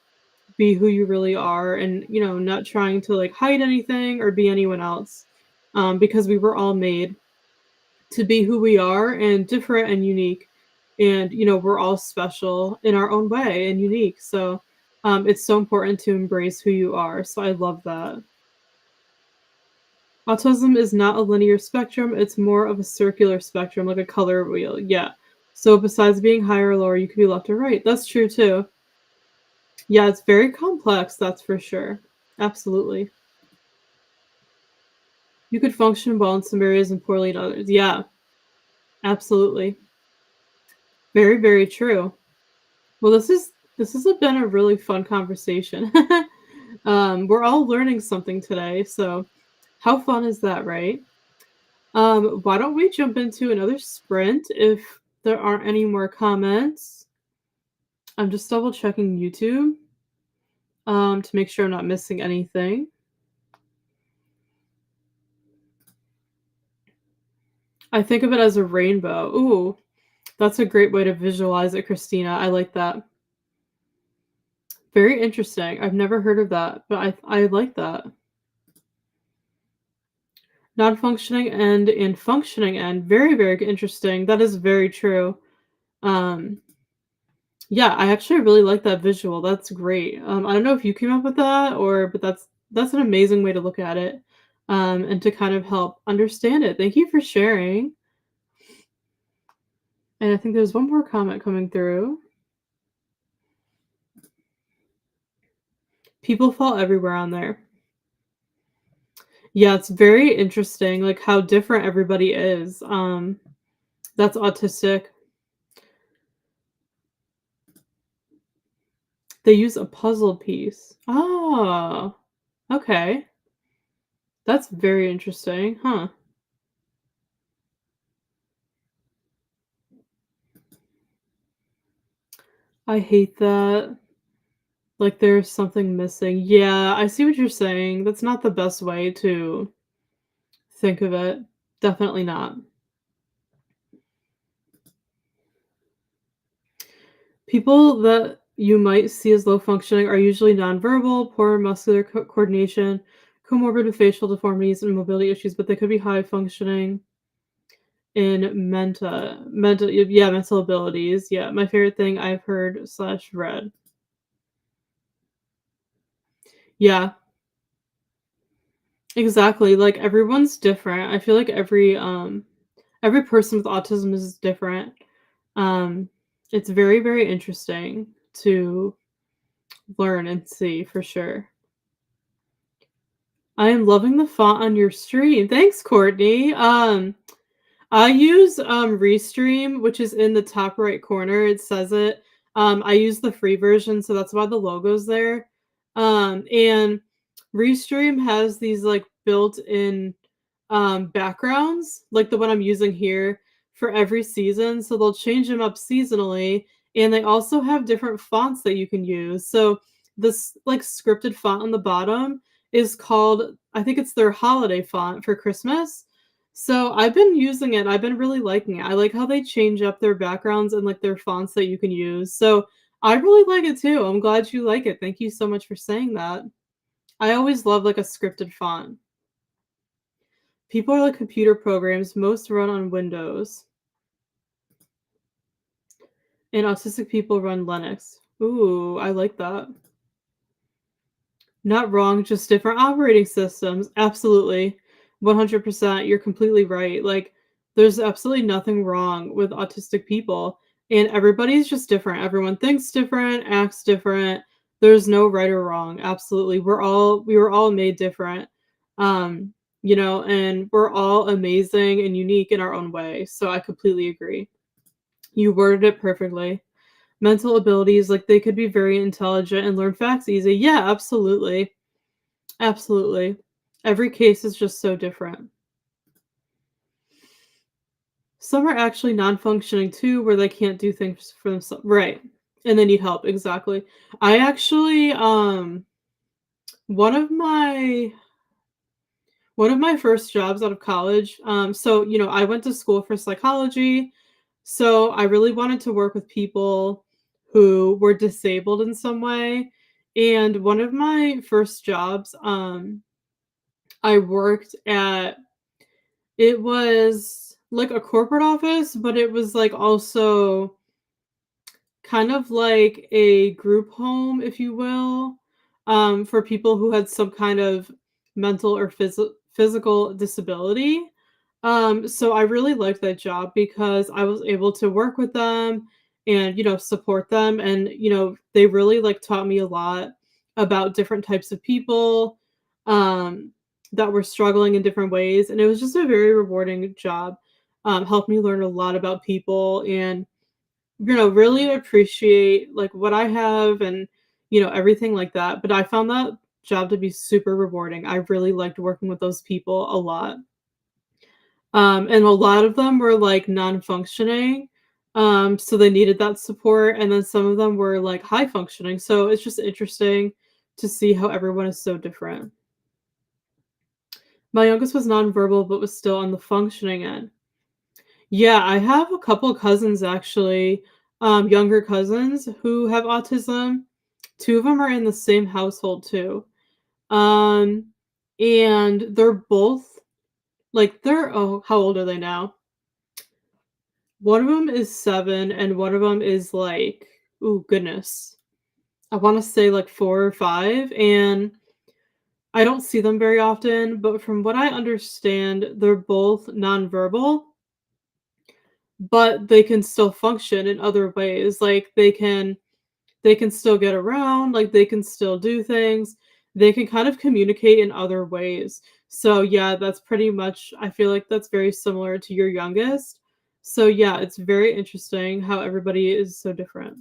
be who you really are and not trying to like hide anything or be anyone else. Because we were all made to be who we are and different and unique. And we're all special in our own way and unique. So it's so important to embrace who you are. So I love that. Autism is not a linear spectrum, it's more of a circular spectrum, like a color wheel. Yeah. So besides being higher or lower, you could be left or right. That's true too. Yeah, it's very complex, that's for sure. Absolutely. You could function well in some areas and poorly in others. Yeah, absolutely. Very, very true. Well, this has been a really fun conversation. We're all learning something today, so how fun is that, right? Why don't we jump into another sprint if there aren't any more comments? I'm just double checking YouTube to make sure I'm not missing anything. I think of it as a rainbow. Ooh, that's a great way to visualize it, Christina. I like that. Very interesting. I've never heard of that, but I like that. Non-functioning end and functioning end. Very, very interesting. That is very true. Um, Yeah, I actually really like that visual, that's great. I don't know if you came up with that but that's an amazing way to look at it, and to kind of help understand it. Thank you for sharing. And I think there's one more comment coming through. People fall everywhere on there. Yeah, it's very interesting, like, how different everybody is, that's autistic. They use a puzzle piece. Oh, okay. That's very interesting, huh. I hate that. Like, there's something missing. Yeah, I see what you're saying. That's not the best way to think of it. Definitely not. People that you might see as low functioning are usually nonverbal, poor muscular coordination, comorbid with facial deformities and mobility issues, but they could be high functioning in mental abilities. Yeah, my favorite thing I've heard slash read. Yeah, exactly. Like everyone's different. I feel like every person with autism is different. Um, it's very, very interesting to learn and see for sure. I am loving the font on your stream. Thanks, Courtney. I use Restream, which is in the top right corner. It says it. I use the free version, so that's why the logo's there. And Restream has these like built-in backgrounds, like the one I'm using here for every season. So they'll change them up seasonally, and they also have different fonts that you can use. So this like scripted font on the bottom is called, I think it's their holiday font for Christmas. So I've been using it. I've been really liking it. I like how they change up their backgrounds and like their fonts that you can use. So I really like it too. I'm glad you like it. Thank you so much for saying that. I always love like a scripted font. People are like computer programs, most run on Windows, and autistic people run Linux. Ooh, I like that. Not wrong, just different operating systems. Absolutely. 100%. You're completely right. Like, there's absolutely nothing wrong with autistic people, and everybody's just different. Everyone thinks different, acts different. There's no right or wrong. Absolutely. We were all made different. Um, and we're all amazing and unique in our own way. So I completely agree. You worded it perfectly. Mental abilities, like they could be very intelligent and learn facts easy. Yeah, absolutely. Absolutely. Every case is just so different. Some are actually non-functioning too, where they can't do things for themselves. Right. And they need help. Exactly. I actually, one of my one of my first jobs out of college, so I went to school for psychology, so I really wanted to work with people who were disabled in some way. And one of my first jobs, I worked at, it was like a corporate office, but it was like also kind of like a group home, if you will, for people who had some kind of mental or physical disability. So I really liked that job because I was able to work with them and, support them. And, they really like taught me a lot about different types of people um, that were struggling in different ways. And it was just a very rewarding job. Helped me learn a lot about people and really appreciate like what I have and everything like that. But I found that job to be super rewarding. I really liked working with those people a lot. And a lot of them were like non-functioning. So they needed that support. And then some of them were like high functioning. So it's just interesting to see how everyone is so different. My youngest was nonverbal, but was still on the functioning end. Yeah, I have a couple cousins actually, younger cousins who have autism. Two of them are in the same household too. Um, and they're both like oh, how old are they now? One of them is 7 and one of them is like, oh goodness. I want to say like 4 or 5, and I don't see them very often, but from what I understand, they're both nonverbal, but they can still function in other ways. Like they can still get around, like they can still do things. They can kind of communicate in other ways. So yeah, that's pretty much, I feel like that's very similar to your youngest. So yeah, it's very interesting how everybody is so different.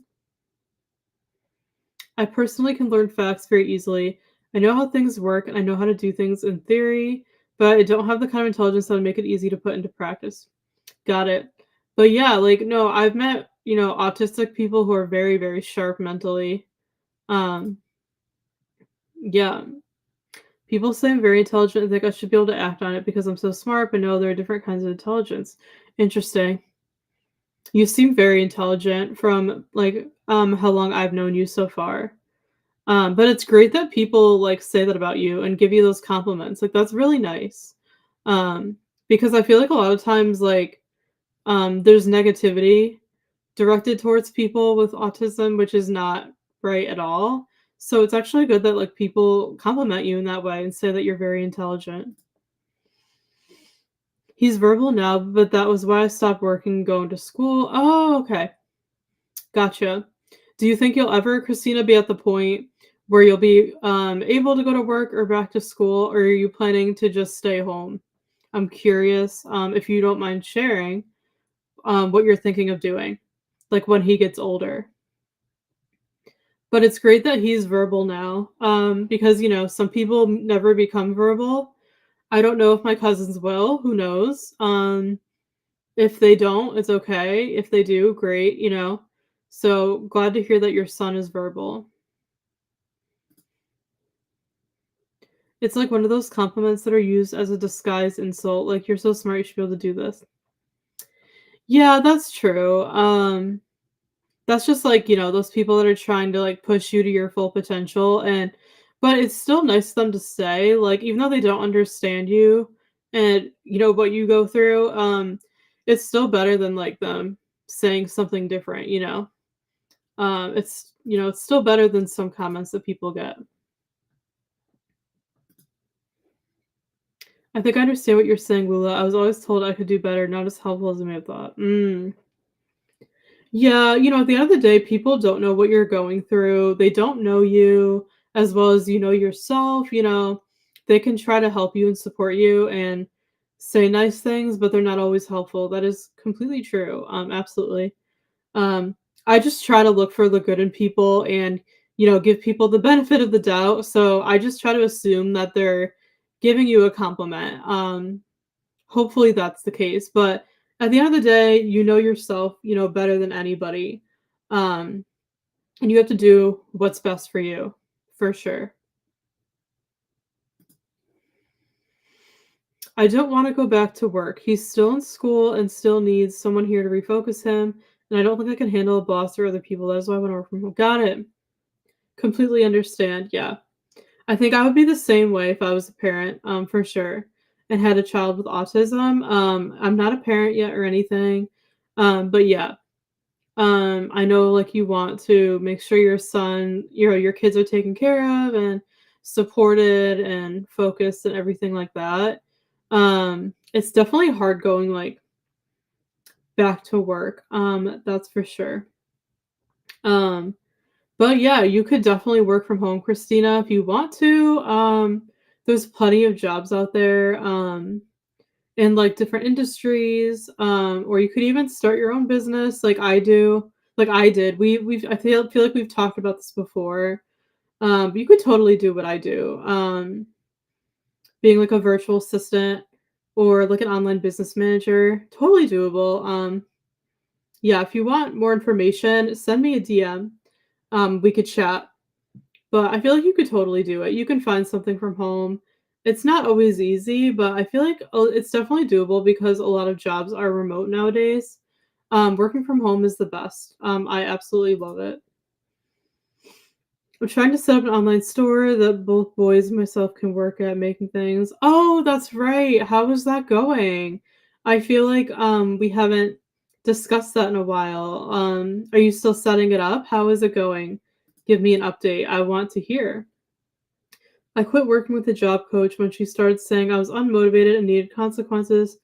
I personally can learn facts very easily. I know how things work and I know how to do things in theory, but I don't have the kind of intelligence that would make it easy to put into practice. Got it. But yeah, like no, I've met, autistic people who are very, very sharp mentally. Um, yeah. People say I'm very intelligent and think I should be able to act on it because I'm so smart, but no, there are different kinds of intelligence. Interesting. You seem very intelligent from like how long I've known you so far. But it's great that people like say that about you and give you those compliments. Like that's really nice. Um, because I feel like a lot of times like there's negativity directed towards people with autism, which is not right at all. So it's actually good that like people compliment you in that way and say that you're very intelligent. He's verbal now, but that was why I stopped working and going to school. Oh, okay. Gotcha. Do you think you'll ever, Christina, be at the point where you'll be able to go to work or back to school, or are you planning to just stay home? I'm curious if you don't mind sharing what you're thinking of doing, like when he gets older. But it's great that he's verbal now, because, some people never become verbal. I don't know if my cousins will, who knows? If they don't, it's okay. If they do, great. So, glad to hear that your son is verbal. It's like one of those compliments that are used as a disguised insult, like, "You're so smart, you should be able to do this." Yeah, that's true. That's just like, those people that are trying to, like, push you to your full potential, but it's still nice of them to say, like, even though they don't understand you and, what you go through, it's still better than, like, them saying something different. It's still better than some comments that people get. I think I understand what you're saying, Lula. I was always told I could do better, not as helpful as I may have thought. Yeah, at the end of the day, people don't know what you're going through. They don't know you as well as you know yourself. They can try to help you and support you and say nice things, but they're not always helpful. That is completely true. Absolutely. Um, I just try to look for the good in people and, give people the benefit of the doubt. So I just try to assume that they're giving you a compliment. Hopefully that's the case, but at the end of the day, you know yourself, better than anybody, um, and you have to do what's best for you, for sure. I don't wanna go back to work. He's still in school and still needs someone here to refocus him, and I don't think I can handle a boss or other people. That is why I wanna work from home. Got it. Completely understand, yeah. I think I would be the same way if I was a parent, for sure, and had a child with autism. I'm not a parent yet or anything, but yeah. I know, like, you want to make sure your son your kids are taken care of and supported and focused and everything like that. It's definitely hard going, like, back to work, that's for sure. Um, but yeah, you could definitely work from home, Christina, if you want to. There's plenty of jobs out there, in, like, different industries, or you could even start your own business like I do, like I did. I feel like we've talked about this before. But you could totally do what I do, being, like, a virtual assistant or, like, an online business manager, totally doable. Yeah, if you want more information, send me a DM, we could chat. But I feel like you could totally do it. You can find something from home. It's not always easy, but I feel like it's definitely doable because a lot of jobs are remote nowadays. Working from home is the best. I absolutely love it. I'm trying to set up an online store that both boys and myself can work at making things. Oh, that's right. How is that going? I feel like we haven't discussed that in a while. Are you still setting it up? How is it going? Give me an update. I want to hear. I quit working with a job coach when she started saying I was unmotivated and needed consequences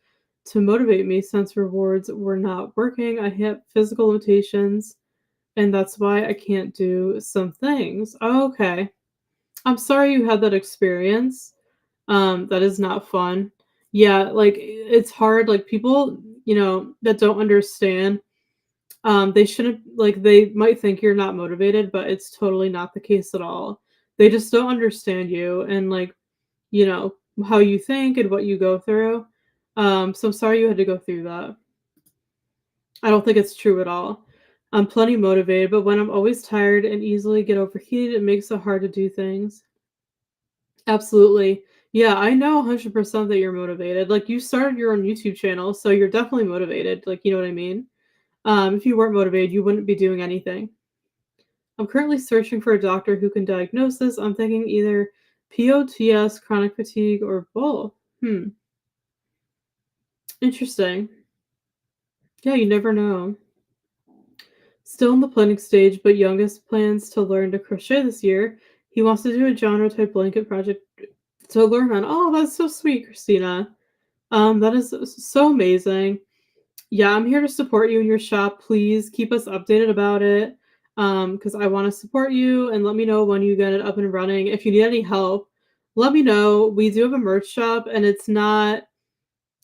to motivate me since rewards were not working. I hit physical limitations, and that's why I can't do some things. Oh, okay. I'm sorry you had that experience. That is not fun. Yeah, like it's hard. Like people, that don't understand, they shouldn't like they might think you're not motivated, but it's totally not the case at all. They just don't understand you and like you know, how you think and what you go through. So I'm sorry you had to go through that. I don't think it's true at all. I'm plenty motivated, but when I'm always tired and easily get overheated, it makes it hard to do things. Absolutely. Yeah, I know 100% that you're motivated. Like you started your own YouTube channel, so you're definitely motivated. Like, you know what I mean? If you weren't motivated, you wouldn't be doing anything. I'm currently searching for a doctor who can diagnose this. I'm thinking either POTS, chronic fatigue, or both. Interesting. Yeah, you never know. Still in the planning stage, but youngest plans to learn to crochet this year. He wants to do a genre type blanket project to learn on. Oh, that's so sweet, Christina. That is so amazing. Yeah, I'm here to support you in your shop. Please keep us updated about it. Because I want to support you and let me know when you get it up and running. If you need any help, let me know. We do have a merch shop and it's not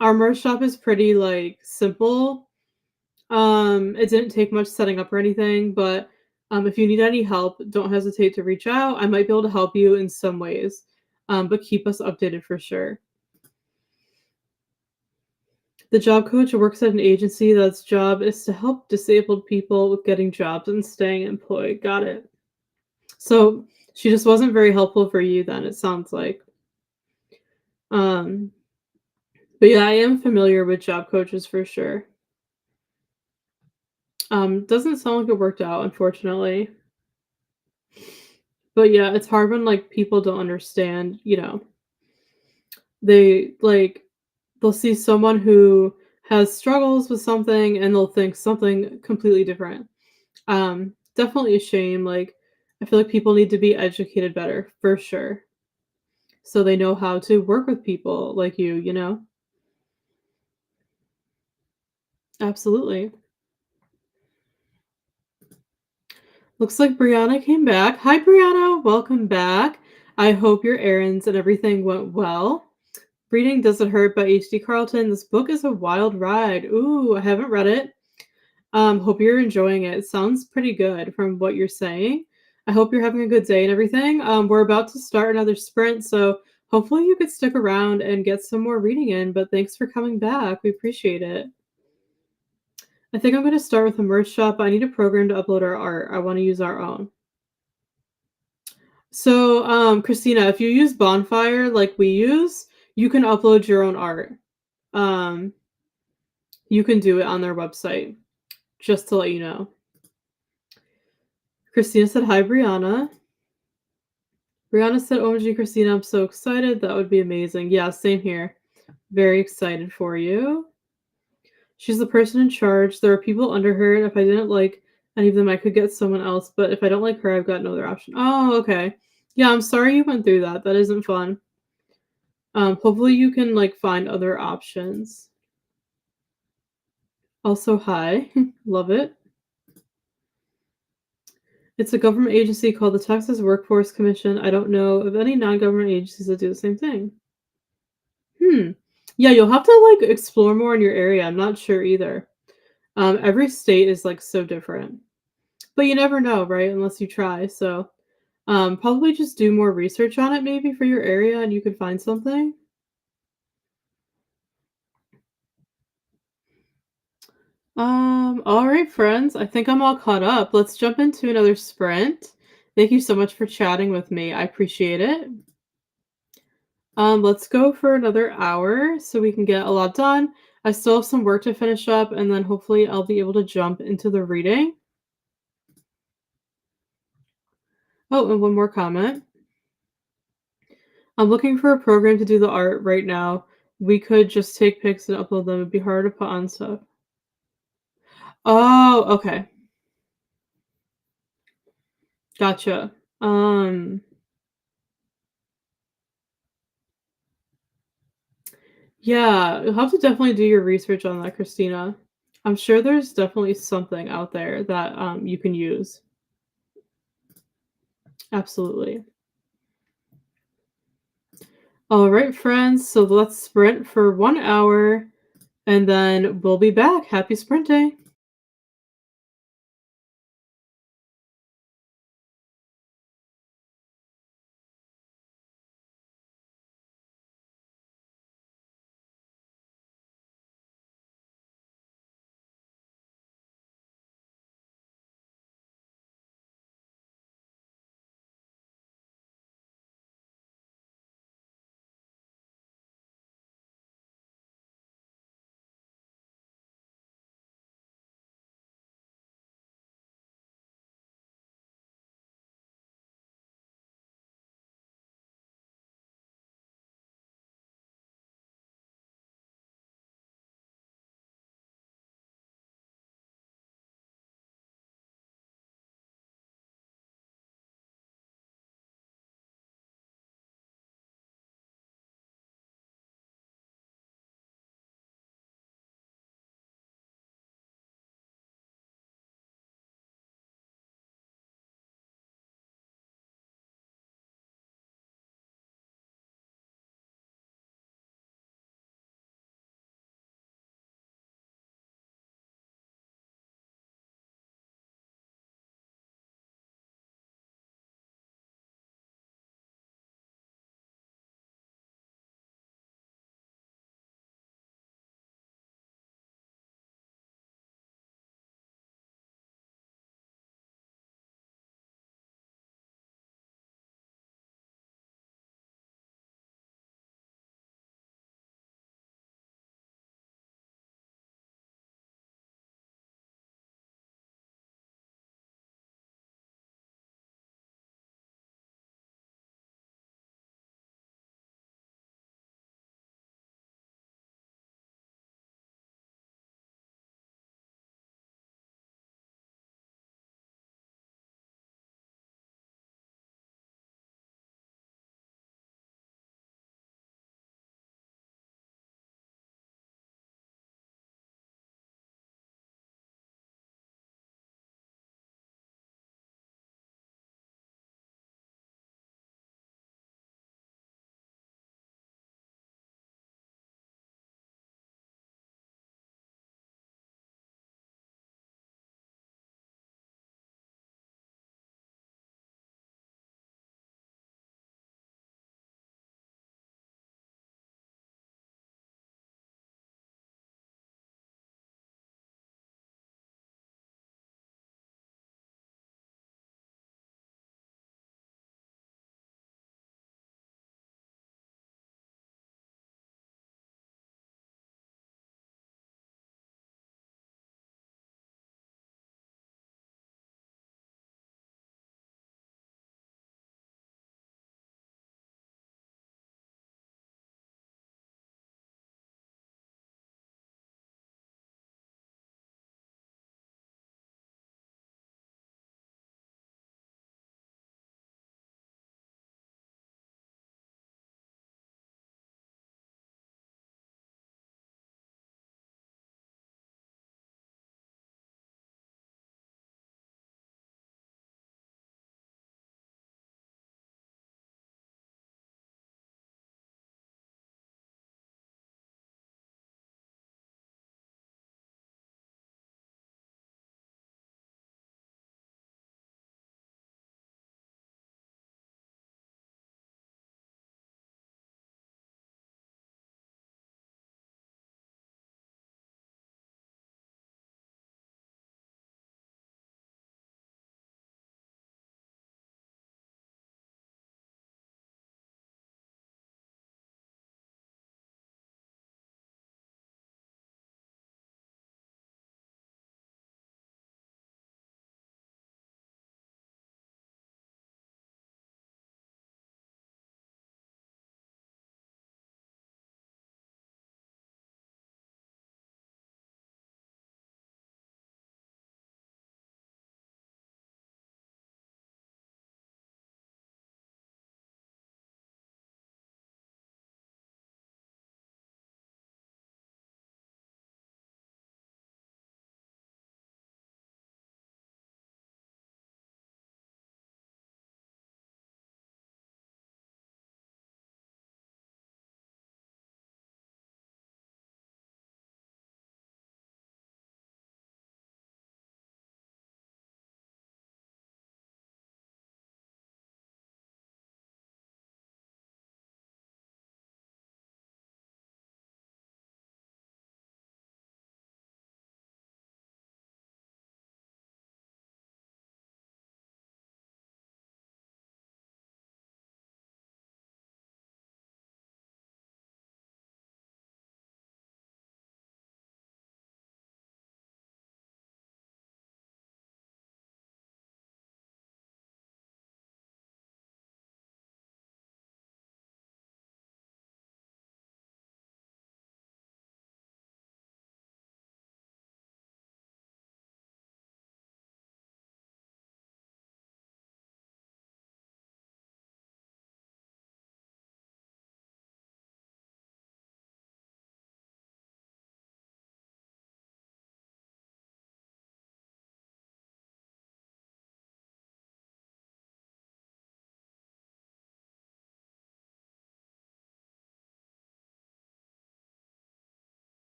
our merch shop is pretty like simple. It didn't take much setting up or anything, but If you need any help, don't hesitate to reach out. I might be able to help you in some ways, but keep us updated for sure. The job coach works at an agency that's job is to help disabled people with getting jobs and staying employed. Got it. So she just wasn't very helpful for you then, it sounds like. Um, but yeah, I am familiar with job coaches for sure. Doesn't sound like it worked out, unfortunately. But yeah, it's hard when like people don't understand, they like they'll see someone who has struggles with something and they'll think something completely different. Definitely a shame. Like I feel like people need to be educated better for sure. So they know how to work with people like you. Absolutely. Looks like Brianna came back. Hi Brianna, welcome back. I hope your errands and everything went well. Reading Doesn't Hurt by H.D. Carlton. This book is a wild ride. Ooh, I haven't read it. Hope you're enjoying it. It sounds pretty good from what you're saying. I hope you're having a good day and everything. We're about to start another sprint, so hopefully you could stick around and get some more reading in, but thanks for coming back. We appreciate it. I think I'm going to start with a merch shop. I need a program to upload our art. I want to use our own. So, Christina, if you use Bonfire like we use, you can upload your own art. Um, you can do it on their website, just to let you know. Christina said, hi, Brianna. Brianna said, OMG, Christina, I'm so excited. That would be amazing. Yeah, same here. Very excited for you. She's the person in charge. There are people under her, and if I didn't like any of them, I could get someone else. But if I don't like her, I've got no other option. Oh, okay. Yeah, I'm sorry you went through that. That isn't fun. Hopefully you can like find other options. Also, hi. Love it. It's a government agency called the Texas Workforce Commission. I don't know of any non-government agencies that do the same thing. Yeah, you'll have to like explore more in your area. I'm not sure either. Every state is like so different. But you never know, right? Unless you try. So, probably just do more research on it maybe for your area and you could find something. All right, friends. I think I'm all caught up. Let's jump into another sprint. Thank you so much for chatting with me. I appreciate it. Let's go for another hour so we can get a lot done. I still have some work to finish up, and then hopefully I'll be able to jump into the reading. Oh, and one more comment. I'm looking for a program to do the art right now. We could just take pics and upload them. It'd be hard to put on stuff. Oh, okay. Gotcha. Yeah, you'll have to definitely do your research on that, Christina. I'm sure there's definitely something out there that you can use. Absolutely. All right, friends. So let's sprint for 1 hour and then we'll be back. Happy sprinting.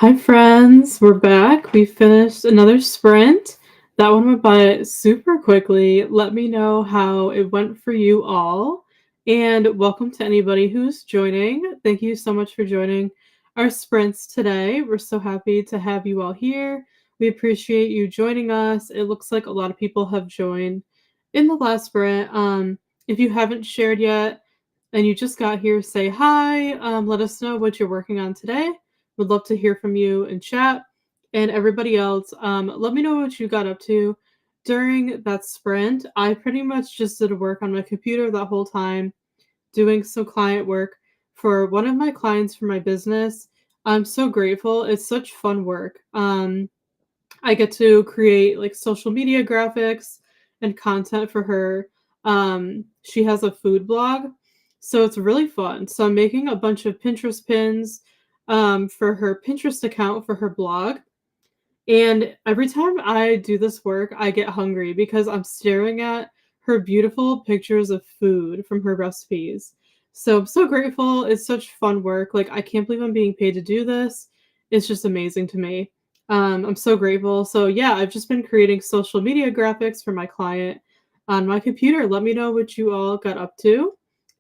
Hi, friends. We're back. We finished another sprint. That one went by super quickly. Let me know how it went for you all. And welcome to anybody who's joining. Thank you so much for joining our sprints today. We're so happy to have you all here. We appreciate you joining us. It looks like a lot of people have joined in the last sprint. If you haven't shared yet and you just got here, say hi. Let us know what you're working on today. Would love to hear from you in chat. And everybody else, let me know what you got up to during that sprint. I pretty much just did work on my computer that whole time, doing some client work for one of my clients for my business. I'm so grateful. It's such fun work. I get to create like social media graphics and content for her. She has a food blog, so it's really fun. So I'm making a bunch of Pinterest pins for her Pinterest account for her blog. And every time I do this work, I get hungry because I'm staring at her beautiful pictures of food from her recipes. So I'm so grateful. It's such fun work. Like, I can't believe I'm being paid to do this. It's just amazing to me. I'm so grateful. So, yeah, I've just been creating social media graphics for my client on my computer. Let me know what you all got up to.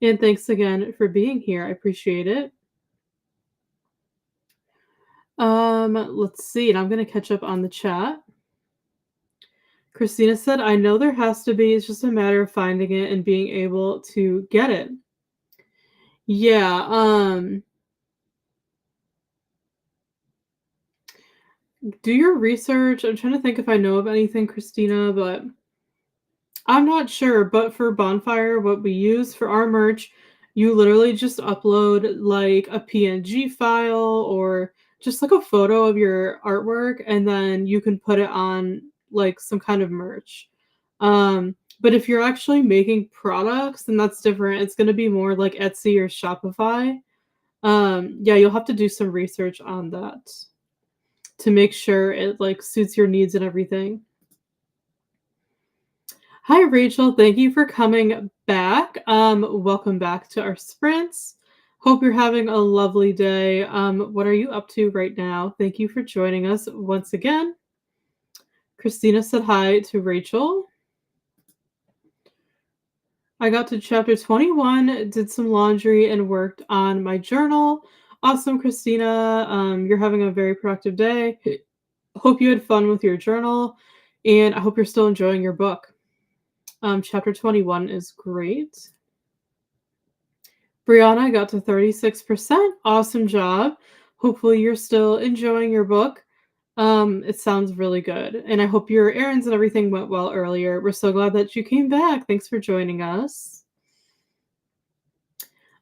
And thanks again for being here. I appreciate it. Let's see. And I'm going to catch up on the chat. Christina said, I know there has to be. It's just a matter of finding it and being able to get it. Yeah, do your research. I'm trying to think if I know of anything, Christina, but I'm not sure. But for Bonfire, what we use for our merch, you literally just upload like a PNG file or just like a photo of your artwork, and then you can put it on like some kind of merch. But if you're actually making products, then that's different. It's going to be more like Etsy or Shopify. Yeah, you'll have to do some research on that to make sure it like suits your needs and everything. Hi, Rachel. Thank you for coming back. Welcome back to our sprints. Hope you're having a lovely day. What are you up to right now? Thank you for joining us once again. Christina said hi to Rachel. I got to chapter 21, did some laundry, and worked on my journal. Awesome, Christina. You're having a very productive day. Hope you had fun with your journal, and I hope you're still enjoying your book. Chapter 21 is great. Brianna got to 36%. Awesome job. Hopefully you're still enjoying your book. It sounds really good. And I hope your errands and everything went well earlier. We're so glad that you came back. Thanks for joining us.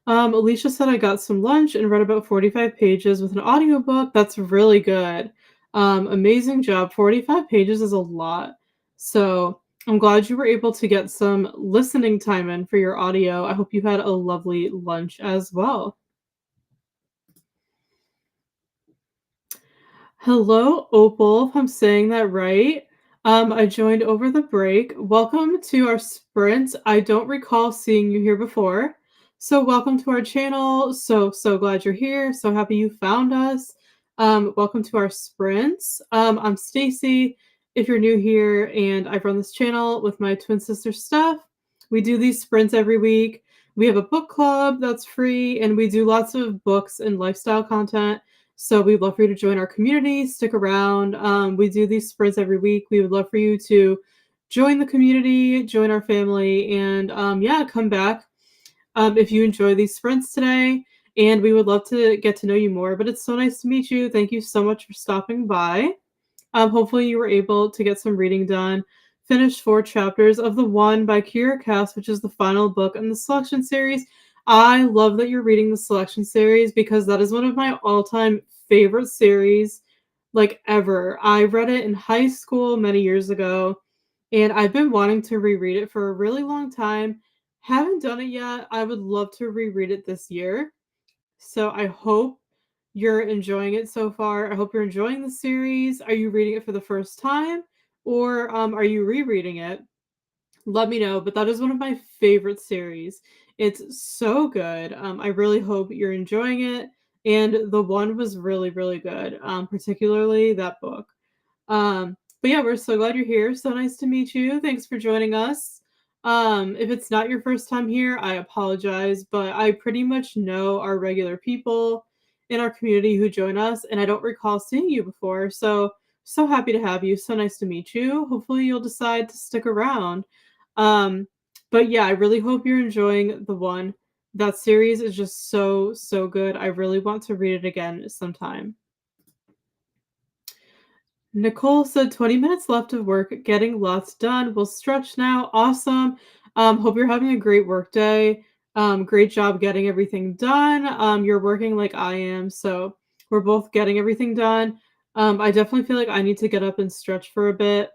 Alicia said I got some lunch and read about 45 pages with an audiobook. That's really good. Amazing job. 45 pages is a lot. So I'm glad you were able to get some listening time in for your audio. I hope you had a lovely lunch as well. Hello, Opal, if I'm saying that right. I joined over the break. Welcome to our sprint. I don't recall seeing you here before. So welcome to our channel. So glad you're here. So happy you found us. Welcome to our sprints. I'm Stacey. If you're new here, and I run this channel with my twin sister Steph. We do these sprints every week. We have a book club that's free, and we do lots of books and lifestyle content. So we'd love for you to join our community, stick around. We do these sprints every week. We would love for you to join the community, join our family, and yeah, come back if you enjoy these sprints today. And we would love to get to know you more. But it's so nice to meet you. Thank you so much for stopping by. Hopefully you were able to get some reading done. Finished 4 chapters of The One by Kira Cass, which is the final book in the selection series. I love that you're reading the selection series because that is one of my all-time favorite series, like ever. I read it in high school many years ago, and I've been wanting to reread it for a really long time. Haven't done it yet. I would love to reread it this year. So I hope you're enjoying it so far. I hope you're enjoying the series. Are you reading it for the first time, or are you rereading it? Let me know, but that is one of my favorite series. It's so good. I really hope you're enjoying it, and the one was really, really good, particularly that book. But yeah, we're so glad you're here. So nice to meet you. Thanks for joining us. If it's not your first time here, I apologize, but I pretty much know our regular people in our community who join us, and I don't recall seeing you before. So happy to have you. So nice to meet you. Hopefully, you'll decide to stick around. Um, but yeah, I really hope you're enjoying the one. That series is just so, so good. I really want to read it again sometime. Nicole said 20 minutes left of work, getting lots done. We'll stretch now. Awesome. Hope you're having a great work day. Great job getting everything done. You're working like I am, so we're both getting everything done. I definitely feel like I need to get up and stretch for a bit,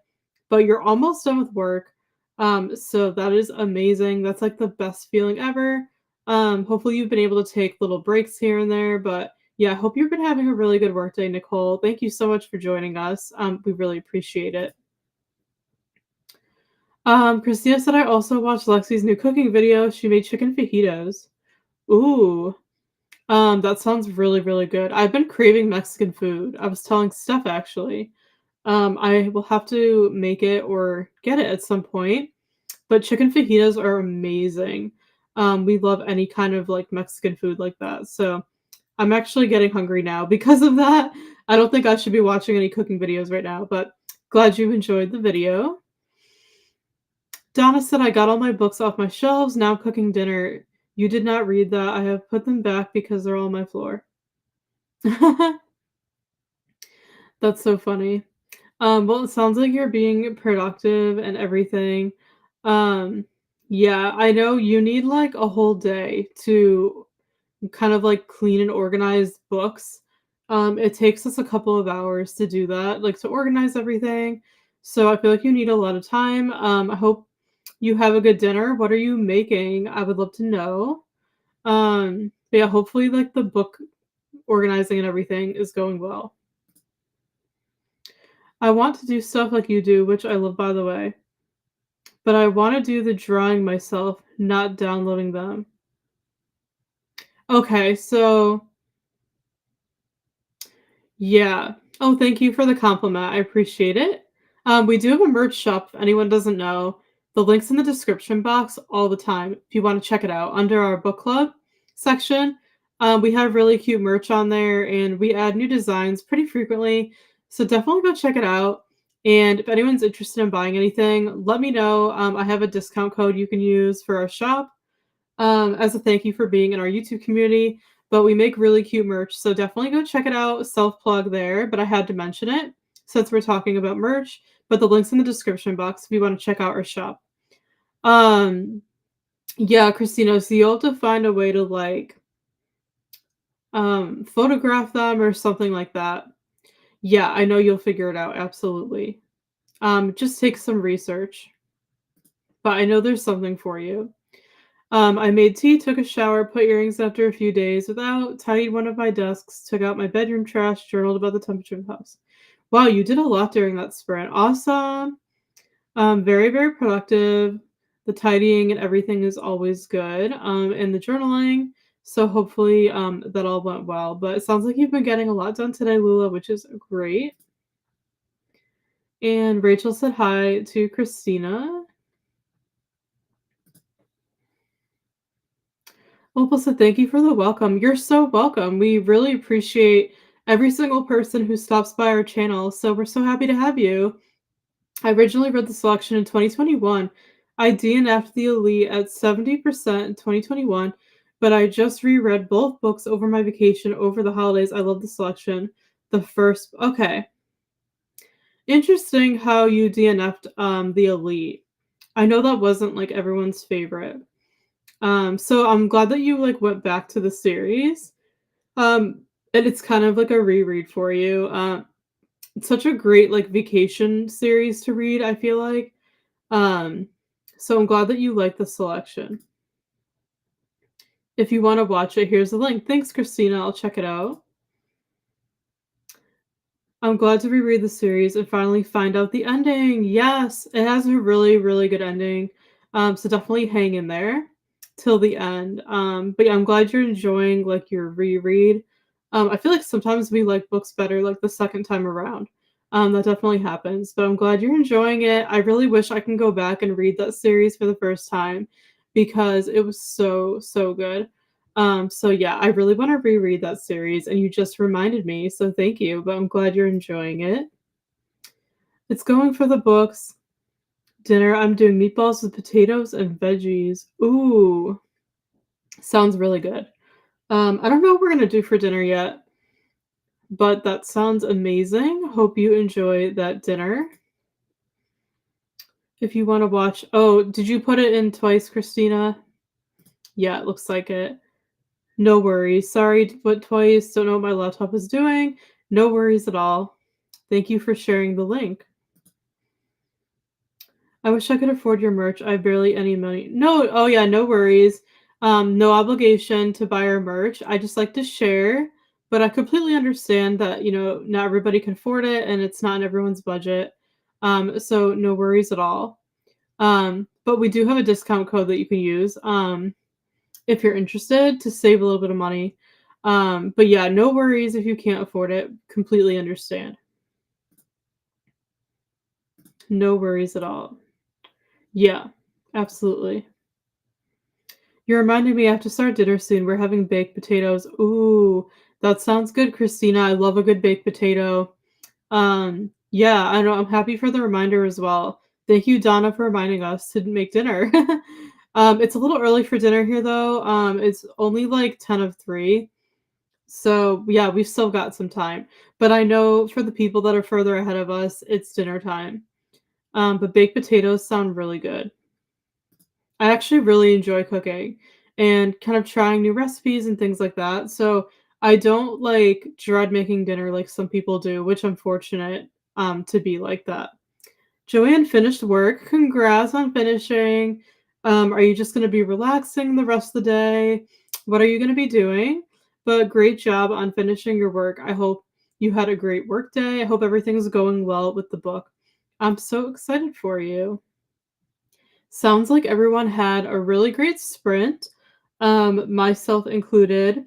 but you're almost done with work. So that is amazing. That's like the best feeling ever. Hopefully you've been able to take little breaks here and there, but yeah, I hope you've been having a really good workday, Nicole. Thank you so much for joining us. We really appreciate it. Christina said I also watched Lexi's new cooking video. She made chicken fajitas. Ooh, that sounds really, really good. I've been craving Mexican food. I was telling Steph actually. I will have to make it or get it at some point. But chicken fajitas are amazing. We love any kind of like Mexican food like that. So I'm actually getting hungry now because of that. I don't think I should be watching any cooking videos right now, but glad you enjoyed the video. Donna said, I got all my books off my shelves. Now I'm cooking dinner. You did not read that. I have put them back because they're all on my floor. That's so funny. Well, it sounds like you're being productive and everything. Um, yeah, I know you need like a whole day to kind of like clean and organize books. It takes us a couple of hours to do that, like to organize everything. So I feel like you need a lot of time. I hope you have a good dinner. What are you making? I would love to know. But yeah, hopefully like the book organizing and everything is going well. I want to do stuff like you do, which I love by the way, but I want to do the drawing myself, not downloading them. Okay, so yeah. Oh, thank you for the compliment. I appreciate it. We do have a merch shop if anyone doesn't know. The link's in the description box all the time if you want to check it out. Under our book club section, we have really cute merch on there and we add new designs pretty frequently. So definitely go check it out. And if anyone's interested in buying anything, let me know. I have a discount code you can use for our shop as a thank you for being in our YouTube community. But we make really cute merch, so definitely go check it out. Self plug there, but I had to mention it since we're talking about merch. But the link's in the description box if you want to check out our shop. Um, yeah, Christina, so you'll have to find a way to like photograph them or something like that. Yeah, I know you'll figure it out. Absolutely. Just take some research, but I know there's something for you. I made tea, took a shower, put earrings after a few days without, tidied one of my desks, took out my bedroom trash, journaled about the temperature of the house. Wow, you did a lot during that sprint. Awesome. Very, very productive. The tidying and everything is always good. And the journaling. So hopefully that all went well. But it sounds like you've been getting a lot done today, Lula, which is great. And Rachel said hi to Christina. Opal said, thank you for the welcome. You're so welcome. We really appreciate every single person who stops by our channel. So we're so happy to have you. I originally read the selection in 2021. I DNF'd the Elite at 70% in 2021, but I just reread both books over my vacation over the holidays. I love the selection. The first, okay. Interesting how you DNF'd the Elite. I know that wasn't like everyone's favorite. So I'm glad that you like went back to the series. And it's kind of like a reread for you. It's such a great like vacation series to read, I feel like. Um, so I'm glad that you like the selection. If you want to watch it, here's the link. Thanks, Christina. I'll check it out. I'm glad to reread the series and finally find out the ending. Yes, it has a really, really good ending. So definitely hang in there till the end. But yeah, I'm glad you're enjoying like your reread. I feel like sometimes we like books better like the second time around. That definitely happens, but I'm glad you're enjoying it. I really wish I can go back and read that series for the first time because it was so, so good. So yeah, I really want to reread that series, and you just reminded me, so thank you. But I'm glad you're enjoying it. It's going for the books. Dinner, I'm doing meatballs with potatoes and veggies. Ooh, sounds really good. I don't know what we're gonna do for dinner yet, but that sounds amazing. Hope you enjoy that dinner. If you want to watch, oh, did you put it in twice, Christina? Yeah, it looks like it. No worries. Sorry to put twice. Don't know what my laptop is doing. No worries at all. Thank you for sharing the link. I wish I could afford your merch. I have barely any money. No, oh yeah, no worries. No obligation to buy our merch. I just like to share, but I completely understand that, not everybody can afford it and it's not in everyone's budget. So no worries at all. But we do have a discount code that you can use if you're interested to save a little bit of money. But yeah, no worries if you can't afford it. Completely understand. No worries at all. Yeah, absolutely. You reminded me I have to start dinner soon. We're having baked potatoes. Ooh, that sounds good, Christina. I love a good baked potato. Yeah, I know. I'm happy for the reminder as well. Thank you, Donna, for reminding us to make dinner. It's a little early for dinner here, though. It's only like 10 of 3. So, yeah, we've still got some time. But I know for the people that are further ahead of us, it's dinner time. But baked potatoes sound really good. I actually really enjoy cooking and kind of trying new recipes and things like that. So I don't like dread making dinner like some people do, which I'm fortunate to be like that. Joanne finished work. Congrats on finishing. Are you just going to be relaxing the rest of the day? What are you going to be doing? But great job on finishing your work. I hope you had a great work day. I hope everything's going well with the book. I'm so excited for you. Sounds like everyone had a really great sprint, myself included.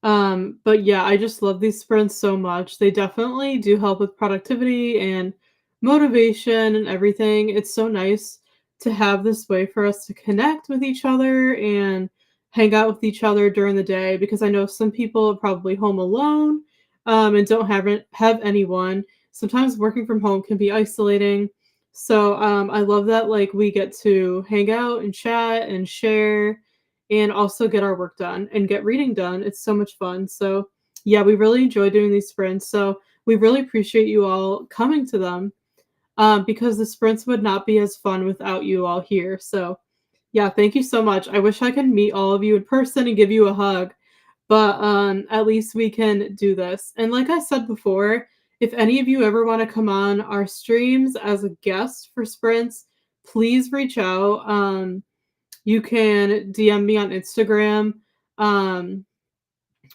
But yeah, I just love these sprints so much. They definitely do help with productivity and motivation and everything. It's so nice to have this way for us to connect with each other and hang out with each other during the day because I know some people are probably home alone and don't have anyone. Sometimes working from home can be isolating. So I love that like we get to hang out and chat and share and also get our work done and get reading done. It's so much fun. So, yeah, we really enjoy doing these sprints. So, we really appreciate you all coming to them because the sprints would not be as fun without you all here. So, yeah, thank you so much. I wish I could meet all of you in person and give you a hug, but at least we can do this. And like I said before, if any of you ever want to come on our streams as a guest for sprints, please reach out. You can DM me on Instagram, um,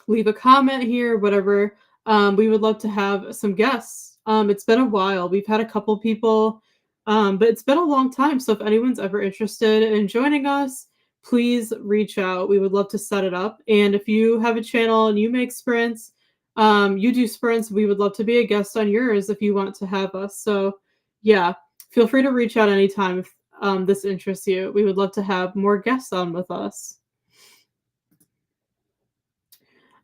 leave a comment here, whatever. We would love to have some guests. It's been a while. We've had a couple people, but it's been a long time. So if anyone's ever interested in joining us, please reach out. We would love to set it up. And if you have a channel and you make sprints, you do sprints, we would love to be a guest on yours if you want to have us. So yeah, feel free to reach out anytime if this interests you. We would love to have more guests on with us.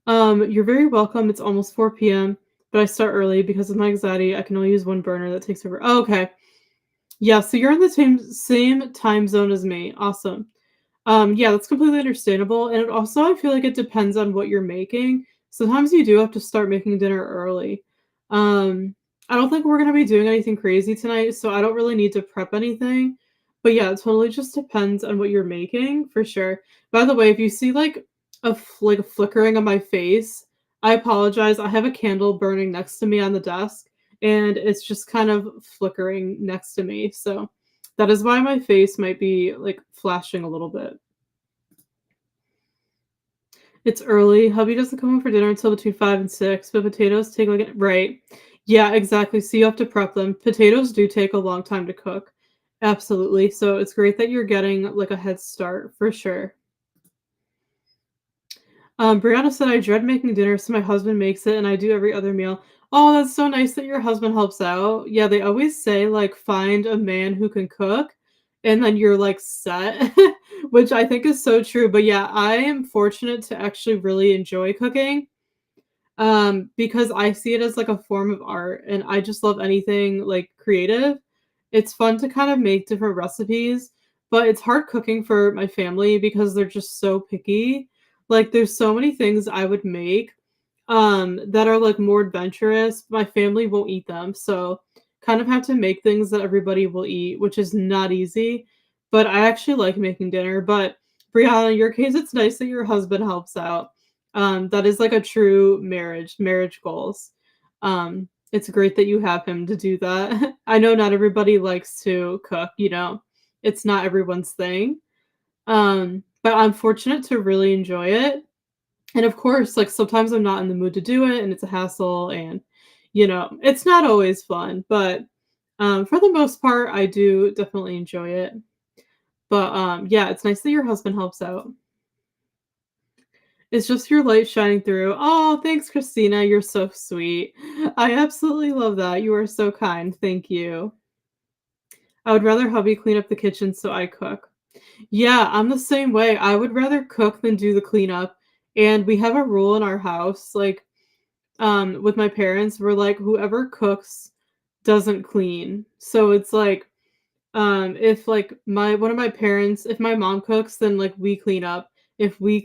You're very welcome. It's almost 4 p.m., but I start early because of my anxiety. I can only use one burner that takes over. Oh, okay. Yeah, so you're in the same time zone as me. Awesome. Yeah, that's completely understandable. And it also, I feel like it depends on what you're making. Sometimes you do have to start making dinner early. I don't think we're gonna be doing anything crazy tonight, so I don't really need to prep anything. But yeah, it totally just depends on what you're making for sure. By the way, if you see like a flickering on my face, I apologize. I have a candle burning next to me on the desk, and it's just kind of flickering next to me. So that is why my face might be like flashing a little bit. It's early. Hubby doesn't come home for dinner until between 5 and 6, but potatoes take like right. Yeah, exactly. So you have to prep them. Potatoes do take a long time to cook. Absolutely. So it's great that you're getting like a head start for sure. Brianna said, "I dread making dinner, so my husband makes it, and I do every other meal." Oh, that's so nice that your husband helps out. Yeah, they always say, like, find a man who can cook, and then you're, like, set, which I think is so true. But yeah, I am fortunate to actually really enjoy cooking. Because I see it as like a form of art and I just love anything like creative. It's fun to kind of make different recipes, but it's hard cooking for my family because they're just so picky. Like there's so many things I would make that are like more adventurous. My family won't eat them. So kind of have to make things that everybody will eat, which is not easy. But I actually like making dinner. But Brianna, in your case, it's nice that your husband helps out. That is like a true marriage goals. It's great that you have him to do that. I know not everybody likes to cook, you know. It's not everyone's thing. But I'm fortunate to really enjoy it. And of course, like sometimes I'm not in the mood to do it and it's a hassle and it's not always fun, but for the most part I do definitely enjoy it. But yeah, it's nice that your husband helps out. It's just your light shining through. Oh, thanks, Christina. You're so sweet. I absolutely love that. You are so kind. Thank you. I would rather hubby clean up the kitchen so I cook. Yeah, I'm the same way. I would rather cook than do the cleanup. And we have a rule in our house, like with my parents, we're like whoever cooks doesn't clean. So it's like if like my one of my parents, if my mom cooks, then like we clean up. If we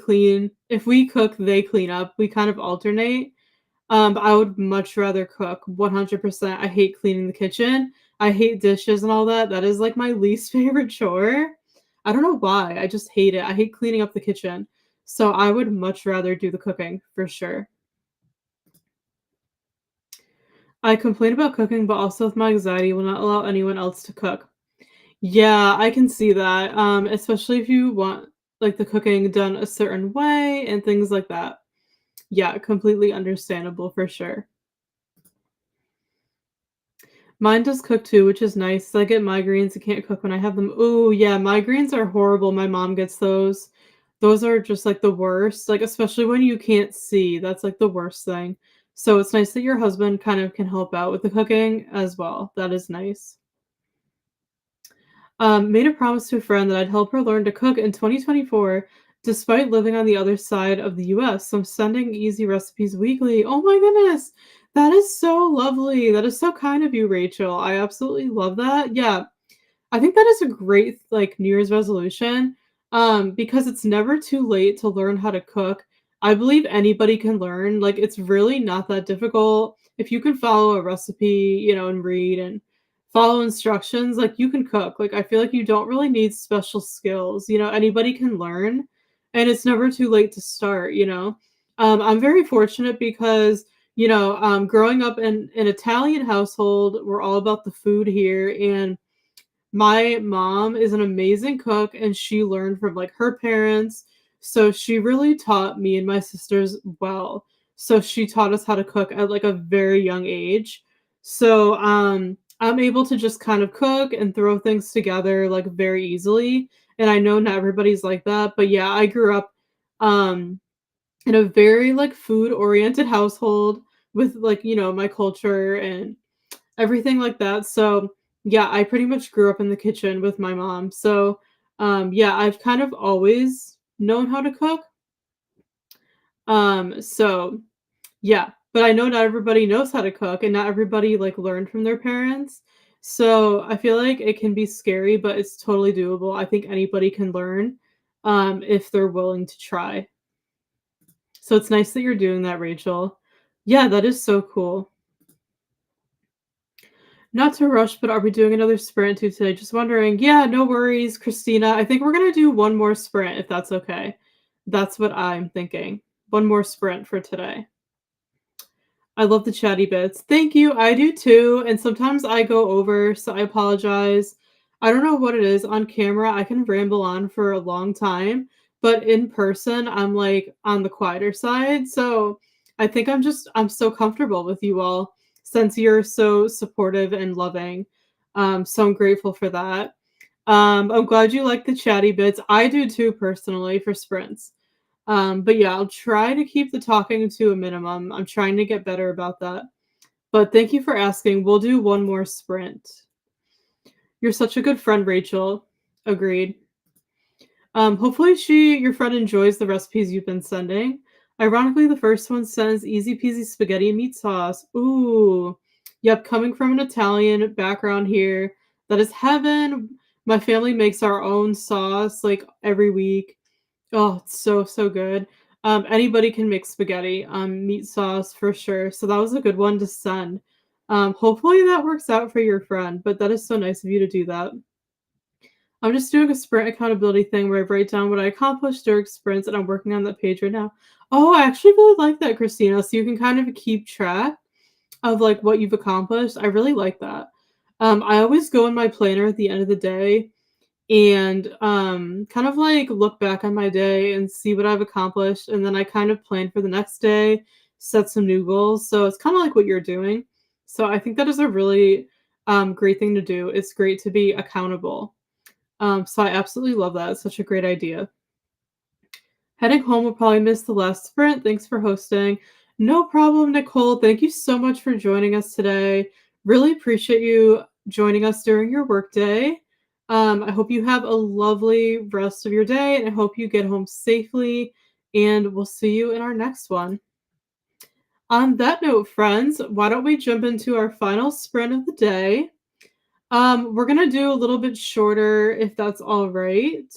cook, they clean up. We kind of alternate. But I would much rather cook 100%. I hate cleaning the kitchen. I hate dishes and all that. That is like my least favorite chore. I don't know why. I just hate it. I hate cleaning up the kitchen. So I would much rather do the cooking for sure. I complain about cooking, but also with my anxiety will not allow anyone else to cook. Yeah, I can see that, especially if you want, like, the cooking done a certain way and things like that. Yeah, completely understandable for sure. Mine does cook too, which is nice. I get migraines and can't cook when I have them. Ooh, yeah, migraines are horrible. My mom gets those. Those are just like the worst, like especially when you can't see. That's like the worst thing. So it's nice that your husband kind of can help out with the cooking as well. That is nice. Made a promise to a friend that I'd help her learn to cook in 2024, despite living on the other side of the US. So I'm sending easy recipes weekly. Oh my goodness. That is so lovely. That is so kind of you, Rachel. I absolutely love that. Yeah, I think that is a great like New Year's resolution because it's never too late to learn how to cook. I believe anybody can learn. Like it's really not that difficult. If you can follow a recipe, and read and follow instructions, like you can cook. Like I feel like you don't really need special skills. Anybody can learn and it's never too late to start. I'm very fortunate because growing up in an Italian household, we're all about the food here and my mom is an amazing cook and she learned from like her parents. So she really taught me and my sisters well. So she taught us how to cook at like a very young age. So I'm able to just kind of cook and throw things together like very easily. And I know not everybody's like that, but yeah, I grew up um in a very like food oriented household with like, my culture and everything like that. So, yeah, I pretty much grew up in the kitchen with my mom. So, yeah, I've kind of always known how to cook. So yeah, but I know not everybody knows how to cook and not everybody like learned from their parents. So, I feel like it can be scary, but it's totally doable. I think anybody can learn if they're willing to try. So, it's nice that you're doing that, Rachel. Yeah, that is so cool. Not to rush, but are we doing another sprint too today? Just wondering. Yeah, no worries, Christina. I think we're gonna do one more sprint if that's okay. That's what I'm thinking. One more sprint for today. I love the chatty bits. Thank you. I do too. And sometimes I go over, so I apologize. I don't know what it is on camera. I can ramble on for a long time, but in person, I'm like on the quieter side. So I think I'm so comfortable with you all since you're so supportive and loving. So I'm grateful for that. I'm glad you like the chatty bits. I do too, personally, for sprints. But yeah, I'll try to keep the talking to a minimum. I'm trying to get better about that. But thank you for asking. We'll do one more sprint. You're such a good friend, Rachel. Agreed. Hopefully your friend enjoys the recipes you've been sending. Ironically, the first one says easy peasy spaghetti and meat sauce. Ooh. Yep, coming from an Italian background here, that is heaven. My family makes our own sauce like every week. Oh, it's so, so good. Anybody can make spaghetti, meat sauce for sure. So that was a good one to send. Hopefully that works out for your friend, but that is so nice of you to do that. I'm just doing a sprint accountability thing where I write down what I accomplished during sprints, and I'm working on that page right now. Oh, I actually really like that, Christina. So you can kind of keep track of like what you've accomplished. I really like that. I always go in my planner at the end of the day and kind of like look back on my day and see what I've accomplished, and then I kind of plan for the next day, set some new goals. So it's kind of like what you're doing. So I think that is a really great thing to do. It's great to be accountable. So I absolutely love that. It's such a great idea. Heading home will probably miss the last sprint. Thanks for hosting. No problem, Nicole. Thank you so much for joining us today. Really appreciate you joining us during your workday. I hope you have a lovely rest of your day, and I hope you get home safely. And we'll see you in our next one. On that note, friends, why don't we jump into our final sprint of the day? We're gonna do a little bit shorter if that's all right.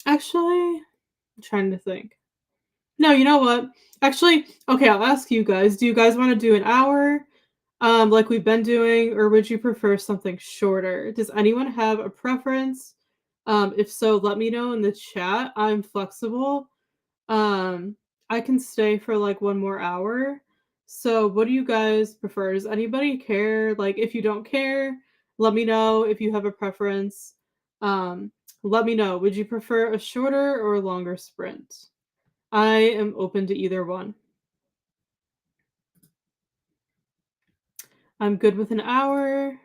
Actually, I'm trying to think. No, you know what? Actually, okay, I'll ask you guys. Do you guys want to do an hour, like we've been doing, or would you prefer something shorter? Does anyone have a preference? If so, let me know in the chat. I'm flexible. Um, I can stay for like one more hour. So, what do you guys prefer? Does anybody care? Like, if you don't care, let me know. If you have a preference, um, let me know. Would you prefer a shorter or a longer sprint? I am open to either one. I'm good with an hour.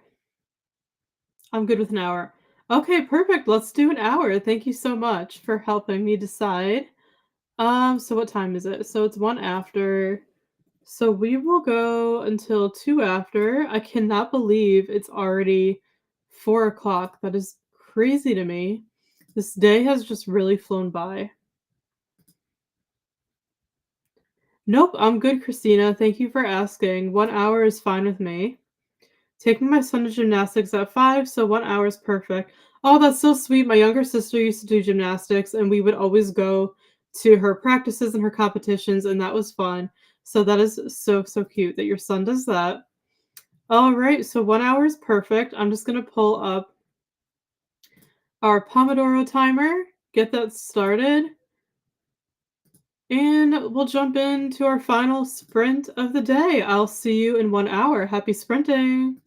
I'm good with an hour. Okay, perfect. Let's do an hour. Thank you so much for helping me decide. So what time is it? So it's 1 after. So we will go until 2 after. I cannot believe it's already 4 o'clock. That is crazy to me. This day has just really flown by. Nope, I'm good, Christina. Thank you for asking. 1 hour is fine with me. Taking my son to gymnastics at 5, so 1 hour is perfect. Oh, that's so sweet. My younger sister used to do gymnastics, and we would always go to her practices and her competitions, and that was fun. So that is so, so cute that your son does that. All right, so 1 hour is perfect. I'm just going to pull up our Pomodoro timer, get that started, and we'll jump into our final sprint of the day. I'll see you in 1 hour. Happy sprinting.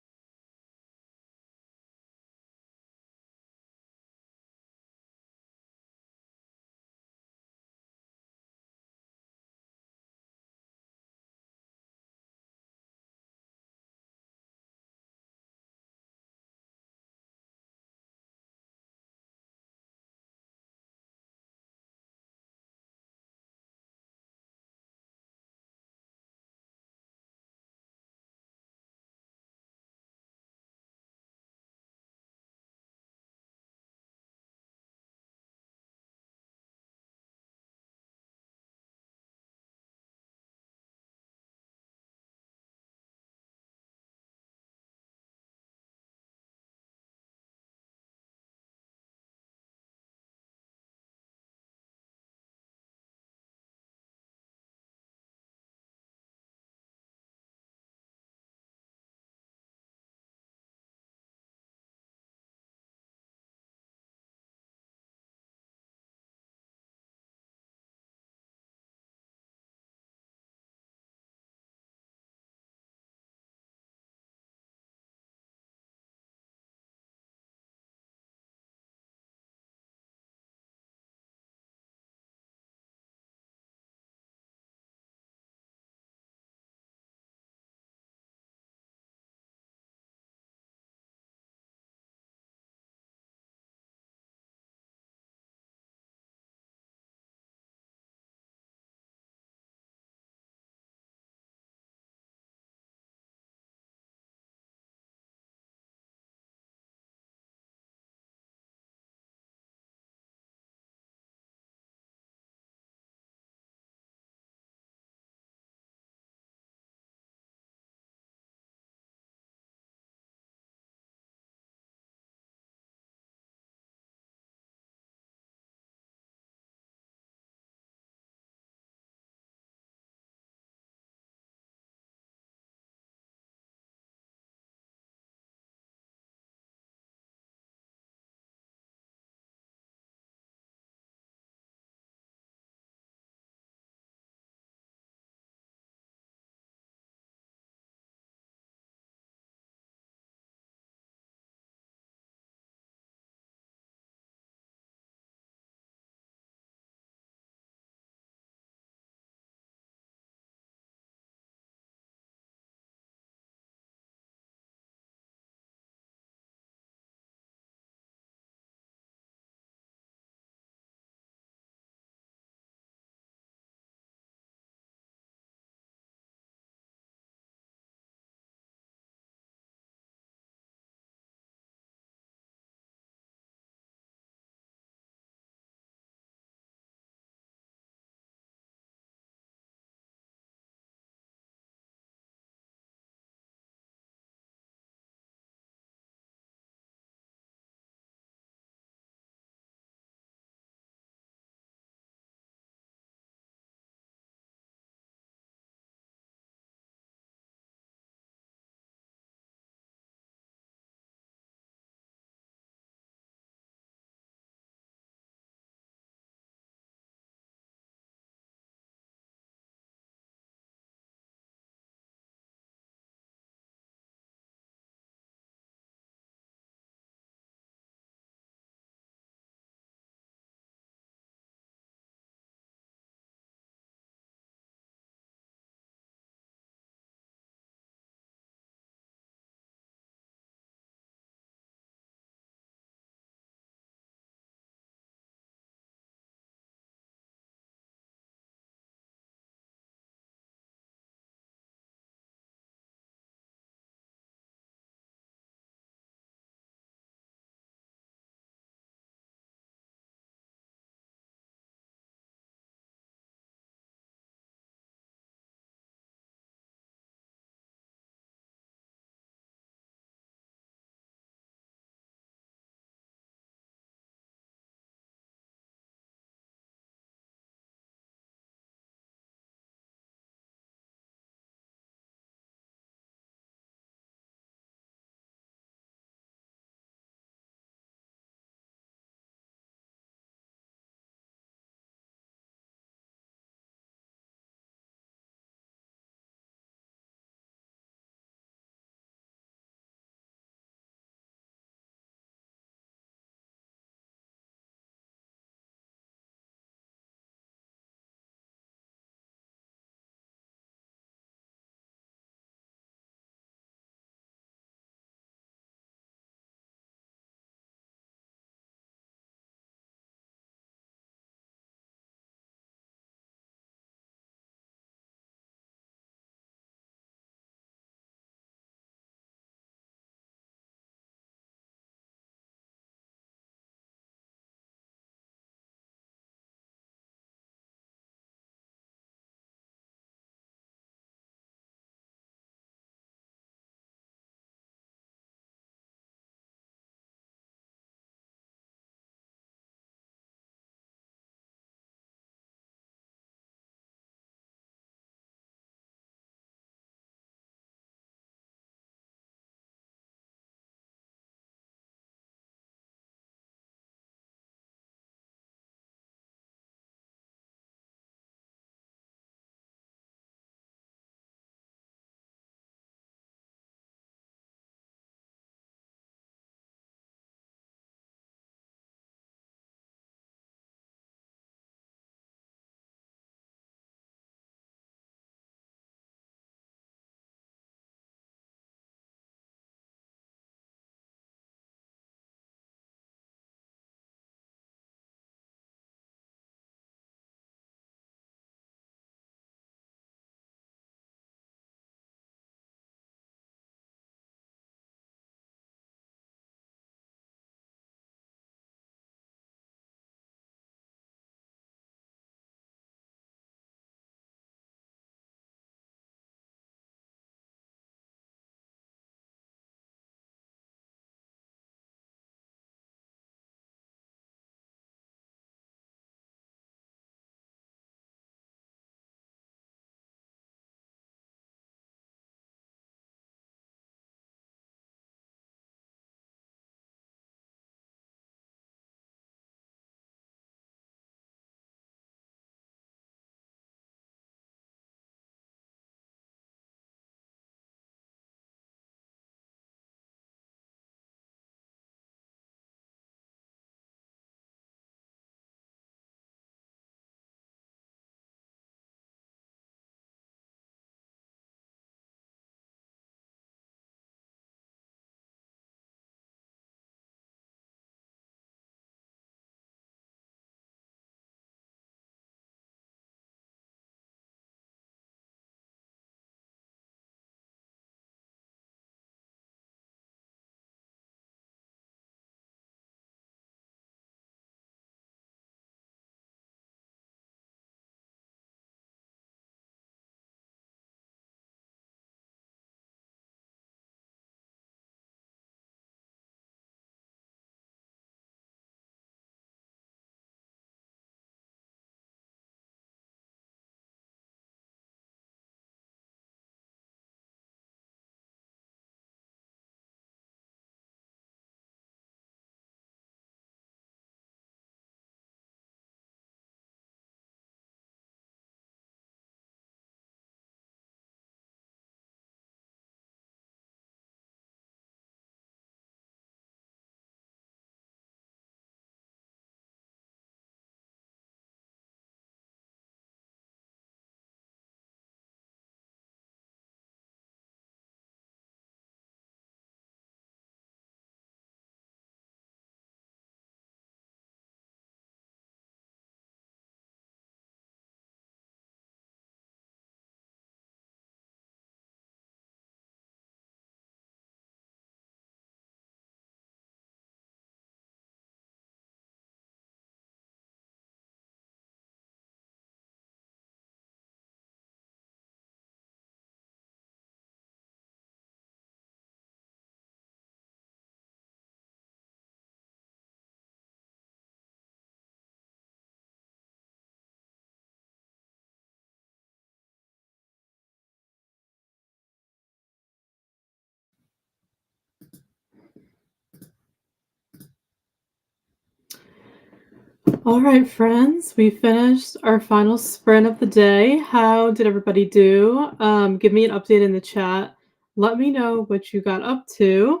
All right, friends, we finished our final sprint of the day. How did everybody do? Give me an update in the chat. Let me know what you got up to.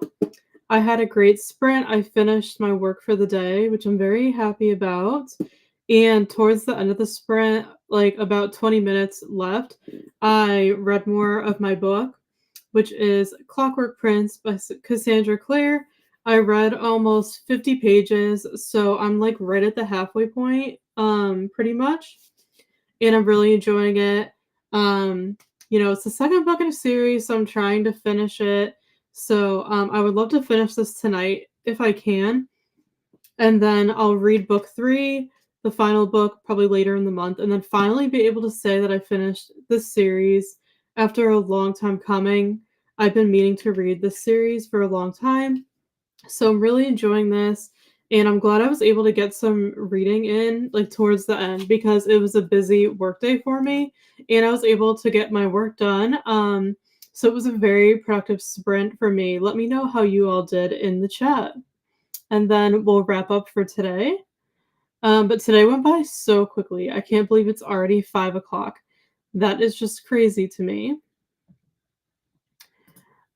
I had a great sprint. I finished my work for the day, which I'm very happy about. And towards the end of the sprint, like about 20 minutes left, I read more of my book, which is Clockwork Prince by Cassandra Clare. I read almost 50 pages, so I'm like right at the halfway point, pretty much. And I'm really enjoying it. It's the second book in a series, so I'm trying to finish it. So I would love to finish this tonight if I can. And then I'll read book 3, the final book, probably later in the month, and then finally be able to say that I finished this series after a long time coming. I've been meaning to read this series for a long time, so I'm really enjoying this, and I'm glad I was able to get some reading in, like, towards the end because it was a busy workday for me, and I was able to get my work done, so it was a very productive sprint for me. Let me know how you all did in the chat, and then we'll wrap up for today. But today went by so quickly. I can't believe it's already 5 o'clock. That is just crazy to me.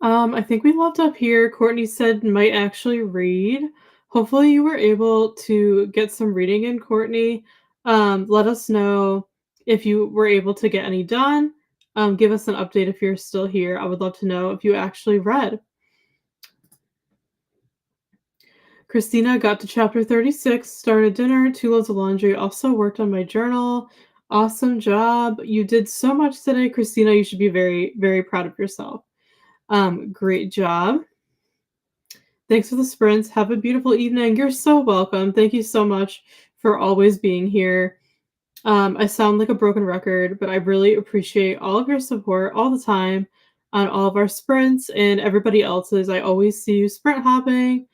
I think we left up here. Courtney said might actually read. Hopefully you were able to get some reading in, Courtney. Let us know if you were able to get any done. Give us an update if you're still here. I would love to know if you actually read. Christina got to chapter 36, started dinner, 2 loads of laundry, also worked on my journal. Awesome job. You did so much today, Christina. You should be very, very proud of yourself. Great job. Thanks for the sprints. Have a beautiful evening. You're so welcome. Thank you so much for always being here. I sound like a broken record, but I really appreciate all of your support all the time on all of our sprints and everybody else's. I always see you sprint hopping.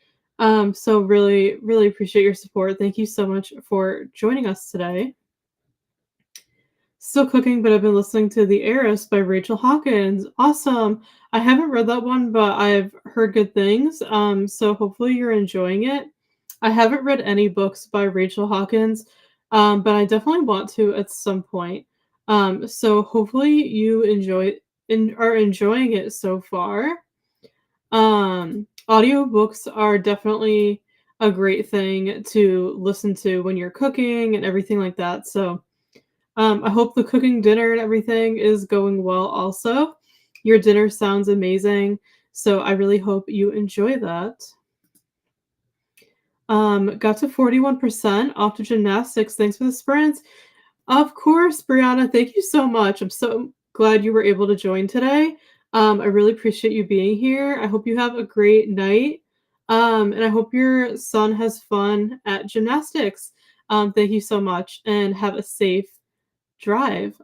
So really, really appreciate your support. Thank you so much for joining us today. Still cooking, but I've been listening to The Heiress by Rachel Hawkins. Awesome. I haven't read that one, but I've heard good things. So hopefully you're enjoying it. I haven't read any books by Rachel Hawkins, but I definitely want to at some point. So hopefully you are enjoying it so far. Audiobooks are definitely a great thing to listen to when you're cooking and everything like that. So I hope the cooking dinner and everything is going well also. Your dinner sounds amazing, so I really hope you enjoy that. Got to 41% off to gymnastics. Thanks for the sprints. Of course, Brianna, thank you so much. I'm so glad you were able to join today. I really appreciate you being here. I hope you have a great night. And I hope your son has fun at gymnastics. Thank you so much and have a safe drive.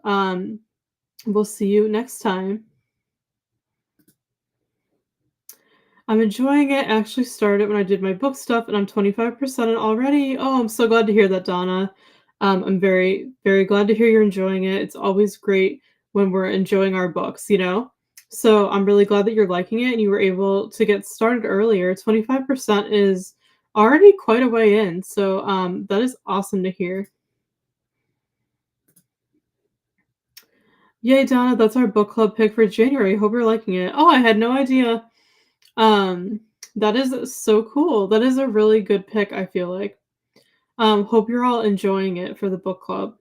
We'll see you next time. I'm enjoying it. I actually started when I did my book stuff, and I'm 25% in already. Oh, I'm so glad to hear that, Donna. I'm very, very glad to hear you're enjoying it. It's always great when we're enjoying our books. So I'm really glad that you're liking it and you were able to get started earlier. 25% is already quite a way in. So that is awesome to hear. Yay, Donna, that's our book club pick for January. Hope you're liking it. Oh, I had no idea. Um, that is so cool. That is a really good pick, I feel like. Hope you're all enjoying it for the book club.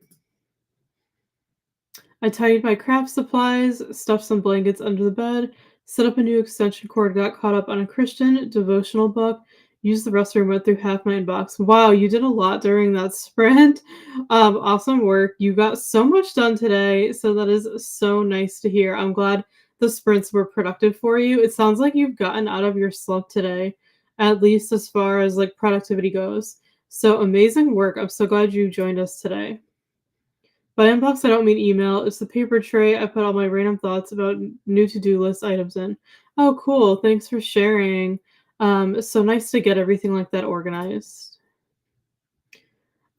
I tidied my craft supplies, stuffed some blankets under the bed, set up a new extension cord, got caught up on a Christian devotional book, used the restroom, went through half my inbox. Wow, you did a lot during that sprint. Awesome work. You got so much done today, so that is so nice to hear. I'm glad the sprints were productive for you. It sounds like you've gotten out of your slump today, at least as far as like productivity goes. So amazing work. I'm so glad you joined us today. By inbox, I don't mean email. It's the paper tray I put all my random thoughts about new to-do list items in. Oh, cool. Thanks for sharing. It's so nice to get everything like that organized.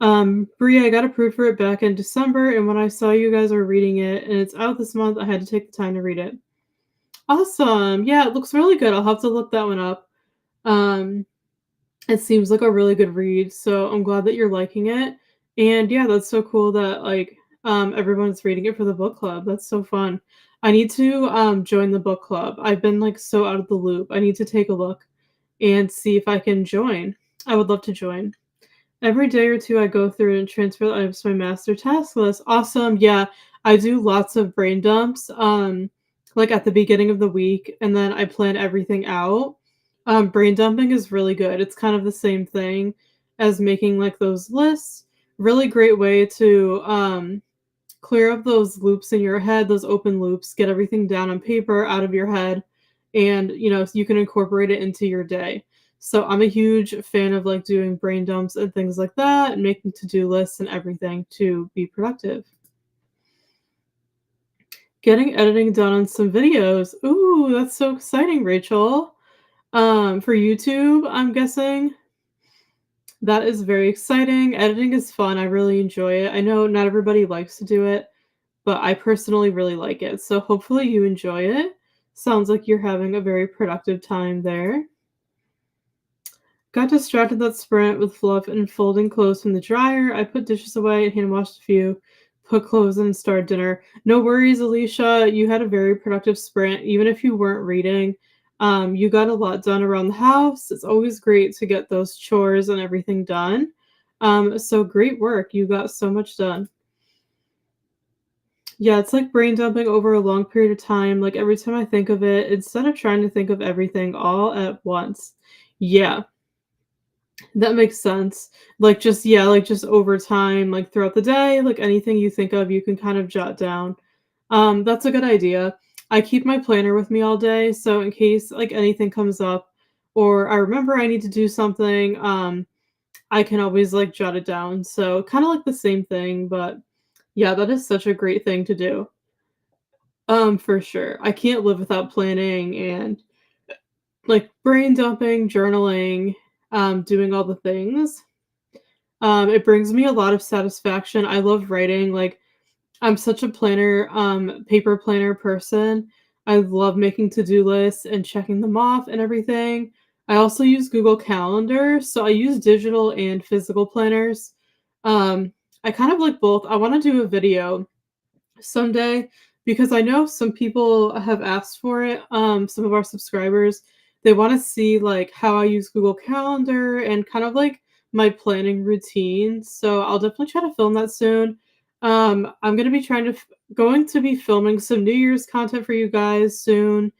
Brie, I got approved for it back in December, and when I saw you guys are reading it and it's out this month, I had to take the time to read it. Awesome. Yeah, it looks really good. I'll have to look that one up. It seems like a really good read, so I'm glad that you're liking it. And yeah, that's so cool that everyone's reading it for the book club. That's so fun. I need to join the book club. I've been like so out of the loop. I need to take a look and see if I can join. I would love to join. Every day or two, I go through and transfer the items to my master task list. Awesome. Yeah, I do lots of brain dumps, like at the beginning of the week, and then I plan everything out. Brain dumping is really good. It's kind of the same thing as making like those lists. Really great way to clear up those loops in your head, those open loops, get everything down on paper, out of your head, and you can incorporate it into your day. So I'm a huge fan of like doing brain dumps and things like that and making to-do lists and everything to be productive. Getting editing done on some videos. Ooh, that's so exciting, Rachel. For YouTube, I'm guessing. That is very exciting. Editing is fun. I really enjoy it. I know not everybody likes to do it, but I personally really like it. So hopefully you enjoy it. Sounds like you're having a very productive time there. Got distracted that sprint with fluff and folding clothes from the dryer. I put dishes away and hand washed a few, put clothes in and started dinner. No worries, Alicia. You had a very productive sprint, even if you weren't reading. You got a lot done around the house. It's always great to get those chores and everything done. So great work. You got so much done. Yeah, it's like brain dumping over a long period of time. Like every time I think of it, instead of trying to think of everything all at once. Yeah, that makes sense. Like just over time, like throughout the day, like anything you think of, you can kind of jot down. That's a good idea. I keep my planner with me all day, so in case like anything comes up or I remember I need to do something, I can always like jot it down. So kind of like the same thing, but yeah, that is such a great thing to do. For sure. I can't live without planning and like brain dumping, journaling, doing all the things. It brings me a lot of satisfaction. I love writing. Like I'm such a planner, paper planner person. I love making to-do lists and checking them off and everything. I also use Google Calendar, so I use digital and physical planners. I kind of like both. I want to do a video someday because I know some people have asked for it. Some of our subscribers, they want to see like how I use Google Calendar and kind of like my planning routine. So I'll definitely try to film that soon. I'm gonna be going to be filming some New Year's content for you guys soon.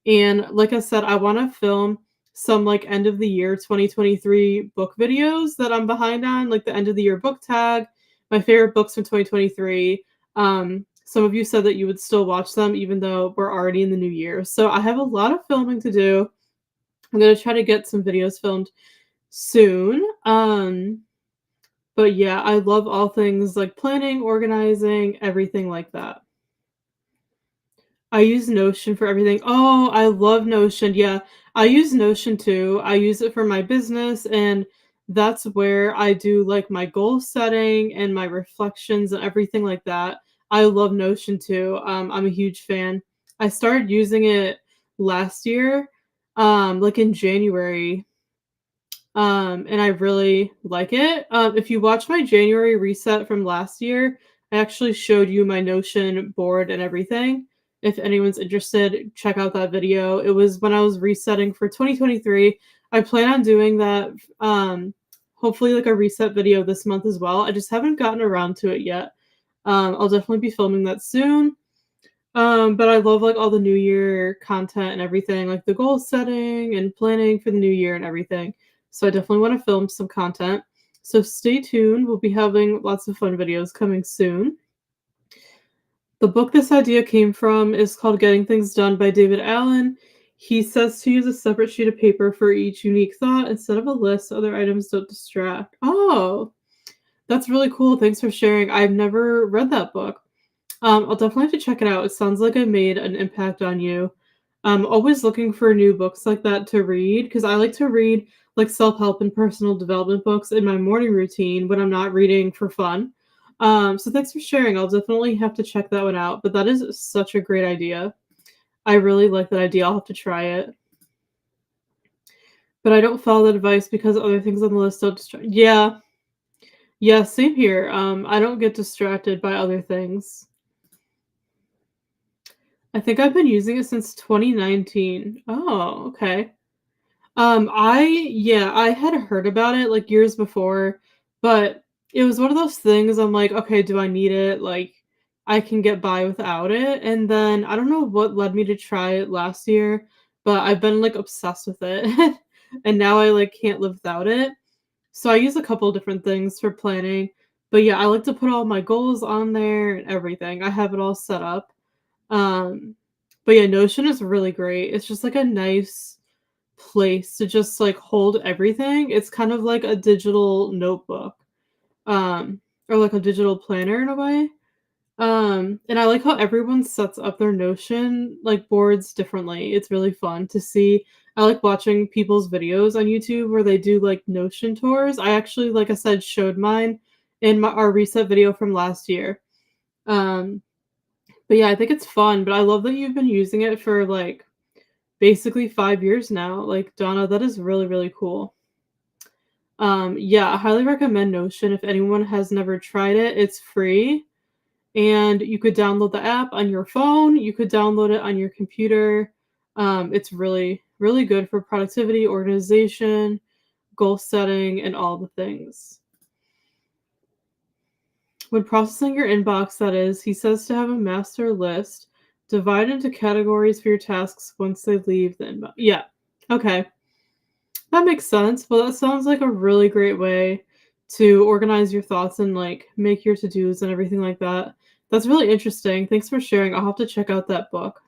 And like I said, I want to film some like end of the year 2023 book videos that I'm behind on, like the end of the year book tag, my favorite books from 2023. Some of you said that you would still watch them even though we're already in the new year. So I have a lot of filming to do. I'm gonna try to get some videos filmed soon. But yeah, I love all things like planning, organizing, everything like that. I use Notion for everything. Oh, I love Notion. Yeah, I use Notion too. I use it for my business, and that's where I do like my goal setting and my reflections and everything like that. I love Notion too. I'm a huge fan. I started using it last year, like in January, and I really like it. If you watch my January reset from last year, I actually showed you my Notion board and everything. If anyone's interested, check out that video. It was when I was resetting for 2023. I plan on doing that, hopefully like a reset video this month as well. I just haven't gotten around to it yet. I'll definitely be filming that soon. But I love like all the new year content and everything, like the goal setting and planning for the new year and everything. So I definitely want to film some content. So stay tuned. We'll be having lots of fun videos coming soon. The book this idea came from is called Getting Things Done by David Allen. He says to use a separate sheet of paper for each unique thought instead of a list so other items don't distract. Oh, that's really cool. Thanks for sharing. I've never read that book. I'll definitely have to check it out. It sounds like it made an impact on you. I'm always looking for new books like that to read because I like to read like self-help and personal development books in my morning routine when I'm not reading for fun. So thanks for sharing. I'll definitely have to check that one out. But that is such a great idea. I really like that idea. I'll have to try it. But I don't follow that advice because other things on the list don't distract. Yeah, Yeah, same here. I don't get distracted by other things. I think I've been using it since 2019. Oh, okay. I had heard about it, like, years before, but it was one of those things I'm like, "Okay, do I need it?" Like, I can get by without it, and then I don't know what led me to try it last year, but I've been, like, obsessed with it, and now I, like, can't live without it. So I use a couple different things for planning, but yeah, I like to put all my goals on there and everything. I have it all set up. Um, but yeah, Notion is really great. It's just like a nice place to just like hold everything. It's kind of like a digital notebook, um, or like a digital planner in a way. And I like how everyone sets up their Notion like boards differently. It's really fun to see. I like watching people's videos on YouTube where they do like Notion tours. I actually, like I said, showed mine in our reset video from last year. Um, but yeah, I think it's fun. But I love that you've been using it for like basically 5 years now. Like Donna, that is really, really cool. Yeah, I highly recommend Notion if anyone has never tried it. It's free and you could download the app on your phone, you could download it on your computer. It's really, really good for productivity, organization, goal setting, and all the things. When processing your inbox, that is, he says to have a master list, divide into categories for your tasks once they leave the inbox. Yeah, okay. That makes sense. Well, that sounds like a really great way to organize your thoughts and like make your to-dos and everything like that. That's really interesting. Thanks for sharing. I'll have to check out that book.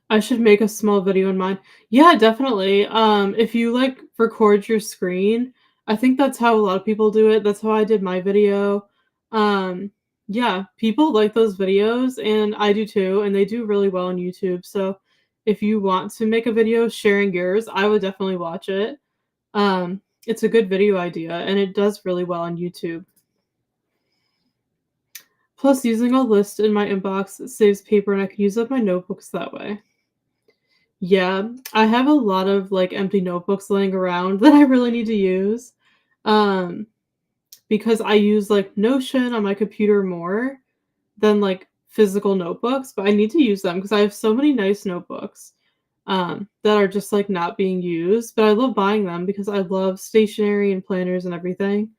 I should make a small video in mine. Yeah, definitely. If you like record your screen, I think that's how a lot of people do it. That's how I did my video. Um, yeah, people like those videos and I do too, and they do really well on YouTube. So if you want to make a video sharing yours, I would definitely watch it. It's a good video idea and it does really well on YouTube. Plus, using a list in my inbox saves paper and I can use up my notebooks that way. Yeah, I have a lot of, like, empty notebooks laying around that I really need to use, um, because I use, like, Notion on my computer more than, like, physical notebooks, but I need to use them because I have so many nice notebooks, that are just, like, not being used, but I love buying them because I love stationery and planners and everything,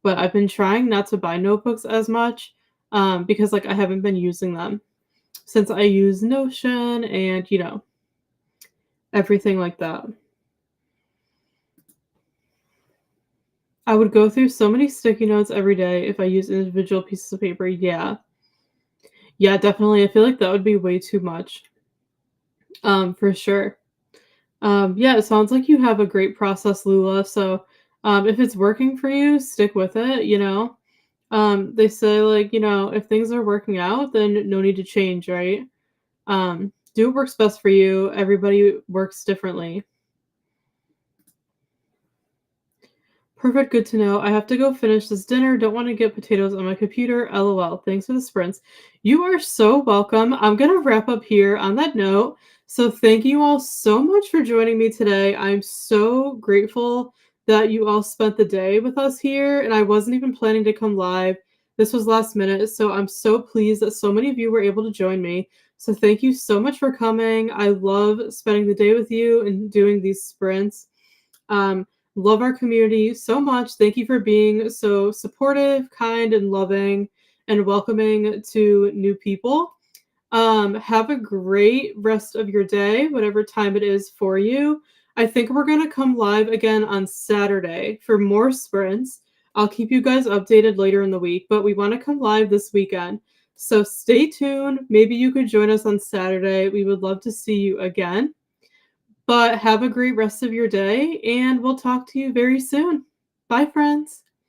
but I've been trying not to buy notebooks as much, because, like, I haven't been using them since I use Notion and, everything like that. I would go through so many sticky notes every day if I used individual pieces of paper. Yeah. Yeah, definitely. I feel like that would be way too much. For sure. Yeah, it sounds like you have a great process, Lula. So, if it's working for you, stick with it. They say like, if things are working out, then no need to change, right? Do what works best for you. Everybody works differently. Perfect, good to know. I have to go finish this dinner. Don't want to get potatoes on my computer. LOL. Thanks for the sprints. You are so welcome. I'm going to wrap up here on that note. So, thank you all so much for joining me today. I'm so grateful that you all spent the day with us here. And I wasn't even planning to come live. This was last minute. So, I'm so pleased that so many of you were able to join me. So, thank you so much for coming. I love spending the day with you and doing these sprints. Um, Love our community so much. Thank you for being so supportive, kind, and loving, and welcoming to new people. Have a great rest of your day, whatever time it is for you. I think we're going to come live again on Saturday for more sprints. I'll keep you guys updated later in the week, but we want to come live this weekend. So stay tuned. Maybe you could join us on Saturday. We would love to see you again. But have a great rest of your day, and we'll talk to you very soon. Bye, friends.